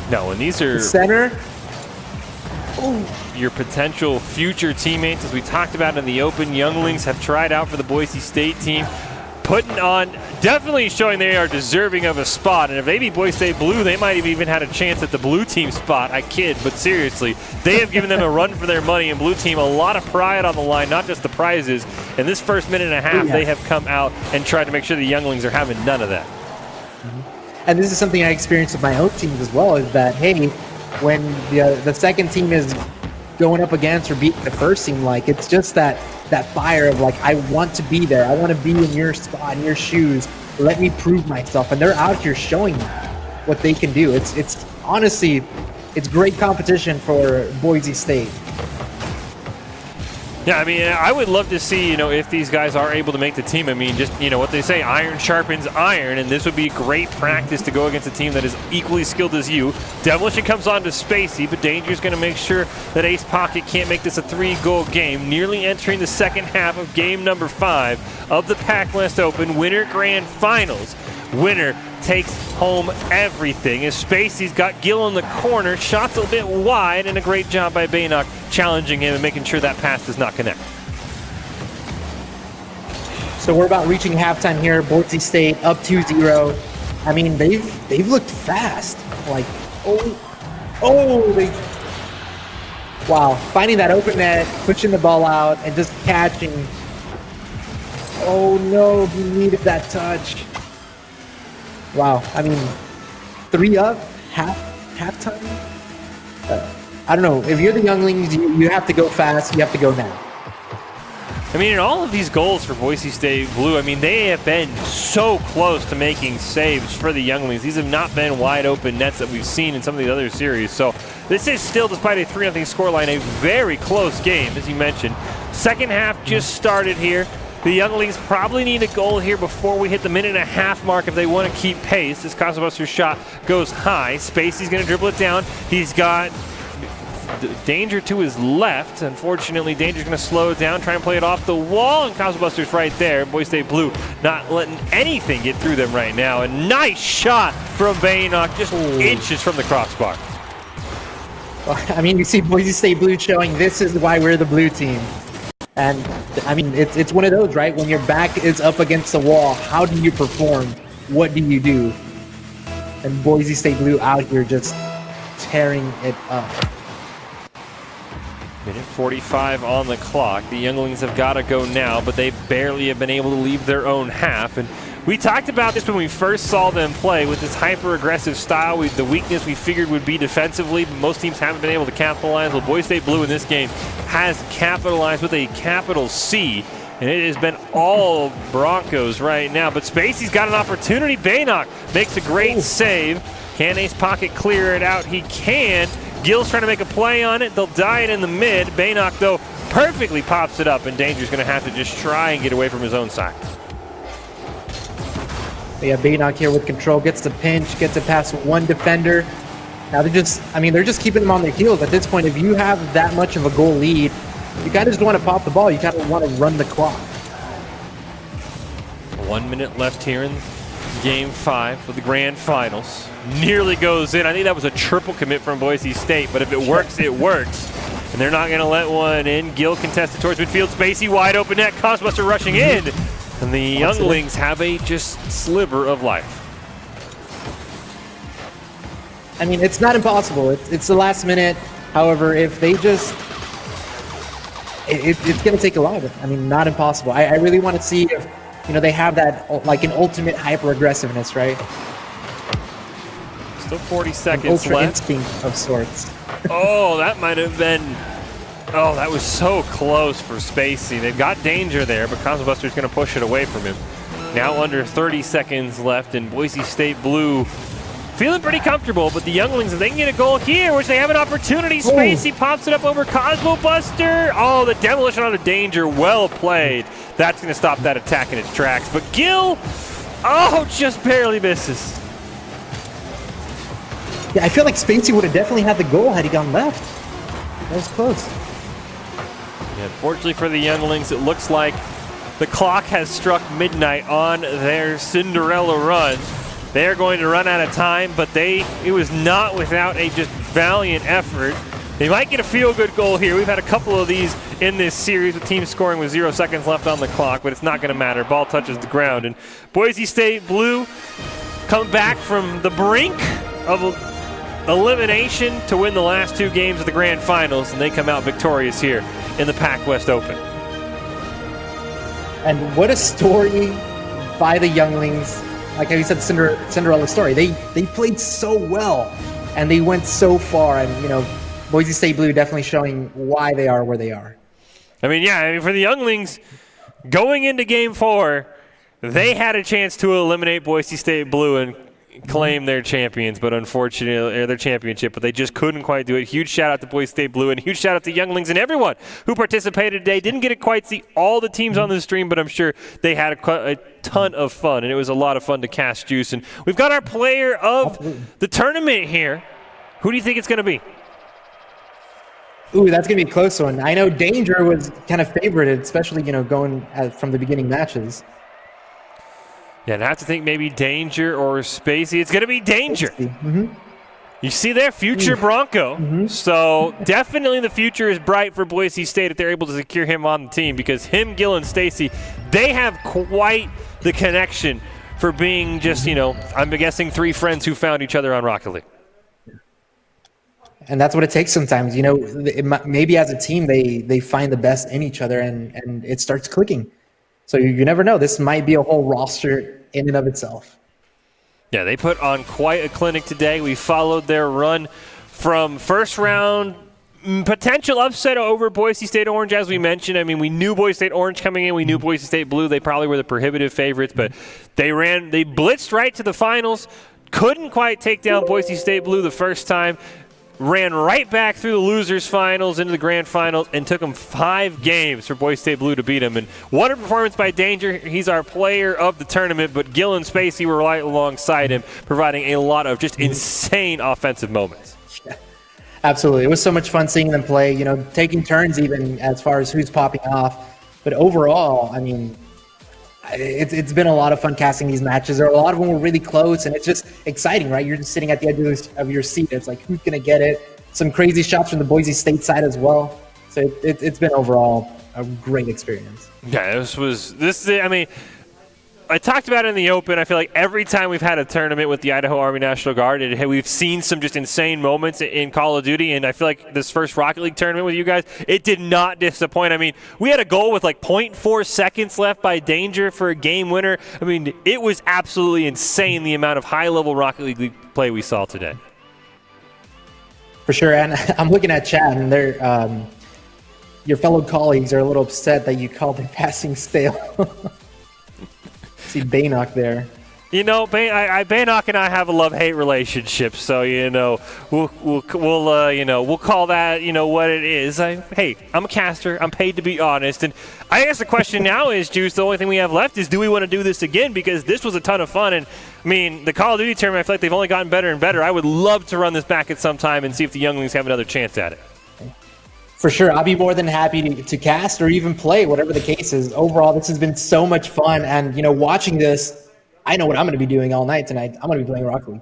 No, and these are the center. Your potential future teammates. As we talked about in the open, younglings have tried out for the Boise State team, putting on, definitely showing they are deserving of a spot. And if they beat Boise State Blue, they might have even had a chance at the blue team spot. I kid, but seriously, they have given them a run for their money, and blue team a lot of pride on the line, not just the prizes. In this first minute and a half, they have come out and tried to make sure the younglings are having none of that. And this is something I experienced with my own teams as well, is that, hey, when the second team is going up against or beating the first team, like, it's just that fire of, like, I want to be there. I want to be in your spot, in your shoes. Let me prove myself. And they're out here showing what they can do. It's honestly, it's great competition for Boise State. Yeah, I mean, I would love to see, if these guys are able to make the team. I mean, just, what they say, iron sharpens iron, and this would be great practice to go against a team that is equally skilled as you. Demolition comes on to Spacey, but Danger's going to make sure that Ace Pocket can't make this a 3-goal game. Nearly entering the second half of game number 5 of the PAC West Open Winter Grand Finals. Winner takes home everything as Spacey's got Gill in the corner, shots a bit wide, and a great job by Baynock challenging him and making sure that pass does not connect. So we're about reaching halftime here. Boise State up 2-0. I mean, they've looked fast. Like, wow, finding that open net, pushing the ball out, and just catching. Oh no, he needed that touch. Wow, I mean, 3 up, halftime? I don't know, if you're the younglings, you have to go fast, you have to go now. I mean, in all of these goals for Boise State Blue, I mean, they have been so close to making saves for the younglings. These have not been wide open nets that we've seen in some of the other series. So this is still, despite a 3-0 scoreline, a very close game, as you mentioned. Second half just started here. The younglings probably need a goal here before we hit the minute-and-a-half mark if they want to keep pace. This Cosmo Buster's shot goes high. Spacey's going to dribble it down. He's got Danger to his left. Unfortunately, Danger's going to slow it down, try and play it off the wall, and Cosmo Buster's right there. Boise State Blue not letting anything get through them right now. A nice shot from Baynock, just inches from the crossbar. Well, I mean, you see Boise State Blue showing this is why we're the blue team. And, I mean, it's one of those, right? When your back is up against the wall, how do you perform? What do you do? And Boise State Blue out here just tearing it up. Minute 45 on the clock. The younglings have got to go now, but they barely have been able to leave their own half. And we talked about this when we first saw them play with this hyper-aggressive style. The weakness we figured would be defensively, but most teams haven't been able to capitalize. Well, Boise State Blue in this game has capitalized with a capital C, and it has been all Broncos right now. But Spacey's got an opportunity. Baynock makes a great save. Can Ace Pocket clear it out? He can. Gill's trying to make a play on it. They'll die it in the mid. Baynock, though, perfectly pops it up, and Danger's going to have to just try and get away from his own side. Yeah, Baynock here with control, gets the pinch, gets it past one defender. Now they're just keeping them on their heels. At this point, if you have that much of a goal lead, you kind of just want to pop the ball. You kind of want to run the clock. 1 minute left here in Game 5 of the Grand Finals. Nearly goes in. I think that was a triple commit from Boise State, but if it works, it works. And they're not going to let one in. Gill contested towards midfield. Spacey wide open net. Cosbuster rushing in. And the younglings have a just sliver of life. I mean, it's not impossible. It's the last minute. However, if they just, it's going to take a lot of it. I mean, not impossible. I really want to see if, they have that, like an ultimate hyper aggressiveness, right? Still 40 seconds ultra left. Instinct of sorts. Oh, that might have been. Oh, that was so close for Spacey. They've got danger there, but Cosmobuster's going to push it away from him. Now under 30 seconds left, and Boise State Blue feeling pretty comfortable, but the younglings, if they can get a goal here, which they have an opportunity, Spacey pops it up over Cosmobuster. Oh, the demolition on a danger, well played. That's going to stop that attack in its tracks. But Gill, just barely misses. Yeah, I feel like Spacey would have definitely had the goal had he gone left. That was close. Yeah, unfortunately for the younglings, it looks like the clock has struck midnight on their Cinderella run. They're going to run out of time, but it was not without a just valiant effort. They might get a feel-good goal here. We've had a couple of these in this series with teams scoring with 0 seconds left on the clock, but it's not going to matter. Ball touches the ground, and Boise State Blue come back from the brink of elimination to win the last 2 games of the grand finals, and they come out victorious here in the PAC West Open. And what a story by the younglings. Like how you said, Cinderella story. They played so well, and they went so far. And Boise State Blue definitely showing why they are where they are. For the younglings, going into Game 4, they had a chance to eliminate Boise State Blue and claim their champions, but unfortunately, their championship, but they just couldn't quite do it. Huge shout out to Boise State Blue, and huge shout out to younglings and everyone who participated today. Didn't get to quite see all the teams on the stream, but I'm sure they had a ton of fun, and it was a lot of fun to cast juice. And we've got our player of the tournament here. Who do you think it's going to be? Ooh, that's going to be a close one. I know Danger was kind of favorited, especially, going from the beginning matches. Yeah, and I have to think maybe Danger or Spacey. It's going to be Danger. Mm-hmm. You see there, future Bronco. Mm-hmm. So definitely the future is bright for Boise State if they're able to secure him on the team, because him, Gill, and Stacy, they have quite the connection for being just, I'm guessing 3 friends who found each other on Rocket League. And that's what it takes sometimes. Maybe as a team they find the best in each other and it starts clicking. So you never know. This might be a whole roster in and of itself. Yeah, they put on quite a clinic today. We followed their run from first round potential upset over Boise State Orange, as we mentioned. We knew Boise State Orange coming in. We knew Boise State Blue. They probably were the prohibitive favorites, but they blitzed right to the finals. Couldn't quite take down Boise State Blue the first time. Ran right back through the losers finals into the grand finals, and took them 5 games for Boise State Blue to beat them. And what a performance by Danger. He's our player of the tournament, but Gill and Spacey were right alongside him, providing a lot of just insane offensive moments. Yeah, absolutely. It was so much fun seeing them play, taking turns even as far as who's popping off. But overall, it's been a lot of fun casting these matches. A lot of them were really close, and it's just exciting, right? You're just sitting at the edge of your seat. It's like, who's going to get it? Some crazy shots from the Boise State side as well. So it's been overall a great experience. Yeah, I talked about it in the Open. I feel like every time we've had a tournament with the Idaho Army National Guard, we've seen some just insane moments in Call of Duty, and I feel like this first Rocket League tournament with you guys, it did not disappoint. We had a goal with 0.4 seconds left by Danger for a game winner. It was absolutely insane the amount of high-level Rocket League play we saw today. For sure, and I'm looking at chat, and your fellow colleagues are a little upset that you called their passing stale. See Baynock there. Baynock and I have a love-hate relationship, so we'll call that what it is. I'm a caster. I'm paid to be honest, and I guess the question now is, Juice. The only thing we have left is, do we want to do this again? Because this was a ton of fun, and the Call of Duty tournament, I feel like they've only gotten better and better. I would love to run this back at some time and see if the younglings have another chance at it. For sure. I'll be more than happy to cast or even play, whatever the case is. Overall, this has been so much fun. And, watching this, I know what I'm going to be doing all night tonight. I'm going to be playing Rocket League.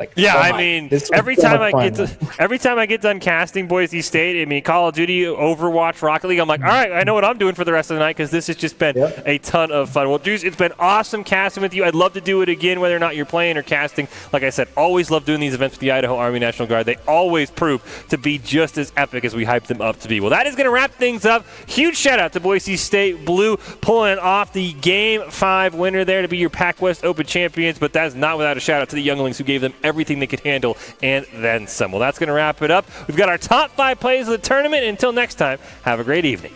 Like, yeah, oh I my, mean, this was every so time much I fun. every time I get done casting Boise State, I mean, Call of Duty, Overwatch, Rocket League, I'm like, all right, I know what I'm doing for the rest of the night because this has just been a ton of fun. Well, Juice, it's been awesome casting with you. I'd love to do it again, whether or not you're playing or casting. Like I said, always love doing these events with the Idaho Army National Guard. They always prove to be just as epic as we hype them up to be. Well, that is going to wrap things up. Huge shout out to Boise State Blue pulling off the Game 5 winner there to be your PAC West Open champions, but that's not without a shout out to the younglings who gave them everything they could handle and then some. Well, that's going to wrap it up. We've got our top 5 plays of the tournament. Until next time, have a great evening.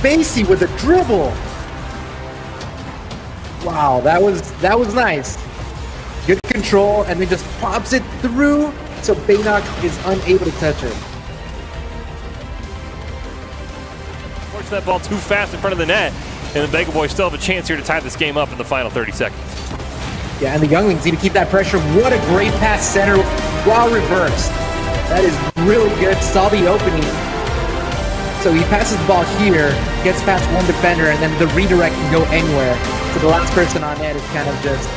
Spacey with a dribble. Wow, that was nice. Good control, and then just pops it through, so Baynock is unable to touch it. Forcing that ball too fast in front of the net, and the Vega Boys still have a chance here to tie this game up in the final 30 seconds. Yeah, and the younglings need to keep that pressure. What a great pass center while reversed. That is really good. Saw the opening. So he passes the ball here, gets past one defender, and then the redirect can go anywhere. So the last person on net is kind of just,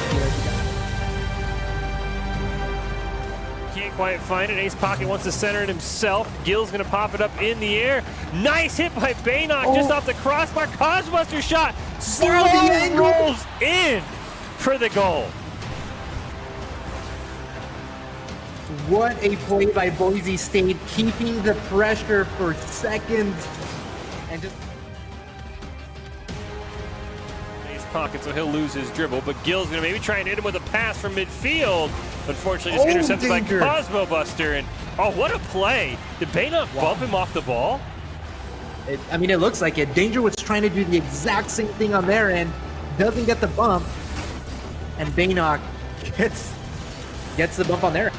Can't quite find it. Ace Pocket wants to center it himself. Gill's going to pop it up in the air. Nice hit by Baynock just off the crossbar. Cosbuster shot. Slow rolls in for the goal. What a play by Boise State, keeping the pressure for seconds. And just Ace Pocket, so he'll lose his dribble, but Gill's going to maybe try and hit him with a pass from midfield. Unfortunately, just intercepted danger. by Cosmo Buster. And what a play. Did Baynock bump him off the ball? It looks like it. Danger was trying to do the exact same thing on their end, doesn't get the bump, and Baynock gets the bump on their end.